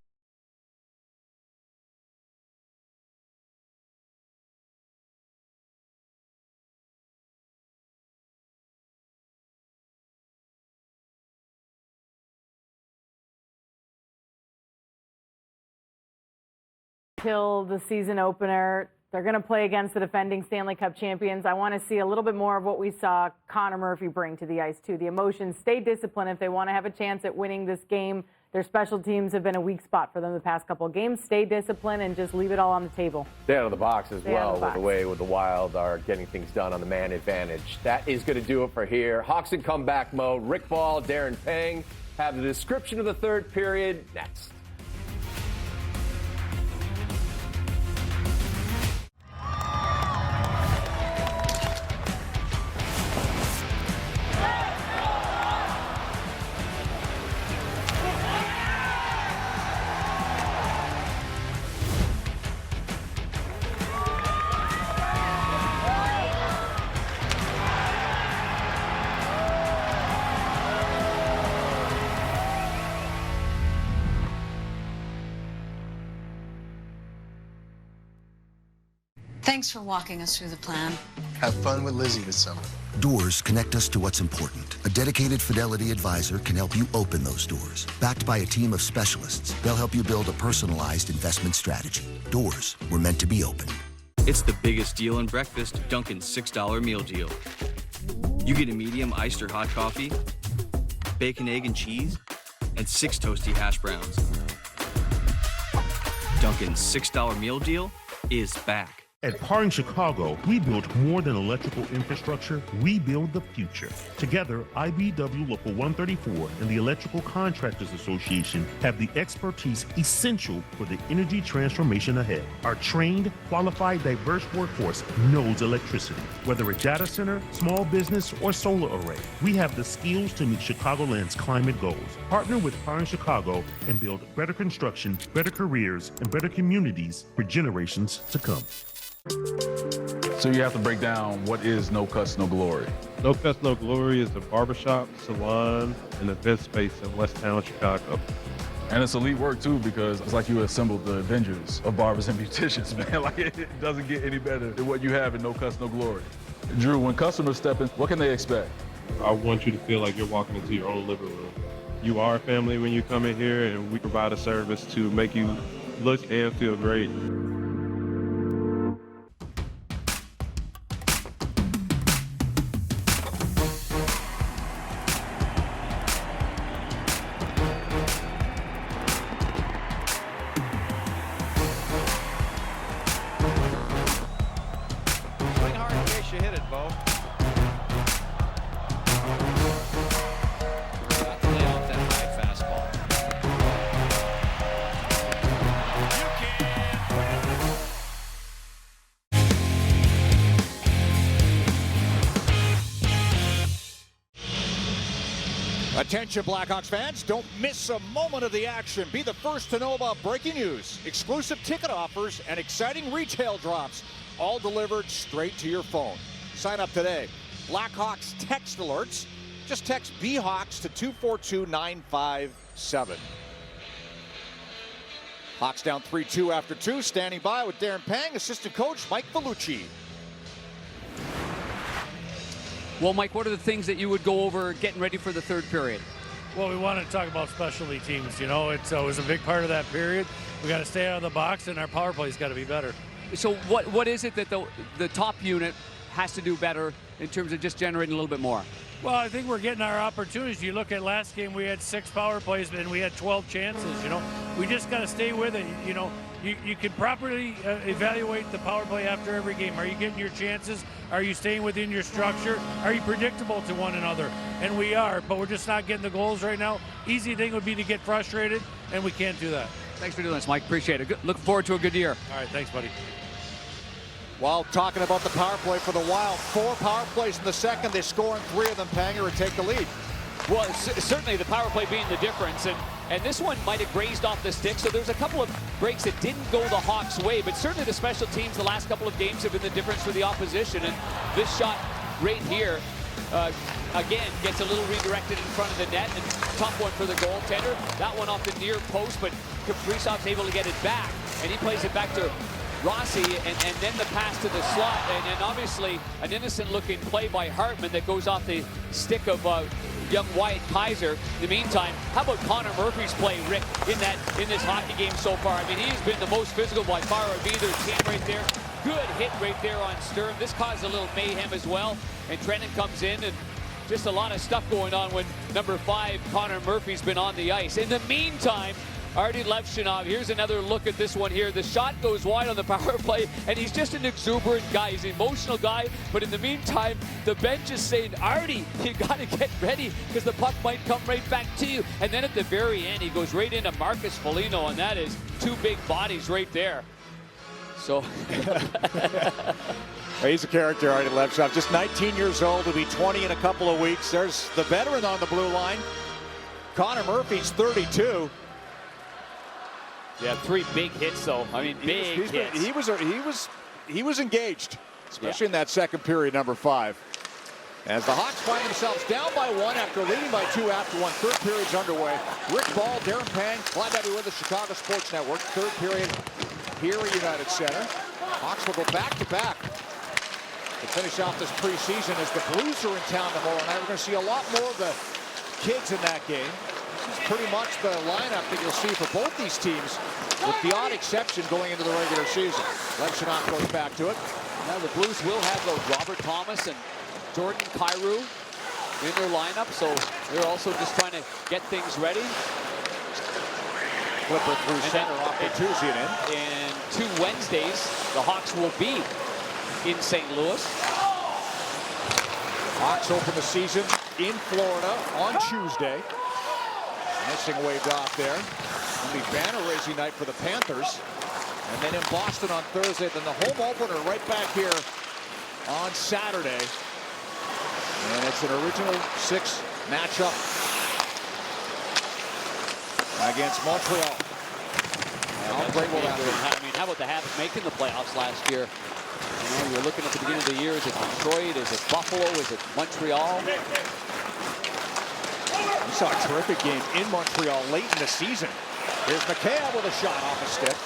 till the season opener. They're going to play against the defending Stanley Cup champions. I want to see a little bit more of what we saw Connor Murphy bring to the ice, too. The emotions, stay disciplined if they want to have a chance at winning this game. Their special teams have been a weak spot for them the past couple of games. Stay disciplined and just leave it all on the table. Stay out of the box as well, with the way the Wild are getting things done on the man advantage. That is going to do it for here. Hawks in comeback mode. Rick Ball, Darren Pang have the description of the third period next. Thanks for walking us through the plan. Have fun with Lizzie this summer. Doors connect us to what's important. A dedicated Fidelity advisor can help you open those doors. Backed by a team of specialists, they'll help you build a personalized investment strategy. Doors were meant to be opened. It's the biggest deal in breakfast, Dunkin's $6 meal deal. You get a medium iced or hot coffee, bacon, egg, and cheese, and 6 toasty hash browns. Dunkin's $6 meal deal is back. At Powering Chicago, we build more than electrical infrastructure, we build the future. Together, IBEW Local 134 and the Electrical Contractors Association have the expertise essential for the energy transformation ahead. Our trained, qualified, diverse workforce knows electricity. Whether a data center, small business, or solar array, we have the skills to meet Chicagoland's climate goals. Partner with Powering Chicago and build better construction, better careers, and better communities for generations to come. So you have to break down what is No Cuts, No Glory. No Cuts, No Glory is a barbershop, salon, and event space in West Town, Chicago. And it's elite work too, because it's like you assembled the Avengers of barbers and beauticians, man. Like it doesn't get any better than what you have in No Cuts, No Glory. Drew, when customers step in, what can they expect? I want you to feel like you're walking into your own living room. You are a family when you come in here, and we provide a service to make you look and feel great. Attention Blackhawks fans, don't miss a moment of the action. Be the first to know about breaking news, exclusive ticket offers, and exciting retail drops, all delivered straight to your phone. Sign up today. Blackhawks text alerts. Just text BHawks to 242-957. Hawks down 3-2 after 2. Standing by with Darren Pang, assistant coach Mike Vellucci. Well, Mike, what are the things that you would go over getting ready for the third period? Well, we wanted to talk about specialty teams. You know, it was a big part of that period. We got to stay out of the box, and our power play's got to be better. So what is it that the top unit has to do better in terms of just generating a little bit more? Well, I think we're getting our opportunities. You look at last game, we had 6 power plays, and we had 12 chances. You know, we just got to stay with it. You know, you can properly evaluate the power play after every game. Are you getting your chances? Are you staying within your structure? Are you predictable to one another? and we are, but we're just not getting the goals right now. Easy thing would be to get frustrated, and we can't do that. Thanks for doing this, Mike. Appreciate it. Looking forward to a good year. All right, thanks, buddy. While talking about the power play for the Wild, 4 power plays in the second. They score in 3 of them, Panger, and take the lead. Well, certainly the power play being the difference, and this one might have grazed off the stick, so there's a couple of breaks that didn't go the Hawks' way, but certainly the special teams the last couple of games have been the difference for the opposition, and this shot right here, again, gets a little redirected in front of the net, and tough one for the goaltender. That one off the near post, but Kaprizov's able to get it back, and he plays it back to Rossi, and then the pass to the slot, and obviously an innocent-looking play by Hartman that goes off the stick of young Wyatt Kaiser. In the meantime, how about Connor Murphy's play, Rick, in this hockey game so far? I mean, he's been the most physical by far of either team right there. Good hit right there on Sturm. This caused a little mayhem as well, and Trenton comes in, and just a lot of stuff going on when number 5, Connor Murphy's been on the ice. In the meantime, Artie Levshinov, here's another look at this one here. The shot goes wide on the power play, and he's just an exuberant guy. He's an emotional guy, but in the meantime, the bench is saying, Artie, you got to get ready because the puck might come right back to you. And then at the very end, he goes right into Marcus Foligno, and that is 2 big bodies right there. So he's a character, Artie Levshinov. Just 19 years old, will be 20 in a couple of weeks. There's the veteran on the blue line. Connor Murphy's 32. Yeah, 3 big hits though. I mean, big hits. He was engaged, especially in that second period, number 5. As the Hawks find themselves down by 1 after leading by 2 after 1. Third period's underway. Rick Ball, Darren Pang, Clyde Eddy with the Chicago Sports Network. Third period here at United Center. Hawks will go back-to-back to finish off this preseason as the Blues are in town tomorrow night. We're going to see a lot more of the kids in that game. This is pretty much the lineup that you'll see for both these teams, with the odd exception going into the regular season. Levshinov goes back to it. Now the Blues will have Robert Thomas and Jordan Kyrou in their lineup, so they're also just trying to get things ready. Flipper through center off the Tuesday in. And 2 Wednesdays, the Hawks will be in St. Louis. Hawks open the season in Florida on Tuesday. Missing waved off there. It'll be banner-raising night for the Panthers. And then in Boston on Thursday. Then the home opener right back here on Saturday. And it's an original 6 matchup against Montreal. How great will that be? I mean, how about the Habs making the playoffs last year? You know, you're looking at the beginning of the year. Is it Detroit? Is it Buffalo? Is it Montreal? We saw a terrific game in Montreal late in the season. Here's McHale with a shot off a stick.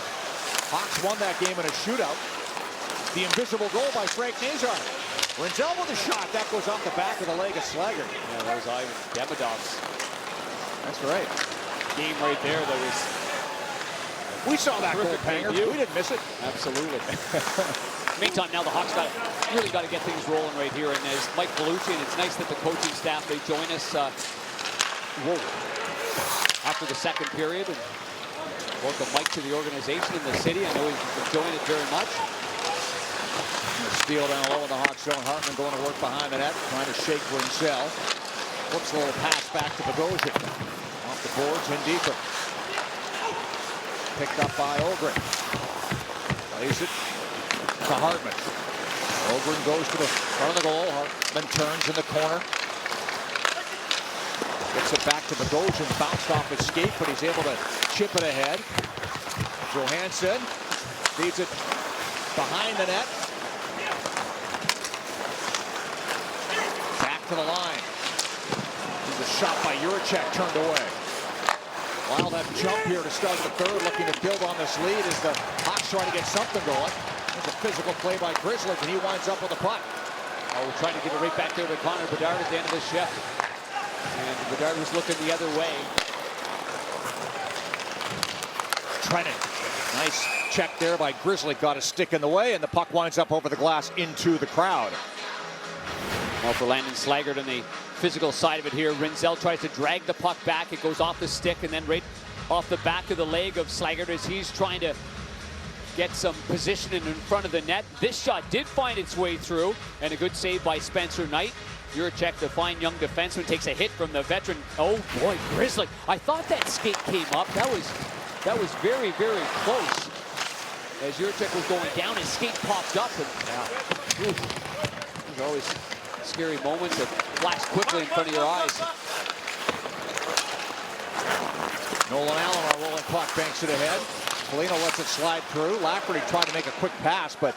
Hawks won that game in a shootout. The invisible goal by Frank Nazar. Rinzel with a shot. That goes off the back of the leg of Slaggert. Yeah, there's Ivan Demidov's. That's right. Game right there that was... We saw that goal, Panger. We didn't miss it. Absolutely. Meantime, now the Hawks really got to get things rolling right here. And as Mike Bellucci, and it's nice that the coaching staff, they join us after the second period. And welcome Mike to the organization in the city. I know he's enjoying it very much. Steal down low in the Hawks zone. Hartman going to work behind the net, trying to shake Rinzel. Flips a little pass back to Bogosian. Off the boards and deeper. Picked up by Ogren. Plays it to Hartman. Ogren goes to the front of the goal. Hartman turns in the corner. Gets it back to Bogosian. Bounced off his skate, but he's able to chip it ahead. Johansson feeds it behind the net. Back to the line. There's a shot by Juracek turned away. Wild have jump here to start the third, looking to build on this lead as the Hawks trying to get something going. There's a physical play by Grizzly, and he winds up with a puck. Oh, we're trying to get it right back there to Connor Bedard at the end of the shift. And Bedard was looking the other way. Trennan. Nice check there by Grizzly. Got a stick in the way, and the puck winds up over the glass into the crowd. Well, for Landon Slaggert on the physical side of it here, Rinzel tries to drag the puck back. It goes off the stick and then right off the back of the leg of Slaggert as he's trying to get some positioning in front of the net. This shot did find its way through, and a good save by Spencer Knight. Juracek, the fine young defenseman, takes a hit from the veteran. Oh boy, Grizzly. I thought that skate came up. That was very, very close. As Juracek was going down, his skate popped up. And, there's always scary moments that flash quickly in front of your eyes. Nolan Allen, our rolling puck, banks it ahead. Foligno lets it slide through. Lafferty tried to make a quick pass, but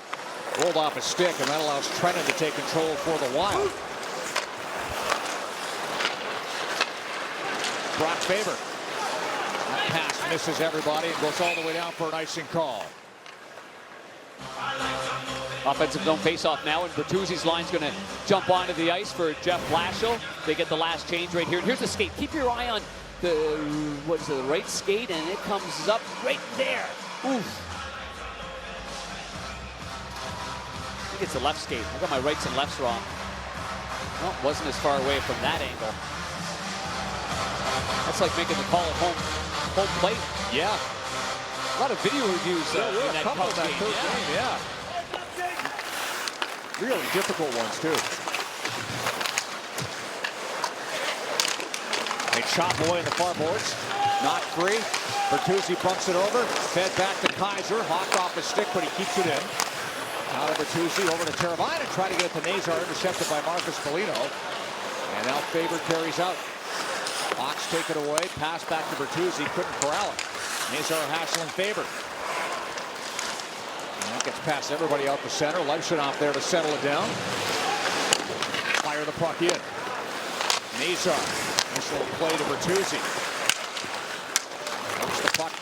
rolled off a stick, and that allows Trenton to take control for the Wild. Brock Faber. That pass misses everybody and goes all the way down for an icing call. Offensive zone faceoff now, and Bertuzzi's line's going to jump onto the ice for Jeff Blashill. They get the last change right here. And here's the skate. Keep your eye on the right skate, and it comes up right there. Oof. I think it's the left skate. I got my rights and lefts wrong. Well, wasn't as far away from that angle. That's like making the call at home plate. Yeah. A lot of video reviews in that couple Cubs of that game. third game, yeah. Really difficult ones, too. They chop away in the far boards. Not free. Bertuzzi bumps it over. Fed back to Kaiser. Hawked off the stick, but he keeps it in. Out of Bertuzzi over to Teravainen. Try to get it to Nazar. Intercepted by Marcus Foligno. And now Faber carries out. Hawks take it away. Pass back to Bertuzzi. Couldn't corral it. Nazar hassling Faber. And that gets past everybody out the center. Leibshinov there to settle it down. Fire the puck in. Nazar. Nice little play to Bertuzzi. Dumps the puck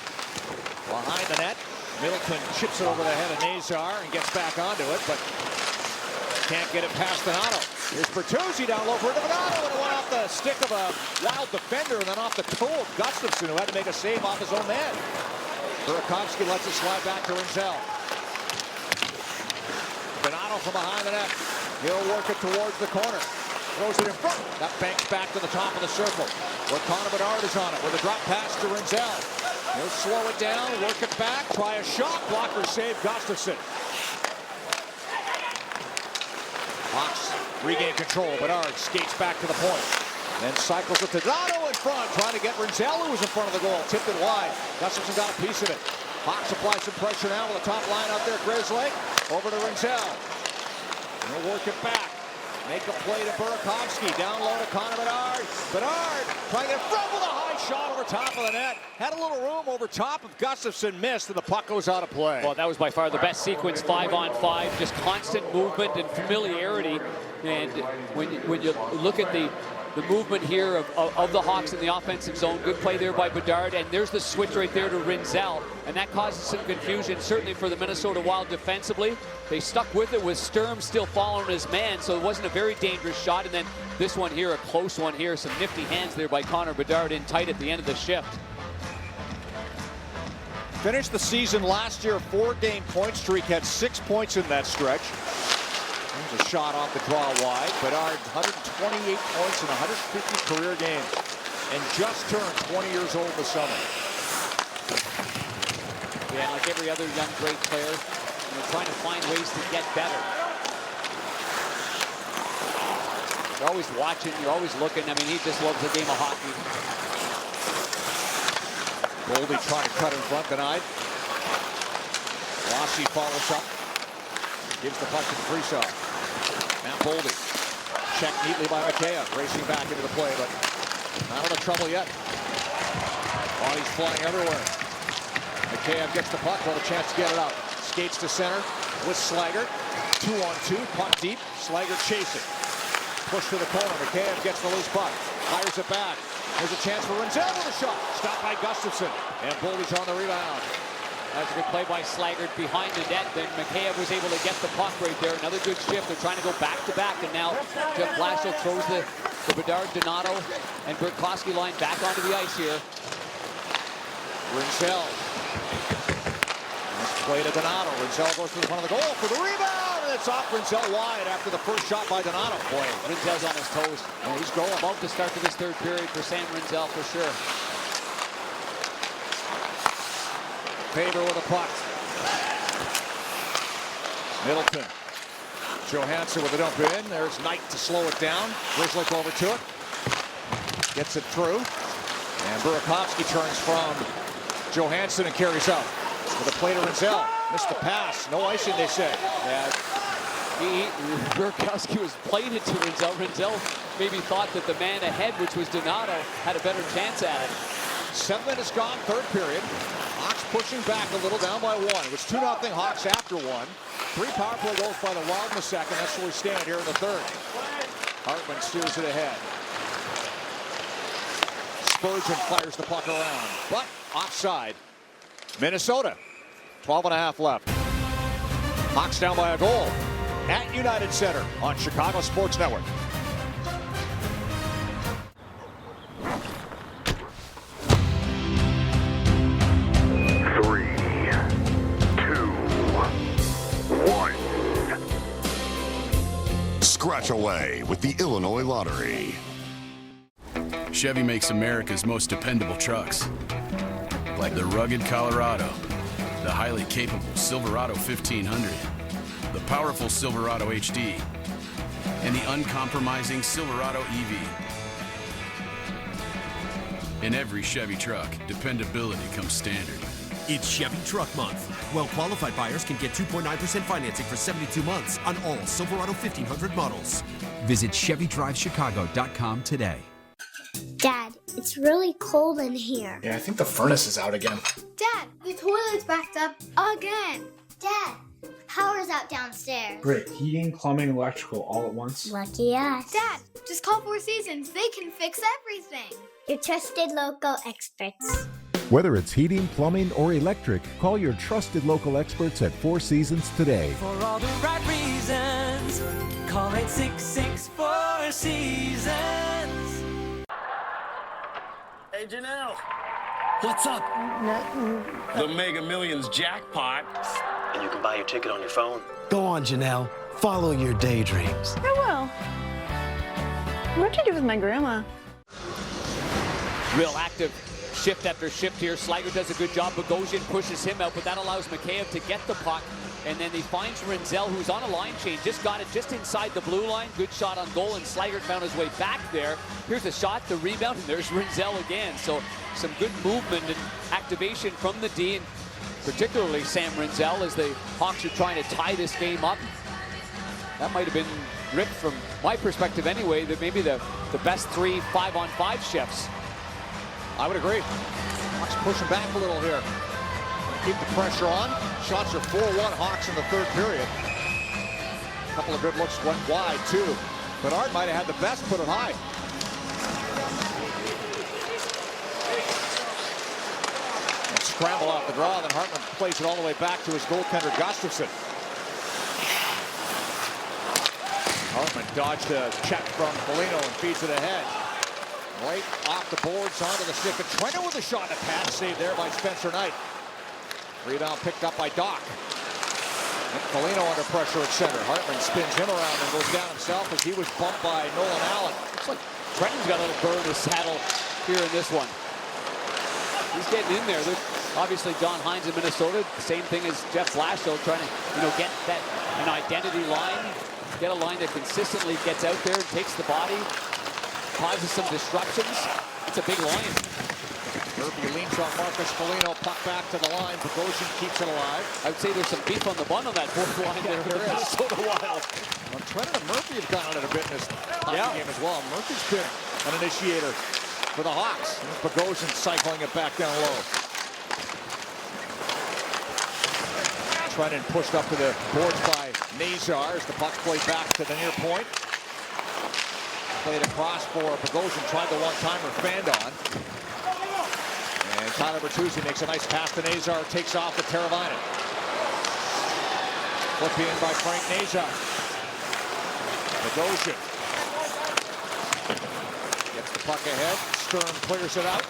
behind the net. Middleton chips it over the head of Nazar and gets back onto it, but can't get it past Donato. Here's Bertuzzi down low for Donato, and it went off the stick of a Wild defender and then off the toe of Gustafsson, who had to make a save off his own man. Burakovsky lets it slide back to Rinzel. Donato from behind the net. He'll work it towards the corner. Throws it in front. That banks back to the top of the circle. Where Connor Bedard is on it with a drop pass to Rinzel. He'll slow it down, work it back, try a shot. Blocker save, Gustafsson. Hawks regain control. Bedard skates back to the point. Then cycles it to Donato in front, trying to get Rinzel, who was in front of the goal. Tipped it wide. Gustafsson got a piece of it. Hawks apply some pressure now with the top line out there. Grizzly over to Rinzel. He'll work it back. Make a play to Burakovsky. Down low to Connor Bedard. Bedard trying to get in front with a high shot over top of the net. Had a little room over top of Gustafsson. Missed, and the puck goes out of play. Well, that was by far the best sequence, 5-on-5. Just constant movement and familiarity. And when you look at the movement here of the Hawks in the offensive zone, good play there by Bedard, and there's the switch right there to Rinzel, and that causes some confusion, certainly for the Minnesota Wild defensively. They stuck with it with Sturm still following his man, so it wasn't a very dangerous shot, and then this one here, a close one here, some nifty hands there by Connor Bedard in tight at the end of the shift. Finished the season last year, 4-game point streak, had 6 points in that stretch. There's a shot off the draw wide. Bedard, 128 points in 150 career games. And just turned 20 years old this summer. Yeah, like every other young great player, trying to find ways to get better. You're always watching, you're always looking. I mean, he just loves the game of hockey. Boldy trying to cut in front, denied. Rossi follows up. Gives the puck to Kaprizov. Matt Boldy. Checked neatly by Mikheyev. Racing back into the play, but not out of trouble yet. Bodies flying everywhere. Mikheyev gets the puck, with a chance to get it out. Skates to center with Slaggert. 2-on-2, puck deep. Slaggert chasing. Push to the corner. Mikheyev gets the loose puck. Fires it back. There's a chance for Rinzel with a shot. Stopped by Gustafsson. And Boldy's on the rebound. That's a good play by Slaggert behind the net. Then Mikheyev was able to get the puck right there. Another good shift. They're trying to go back-to-back. And now Jeff Blashill throws the Bedard, Donato, and Burakovsky line back onto the ice here. Rinzel. Nice play to Donato. Rinzel goes to the front of the goal for the rebound. And it's off Rinzel wide after the first shot by Donato. Boy, Rinzel's on his toes. And he's going. About to start to this third period for Sam Rinzel for sure. Faber with a puck. Middleton. To Johansson with a dump in. There's Knight to slow it down. Grzelcyk over to it. Gets it through. And Burakovsky turns from Johansson and carries out. With a play to Rinzel. Missed the pass. No icing, they say. Yeah. Burakovsky was playing it to Rinzel. Rinzel maybe thought that the man ahead, which was Donato, had a better chance at it. 7 minutes gone, third period. Hawks pushing back a little, down by 1. It was 2-0 Hawks after 1. 3 power play goals by the Wild in the second. That's where we stand here in the third. Hartman steers it ahead. Spurgeon fires the puck around, but offside. Minnesota, 12.5 left. Hawks down by a goal at United Center on Chicago Sports Network. Scratch away with the Illinois Lottery. Chevy makes America's most dependable trucks. Like the rugged Colorado, the highly capable Silverado 1500, the powerful Silverado HD, and the uncompromising Silverado EV. In every Chevy truck, dependability comes standard. It's Chevy Truck Month. Well-qualified buyers can get 2.9% financing for 72 months on all Silverado 1500 models. Visit ChevyDriveChicago.com today. Dad, it's really cold in here. Yeah, I think the furnace is out again. Dad, the toilet's backed up again. Dad, power's out downstairs. Great, heating, plumbing, electrical all at once. Lucky us. Dad, just call Four Seasons. They can fix everything. Your trusted local experts. Whether it's heating, plumbing, or electric, call your trusted local experts at Four Seasons today. For all the right reasons, call 866-4 Seasons. Hey, Janelle. What's up? The Mega Millions jackpot. And you can buy your ticket on your phone. Go on, Janelle. Follow your daydreams. I will. What'd you do with my grandma? Real active shift after shift here. Sligo does a good job. Bogosian pushes him out, but that allows Mikheyev to get the puck. And then he finds Rinzel, who's on a line change. Just got it just inside the blue line. Good shot on goal, and Sligo found his way back there. Here's a shot, the rebound, and there's Rinzel again. So some good movement and activation from the D, and particularly Sam Rinzel, as the Hawks are trying to tie this game up. That might have been ripped from my perspective anyway, that maybe the best 3 5-on-5 shifts. I would agree. Hawks pushing back a little here. Keep the pressure on. Shots are 4-1 Hawks in the third period. A couple of good looks went wide, too. Bernard might have had the best, put it high. And scramble off the draw, then Hartman plays it all the way back to his goaltender, Gustafsson. Hartman dodged a check from Foligno and feeds it ahead. Right off the boards onto the stick of Trenton with a shot and a pass saved there by Spencer Knight. Rebound picked up by Doc. And Foligno under pressure at center. Hartman spins him around and goes down himself as he was bumped by Nolan Allen. Looks like Trenton's got a little burr in his saddle here in this one. He's getting in there. There's obviously John Hines in Minnesota. Same thing as Jeff Blashill, trying to get that an identity line, get a line that consistently gets out there and takes the body. Causes some disruptions. It's a big line. Murphy leans on Marcus Foligno, puck back to the line. Bogosian keeps it alive. I would say there's some beef on the bun on that fourth line there. There is. Minnesota Wild. Well, Trenton and Murphy have gone on it a bit in this game as well. Murphy's been an initiator for the Hawks. And Bogosian cycling it back down low. Trenton pushed up to the boards by Nazar as the puck played back to the near point. Played across for Bogosian, tried the one-timer, fanned on. And Tyler Bertuzzi makes a nice pass to Nazar, takes off to Teravainen. Flipped in by Frank Nazar. Bogosian gets the puck ahead. Stern clears it out.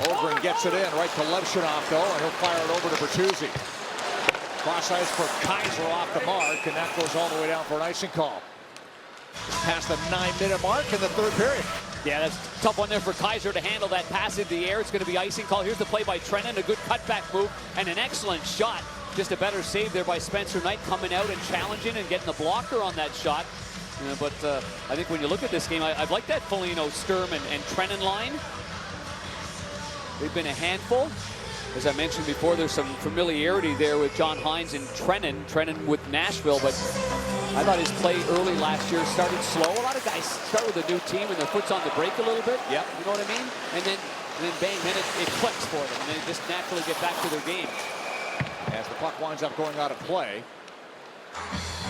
Ogren gets it in right to Levshunov, though, and he'll fire it over to Bertuzzi. Cross ice for Kaiser off the mark, and that goes all the way down for an icing call. Past the 9-minute mark in the third period. Yeah, that's a tough one there for Kaiser to handle that pass in the air. It's going to be icing call. Here's the play by Trenton. A good cutback move and an excellent shot Just a better save there by Spencer Knight, coming out and challenging and getting the blocker on that shot. But I think when you look at this game, I'd like that Foligno, Sturm, and Trenin line. They've been a handful. As I mentioned before, there's some familiarity there with John Hines and Trenin with Nashville, but I thought his play early last year started slow. A lot of guys start with a new team and their foot's on the brake a little bit. Yep. You know what I mean? And then bang, then it clicks for them, and they just naturally get back to their game. As the puck winds up going out of play.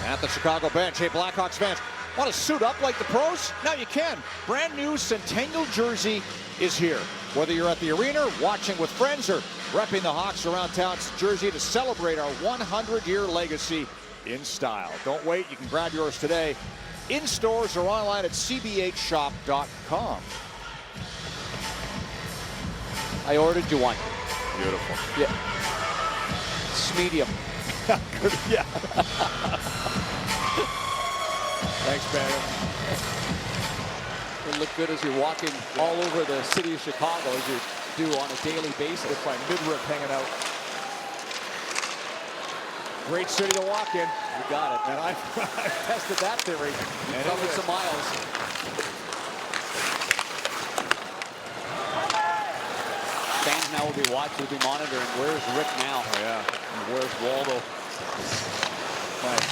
At the Chicago bench, hey, Blackhawks fans, want to suit up like the pros? Now you can. Brand new Centennial jersey is here. Whether you're at the arena, watching with friends, or repping the Hawks around town's jersey to celebrate our 100-year legacy in style. Don't wait. You can grab yours today in stores or online at cbhshop.com. I ordered you one. Beautiful. Yeah. It's medium. Good. Yeah. Thanks, Banner. It'll look good as you're walking all over the city of Chicago, as you do on a daily basis. With my midriff hanging out. Great city to walk in. You got it. And I've tested that theory. And covered some miles. Fans now will be watching, will be monitoring. Where's Rick now? Oh, yeah. And where's Waldo? Nice.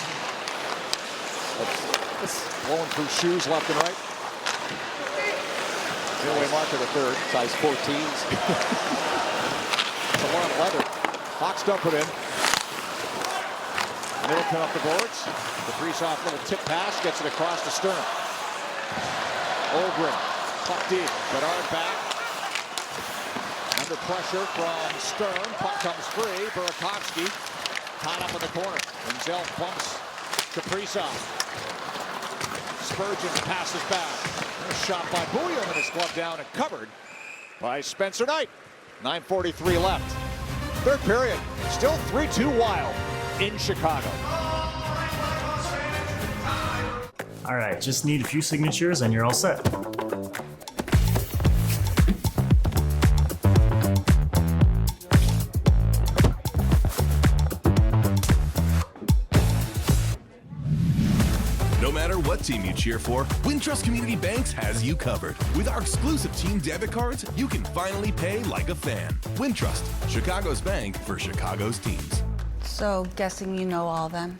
Blowing through shoes left and right. Giveaway marker the third. Size 14s. It's a lot of leather. Hawks dump it in. Middleton up the boards. The Kaprizov little tip pass gets it across to Sturm. Ogren, puck deep. Bedard back. Under pressure from Sturm. Puck comes free. Burakovsky tied up in the corner. Denzel bumps Kaprizov. Spurgeon passes back. Shot by Bouillon, and it's gloved down and covered by Spencer Knight. 9:43 left. Third period. Still 3-2 Wild in Chicago. All right, just need a few signatures and you're all set. No matter what team you cheer for, Wintrust Community Banks has you covered. With our exclusive team debit cards, you can finally pay like a fan. Wintrust, Chicago's bank for Chicago's teams. So, guessing you know all of them.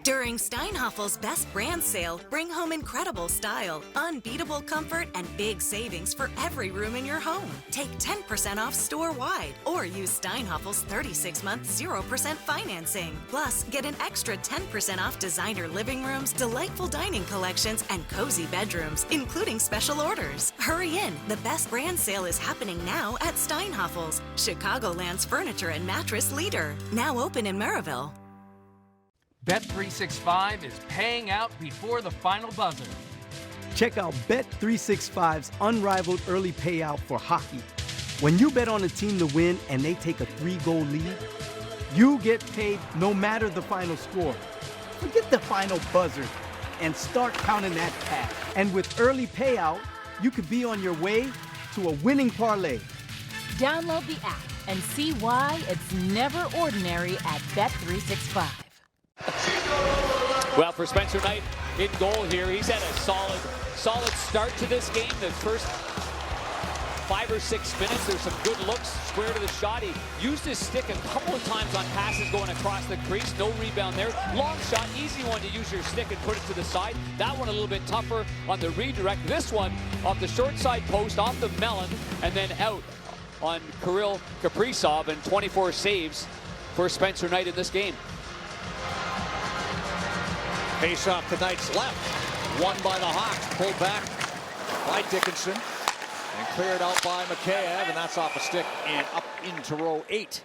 During Steinhaffel's Best Brand Sale, bring home incredible style, unbeatable comfort, and big savings for every room in your home. Take 10% off store-wide or use Steinhaffel's 36-month 0% financing. Plus, get an extra 10% off designer living rooms, delightful dining collections, and cozy bedrooms, including special orders. Hurry in. The Best Brand Sale is happening now at Steinhaffel's, Chicagoland's furniture and mattress leader. Now open in Maryville. Bet365 is paying out before the final buzzer. Check out Bet365's unrivaled early payout for hockey. When you bet on a team to win and they take a 3-goal lead, you get paid no matter the final score. Forget the final buzzer and start counting that cash. And with early payout, you could be on your way to a winning parlay. Download the app and see why it's never ordinary at Bet365. Well, for Spencer Knight in goal here, he's had a solid start to this game. The first 5 or 6 minutes, there's some good looks, square to the shot. He used his stick a couple of times on passes going across the crease. No rebound there. Long shot, easy one to use your stick and put it to the side. That one a little bit tougher on the redirect. This one off the short side post, off the melon, and then out on Kirill Kaprizov, and 24 saves for Spencer Knight in this game. Face off to Knight's left. Won by the Hawks. Pulled back by Dickinson. And cleared out by Mikheyev. And that's off a stick and up into row 8.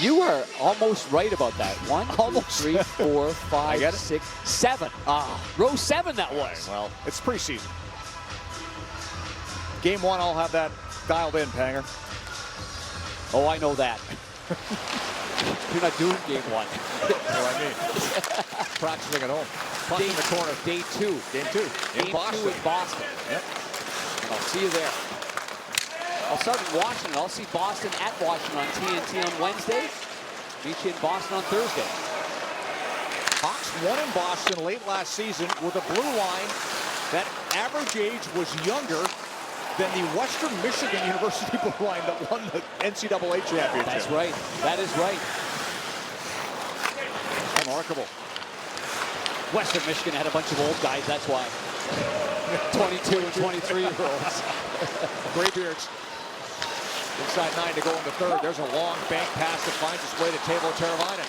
You are almost right about that. 1, 2, 3, 4, 5, 6, 7. Row 7 that was. Well, it's preseason. Game 1, I'll have that dialed in, Panger. Oh, I know that. You're not doing game 1. What I mean. Practicing at home. Puck in the corner. Day 2. Game 2. Game 2 in Boston. Yep. I'll see you there. I'll start in Washington. I'll see Boston at Washington on TNT on Wednesday. Meet you in Boston on Thursday. Hawks won in Boston late last season with a blue line that average age was younger than the Western Michigan University blue line that won the NCAA championship. That's right. That is right. Remarkable. Western Michigan had a bunch of old guys, that's why. 22 and 23-year-olds. Graybeards. Inside 9 to go in the third. There's a long bank pass that finds its way to Teuvo Teravainen.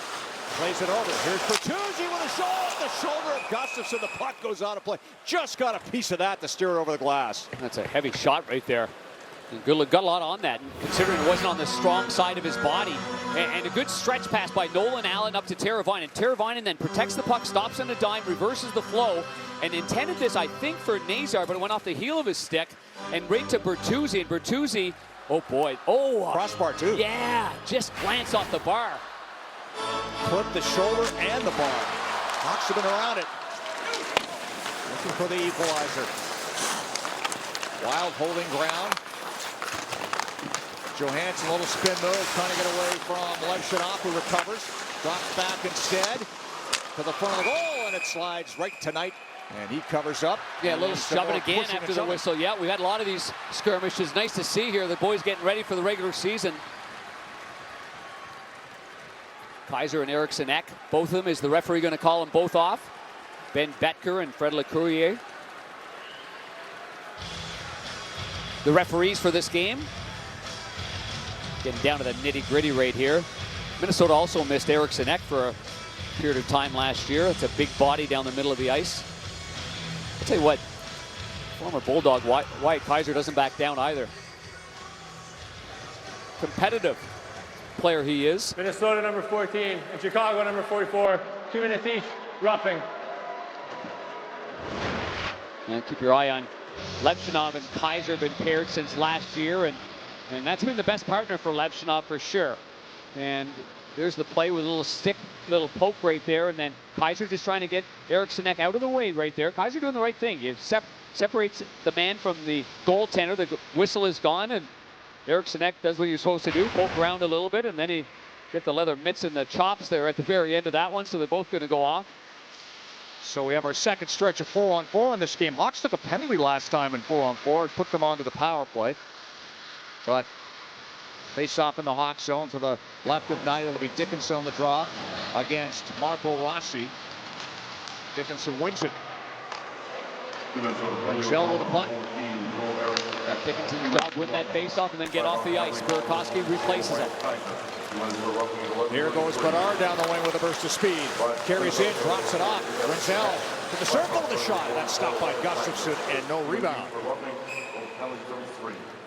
Plays it over. Here's Bertuzzi with a shot off the shoulder of Gustafsson. The puck goes out of play. Just got a piece of that to steer it over the glass. That's a heavy shot right there. And Good got a lot on that, considering it wasn't on the strong side of his body. And a good stretch pass by Nolan Allen up to Teravainen. Teravainen then protects the puck, stops on a dime, reverses the flow, and intended this, I think, for Nazar, but it went off the heel of his stick and right to Bertuzzi. And Bertuzzi, oh boy, crossbar too. Yeah, just glanced off the bar. Clipped the shoulder and the bar. Hawks have been around it. Looking for the equalizer. Wild holding ground. Johansson, a little spin move, trying to get away from Levshunov, who recovers. Drops back instead to the front of the goal, and it slides right to Knight. And he covers up. Yeah, a little shoving again after the whistle. Yeah, we've had a lot of these skirmishes. Nice to see here. The boys getting ready for the regular season. Kaiser and Eriksson Ek, both of them. Is the referee going to call them both off? Ben Betker and Fred LeCourrier. The referees for this game. Getting down to the nitty-gritty right here. Minnesota also missed Eriksson Ek for a period of time last year. It's a big body down the middle of the ice. I'll tell you what, former Bulldog Wyatt Kaiser doesn't back down either. Competitive player he is. Minnesota number 14 and Chicago number 44. 2 minutes each, roughing. And keep your eye on Levshunov and Kaiser have been paired since last year, and that's been the best partner for Levshunov for sure. And there's the play with a little stick, little poke right there, and then Kaiser just trying to get Eriksson Ek out of the way right there. Kaiser doing the right thing. He separates the man from the goaltender. The whistle is gone, and Eriksson Ek does what he's supposed to do, poke around a little bit, and then he get the leather mitts and the chops there at the very end of that one, so they're both going to go off. So we have our second stretch of 4-on-4 in this game. Hawks took a penalty last time in 4-on-4 and put them onto the power play. But face off in the Hawks zone to the left of Knight. It'll be Dickinson on the draw against Marco Rossi. Dickinson wins it. Rangel with the puck. Dickinson's job win that face-off and then get off the ice. Burakovsky replaces it. Here goes Bedard down the wing with a burst of speed. Carries in, drops it off. Rangel to the circle of the shot. That's stopped by Gustafsson and no rebound.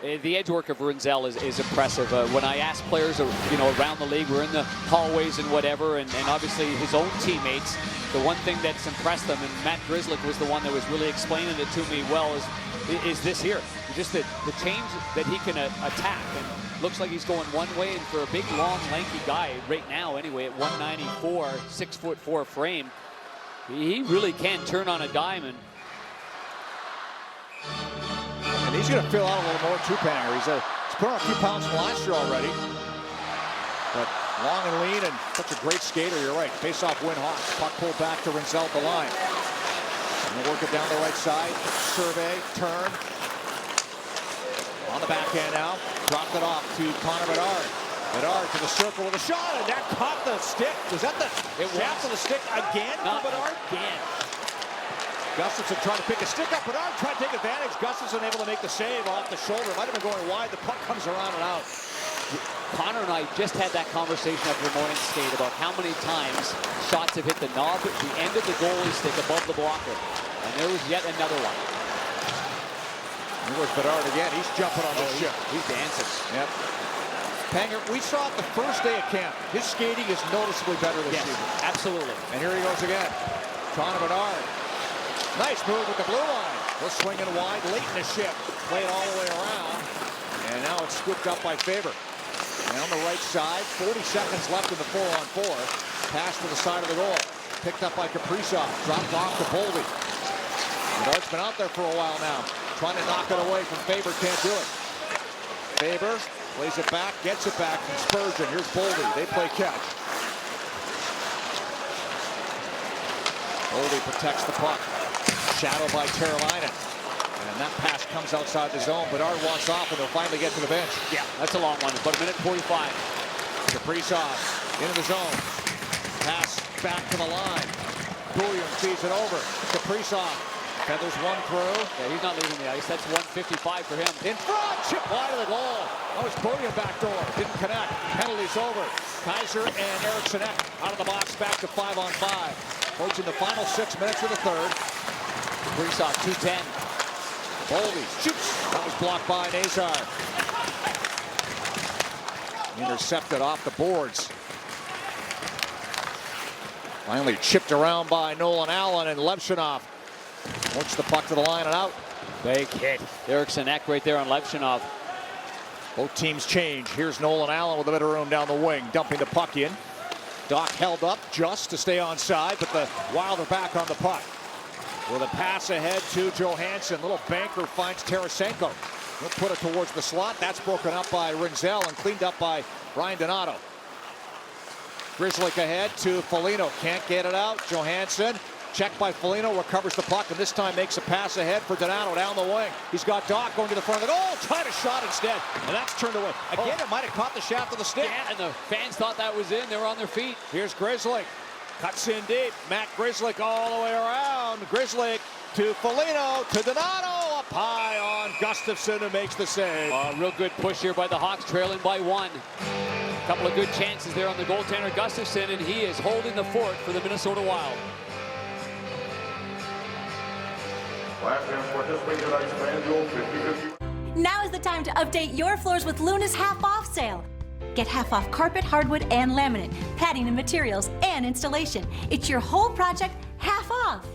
The edge work of Rangel is impressive. When I ask players, around the league, we're in the hallways and whatever, and obviously his own teammates, the one thing that's impressed them, and Matt Grzelcyk was the one that was really explaining it to me well, is this here. Just the change that he can attack, and looks like he's going one way, and for a big, long, lanky guy right now anyway at 194, 6'4" frame, he really can turn on a dime. And he's going to fill out a little more two-panger. He's put on a few pounds from last year already. But long and lean and such a great skater, you're right. Face-off win Hawks. Puck pulled back to Rangel at the line. And we'll work it down the right side. Survey, turn. On the backhand now. Dropped it off to Connor Bedard. Bedard to the circle with a shot, and that caught the stick. Was that the shaft of the stick again for Bedard? Again. Gustafsson trying to pick a stick up. Bedard trying to take advantage. Gustafsson able to make the save off the shoulder. Might have been going wide. The puck comes around and out. Connor and I just had that conversation after the morning skate about how many times shots have hit the knob at the end of the goalie stick above the blocker. And there was yet another one. Here was Bedard again. He's jumping on the ship. He's dancing. Yep. Panger, we saw it the first day of camp. His skating is noticeably better this season. Absolutely. And here he goes again. Connor Bedard. Nice move with the blue line. He'll swing it wide late in the shift. Play it all the way around. And now it's scooped up by Faber. And on the right side, 40 seconds left in the 4-on-4. Pass to the side of the goal. Picked up by Kaprizov. Dropped off to Boldy. Bedard's been out there for a while now. Trying to knock it away from Faber. Can't do it. Faber plays it back, gets it back from Spurgeon. Here's Boldy. They play catch. Boldy protects the puck. Shadow by Teravainen. And that pass comes outside the zone. Bedard wants off, and they'll finally get to the bench. Yeah, that's a long one. About a minute 45. Kaprizov into the zone. Pass back to the line. Bouillon feeds it over. Kaprizov feathers one through. Yeah, he's not leaving the ice. That's 155 for him. In front, chip wide of the goal. That was Bouillon backdoor. Didn't connect. Penalties over. Kaiser and Eriksson Ek out of the box, back to 5-on-5. Approaching the final 6 minutes of the third. Kaprizov 210. Boldy shoots. That was blocked by Nazar. Intercepted off the boards. Finally chipped around by Nolan Allen, and Levshunov works the puck to the line and out. Big hit. Eriksson Ek right there on Levshunov. Both teams change. Here's Nolan Allen with a bit of room down the wing, dumping the puck in. Doc held up just to stay on side, but the Wild are back on the puck. With a pass ahead to Johansson. Little banker finds Tarasenko. He'll put it towards the slot. That's broken up by Rinzel and cleaned up by Ryan Donato. Grzelcyk ahead to Foligno. Can't get it out. Johansson checked by Foligno, recovers the puck, and this time makes a pass ahead for Donato down the wing. He's got Doc going to the front of the goal. Tried a shot instead, and that's turned away. Again, it might have caught the shaft of the stick. Yeah, and the fans thought that was in. They were on their feet. Here's Grzelcyk. Cuts in deep. Matt Grzelcyk all the way around. Grzelcyk to Foligno, to Donato. Up high on Gustafsson, who makes the save. Real good push here by the Hawks, trailing by 1. A couple of good chances there on the goaltender Gustafsson, and he is holding the fort for the Minnesota Wild. Now is the time to update your floors with Luna's half-off sale. Get half off carpet, hardwood, and laminate, padding and materials, and installation. It's your whole project half off.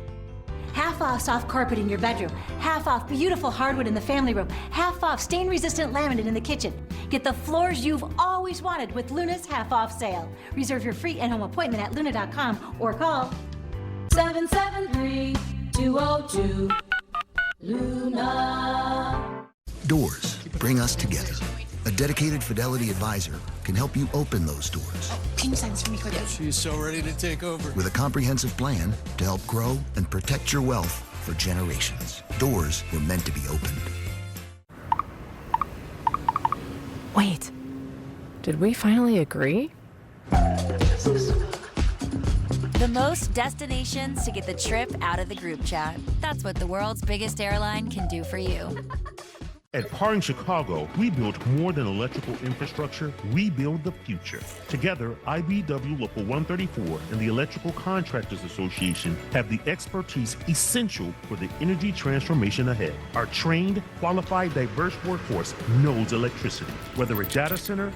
Half off soft carpet in your bedroom, half off beautiful hardwood in the family room, half off stain-resistant laminate in the kitchen. Get the floors you've always wanted with Luna's half-off sale. Reserve your free in-home appointment at luna.com or call 773-202 Luna. Doors bring us together. A dedicated Fidelity advisor can help you open those doors. Can you sign this for me quickly? She's so ready to take over. With a comprehensive plan to help grow and protect your wealth for generations. Doors were meant to be opened. Wait, did we finally agree? The most destinations to get the trip out of the group chat. That's what the world's biggest airline can do for you. At Par in Chicago, we build more than electrical infrastructure, we build the future. Together, IBEW Local 134 and the Electrical Contractors Association have the expertise essential for the energy transformation ahead. Our trained, qualified, diverse workforce knows electricity, whether a data center,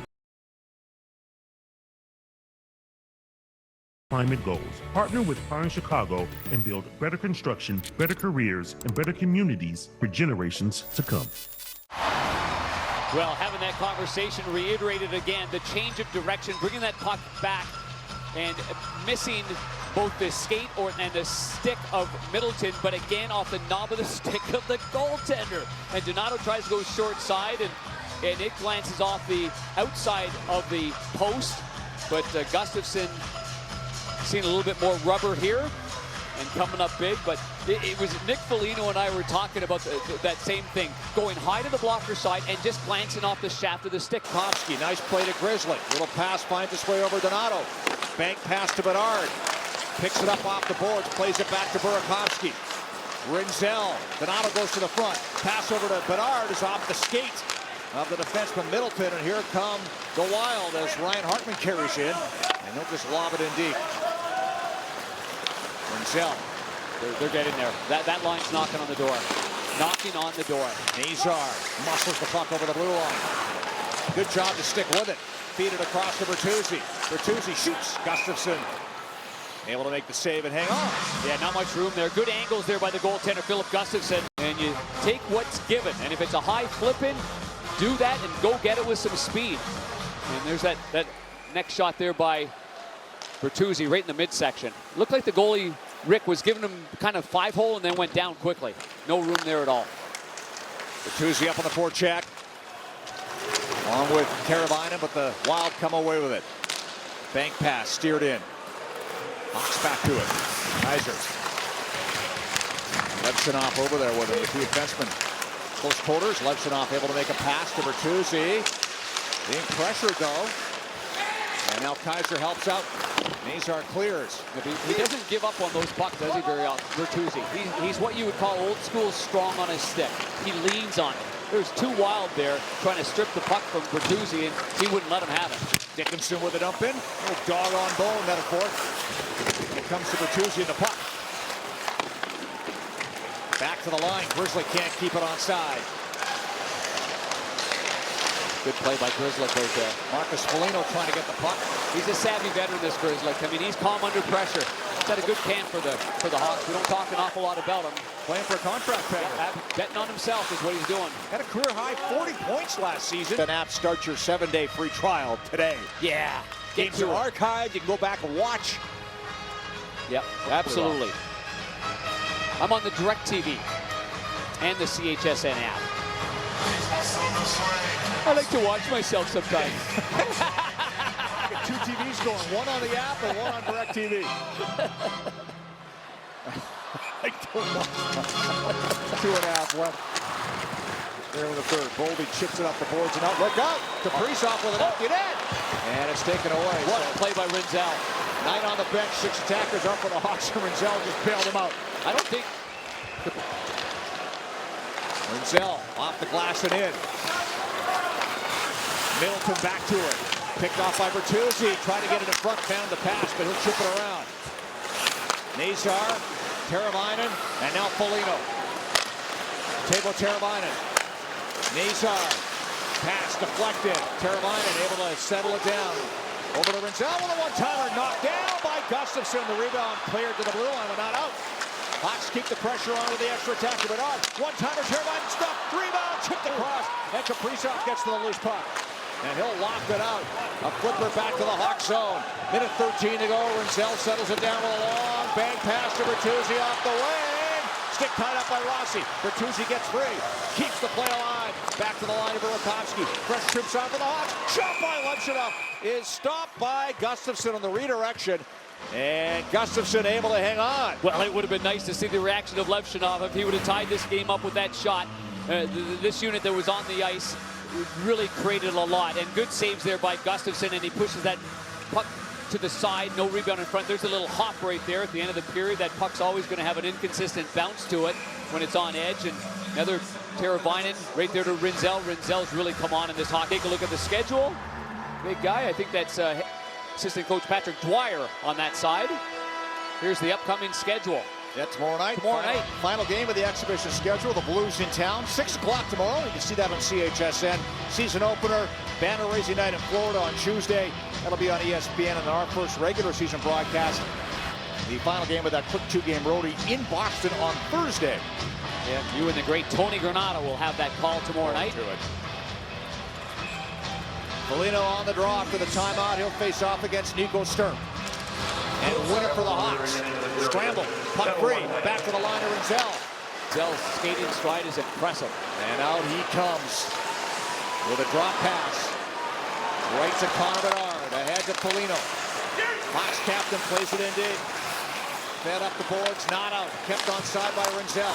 climate goals. Partner with Par in Chicago and build better construction, better careers, and better communities for generations to come. Well, having that conversation reiterated again, the change of direction, bringing that puck back and missing both the skate and the stick of Middleton, but again off the knob of the stick of the goaltender. And Donato tries to go short side, and it glances off the outside of the post, but Gustafsson seeing a little bit more rubber here and coming up big, but it was Nick Foligno and I were talking about that same thing, going high to the blocker side and just glancing off the shaft of the stick. Komsky, nice play to Grzelcyk. Little pass finds its way over Donato. Bank pass to Bedard. Picks it up off the boards, plays it back to Burakovsky. Rinzel. Donato goes to the front. Pass over to Bedard is off the skate of the defenseman Middleton, and here come the Wild as Ryan Hartman carries in, and he'll just lob it in deep. Rinzel. They're getting there. That line's knocking on the door. Knocking on the door. Nazar muscles the puck over the blue line. Good job to stick with it. Feed it across to Bertuzzi. Bertuzzi shoots. Gustafsson able to make the save and hang on. Yeah, not much room there. Good angles there by the goaltender, Philip Gustafsson. And you take what's given. And if it's a high flip-in, do that and go get it with some speed. And there's that next shot there by Bertuzzi right in the midsection. Looked like the goalie, Rick, was giving him kind of 5-hole and then went down quickly. No room there at all. Bertuzzi up on the forecheck. One with Teravainen, but the Wild come away with it. Bank pass, steered in. Hawks back to it. Kaiser. Levshunov over there with him, the two defensemen. Close quarters. Levshunov able to make a pass to Bertuzzi. Being pressured though. And now Kaiser helps out. Nazar clears. He doesn't give up on those pucks, does he, very often? Bertuzzi. He's what you would call old school strong on his stick. He leans on it. There's two Wild there trying to strip the puck from Bertuzzi, and he wouldn't let him have it. Dickinson with a dump in. Little dog on bone metaphor. It comes to Bertuzzi in the puck. Back to the line. Grizzly can't keep it onside. Good play by Grizzly right there. Marcus Foligno trying to get the puck. He's a savvy veteran, this Grizzly. I mean, he's calm under pressure. He's had a good camp for the Hawks. We don't talk an awful lot about him. Playing for a contract payer. Betting on himself is what he's doing. Had a career high 40 points last season. An app starts your 7-day free trial today. Yeah. Games are archived. You can go back and watch. Yep, absolutely. I'm on the DirecTV and the CHSN app. I like to watch myself sometimes. Got two TVs going, one on the app and one on DirecTV. I don't know. 2.5 left. There in the third. Boldy chips it up the boards and out. Look out! Kaprizov with an empty net. And it's taken away. What a play by Rinzel. 9 on the bench, 6 attackers up for the Hawks, and Rinzel just bailed them out. I don't think... Rinzel off the glass and in. Middleton back to it. Picked off by Bertuzzi. Tried to get it in front, found the pass, but he'll chip it around. Nazar, Teravainen, and now Foligno. Teuvo Teravainen. Nazar. Pass deflected. Teravainen able to settle it down. Over to Rinzel with a one-timer. Knocked down by Gustafsson. The rebound cleared to the blue line, but not out. Hawks keep the pressure on with the extra attack. Bedard, one-timer, Teravainen stopped. Rebound, chipped across. And Kaprizov gets to the loose puck. And he'll lock it out. A flipper back to the Hawks zone. Minute 13 to go. Rinzel settles it down with a long bank pass to Bertuzzi off the wing. Stick tied up by Rossi. Bertuzzi gets free. Keeps the play alive. Back to the line of Burakovsky. Fresh trips on for the Hawks. Shot by Levshunov is stopped by Gustafsson on the redirection. And Gustafsson able to hang on. Well, it would have been nice to see the reaction of Levshunov if he would have tied this game up with that shot. This unit that was on the ice really created a lot. And good saves there by Gustafsson, and he pushes that puck to the side. No rebound in front. There's a little hop right there at the end of the period. That puck's always going to have an inconsistent bounce to it when it's on edge. And another Teravainen right there to Rinzel. Rinzel's really come on in this hockey. Take a look at the schedule. Big guy. I think that's assistant coach Patrick Dwyer on that side. Here's the upcoming schedule. Yeah, tomorrow night. Final game of the exhibition schedule. The Blues in town. 6 o'clock tomorrow. You can see that on CHSN. Season opener. Banner raising night in Florida on Tuesday. That'll be on ESPN and our first regular season broadcast. The final game of that quick 2-game roadie in Boston on Thursday. Yeah, you and the great Tony Granato will have that call tomorrow night. Foligno on the draw after the timeout. He'll face off against Nico Sturm. And winner for the Hawks. Scramble, puck free, back to the line of Rinzel. Rinzel's skating stride is impressive. And out he comes with a drop pass. Right to Connor Bedard, ahead to Foligno. Hawks captain plays it in deep. Fed up the boards, not out. Kept onside by Rinzel.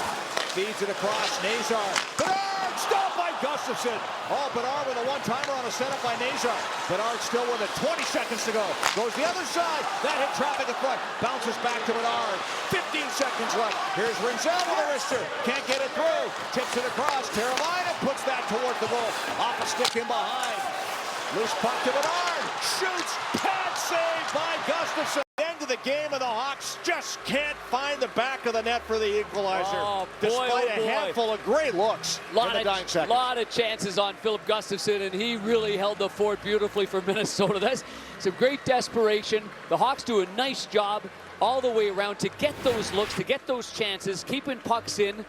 Feeds it across, Nazar. Bedard, stopped by Gustafsson. Oh, Bedard with a one-timer on a setup by Nazar. Bedard still with it, 20 seconds to go. Goes the other side, that hit traffic in front. Bounces back to Bedard, 15 seconds left. Here's Rinzel with a wrister, can't get it through. Tips it across, Teravainen puts that toward the goal. Off a stick in behind. Loose puck to Bedard, shoots, pad save by Gustafsson. End of the game, and the Hawks just can't find the back of the net for the equalizer. Oh, boy, despite a handful of great looks in the dying seconds. Lot of chances on Philip Gustafsson, and he really held the fort beautifully for Minnesota. That's some great desperation. The Hawks do a nice job all the way around to get those looks, to get those chances, keeping pucks in.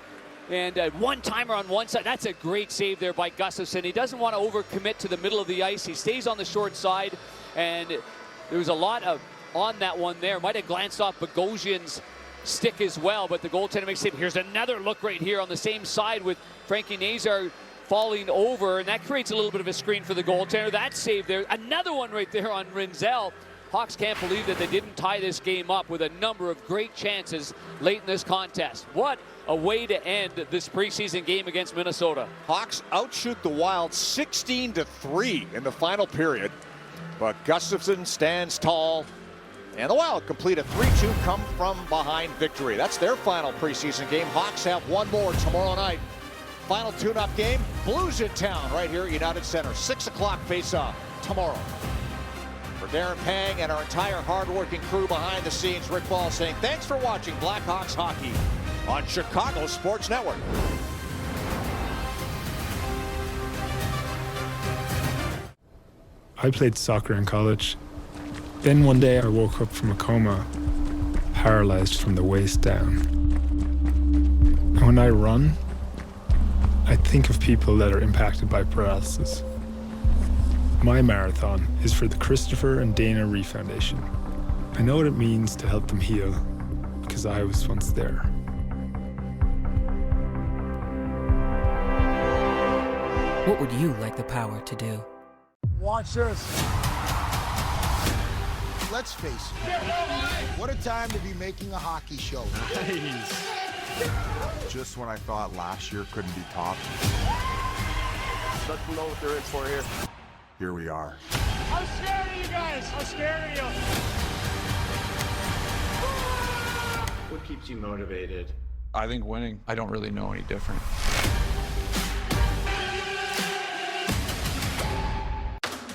And one-timer on one side. That's a great save there by Gustafsson. He doesn't want to overcommit to the middle of the ice. He stays on the short side, and there was a lot of on that one there. Might have glanced off Bogosian's stick as well, but the goaltender makes save. Here's another look right here on the same side with Frankie Nazar falling over, and that creates a little bit of a screen for the goaltender. That save there. Another one right there on Rinzel. Hawks can't believe that they didn't tie this game up with a number of great chances late in this contest. What a way to end this preseason game against Minnesota. Hawks outshoot the Wild 16-3 in the final period. But Gustafsson stands tall, and the Wild complete a 3-2 come from behind victory. That's their final preseason game. Hawks have one more tomorrow night. Final tune-up game, Blues in town right here at United Center. 6 o'clock face-off tomorrow. For Darren Pang and our entire hard-working crew behind the scenes, Rick Ball saying thanks for watching Blackhawks hockey on Chicago Sports Network. I played soccer in college. Then one day I woke up from a coma, paralyzed from the waist down. And when I run, I think of people that are impacted by paralysis. My marathon is for the Christopher and Dana Ree Foundation. I know what it means to help them heal because I was once there. What would you like the power to do? Watch this. Let's face it. What a time to be making a hockey show. Nice. Just when I thought last year couldn't be topped. Let them know what they're in for here. Here we are. I'm scared of you guys. I'm scared of you. What keeps you motivated? I think winning. I don't really know any different.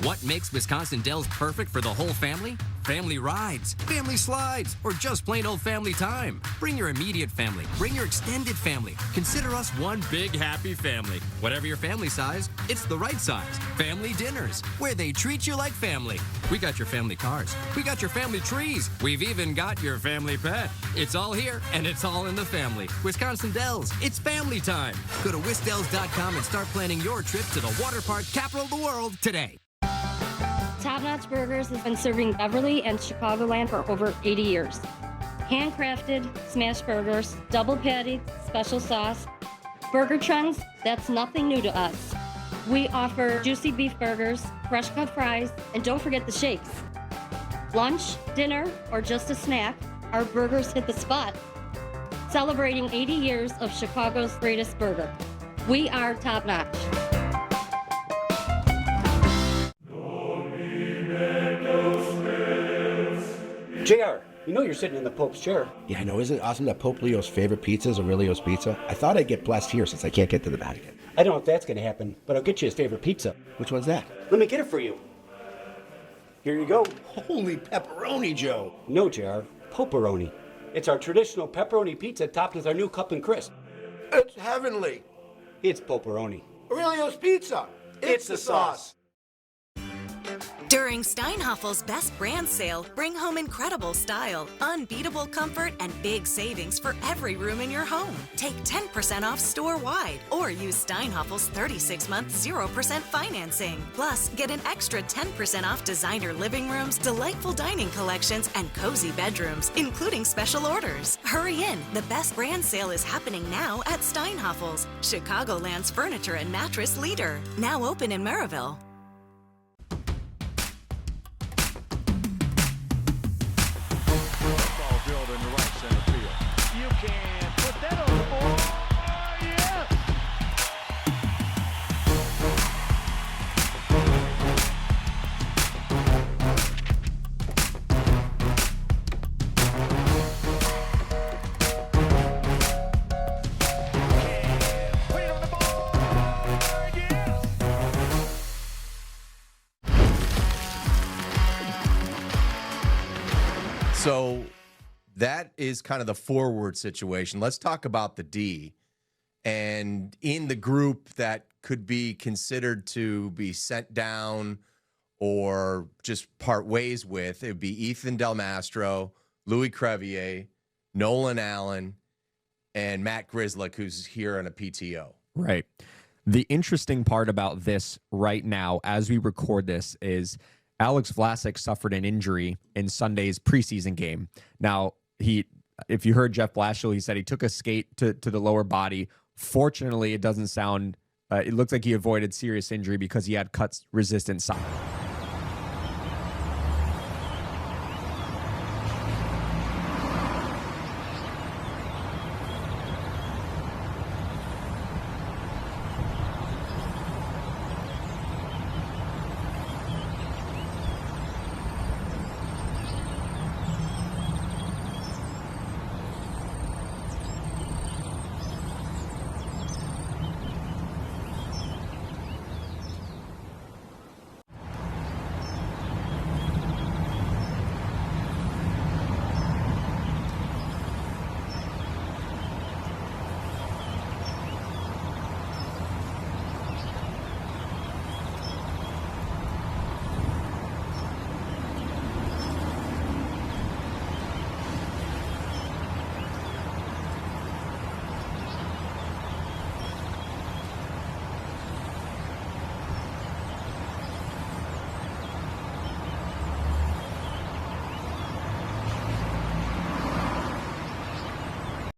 What makes Wisconsin Dells perfect for the whole family? Family rides, family slides, or just plain old family time. Bring your immediate family. Bring your extended family. Consider us one big happy family. Whatever your family size, it's the right size. Family dinners, where they treat you like family. We got your family cars. We got your family trees. We've even got your family pet. It's all here, and it's all in the family. Wisconsin Dells, it's family time. Go to wisdells.com and start planning your trip to the water park capital of the world today. Top Notch Burgers has been serving Beverly and Chicagoland for over 80 years. Handcrafted smash burgers, double patty, special sauce. Burger trends, that's nothing new to us. We offer juicy beef burgers, fresh cut fries, and don't forget the shakes. Lunch, dinner, or just a snack, our burgers hit the spot. Celebrating 80 years of Chicago's greatest burger. We are Top Notch. JR, you know you're sitting in the Pope's chair. Yeah, I know. Isn't it awesome that Pope Leo's favorite pizza is Aurelio's Pizza? I thought I'd get blessed here since I can't get to the Vatican. I don't know if that's going to happen, but I'll get you his favorite pizza. Which one's that? Let me get it for you. Here you go. Holy pepperoni, Joe. No, JR. Poperoni. It's our traditional pepperoni pizza topped with our new cup and crisp. It's heavenly. It's Poperoni. Aurelio's Pizza. It's the sauce. During Steinhaffel's Best Brand Sale, bring home incredible style, unbeatable comfort, and big savings for every room in your home. Take 10% off store-wide or use Steinhaffel's 36-month 0% financing. Plus, get an extra 10% off designer living rooms, delightful dining collections, and cozy bedrooms, including special orders. Hurry in. The Best Brand Sale is happening now at Steinhaffel's, Chicagoland's furniture and mattress leader. Now open in Maryville. Field in the right center field. You can put that on the board. Yeah. Put it on the board. Yes. So that is kind of the forward situation. Let's talk about the D. And in the group that could be considered to be sent down or just part ways with, it would be Ethan Del Mastro, Louis Crevier, Nolan Allen, and Matt Grzelcyk, who's here on a PTO. Right. The interesting part about this right now, as we record this, is Alex Vlasic suffered an injury in Sunday's preseason game. Now, if you heard Jeff Blashill, he said he took a skate to the lower body. Fortunately, it doesn't sound It looked like he avoided serious injury because he had cut-resistant socks.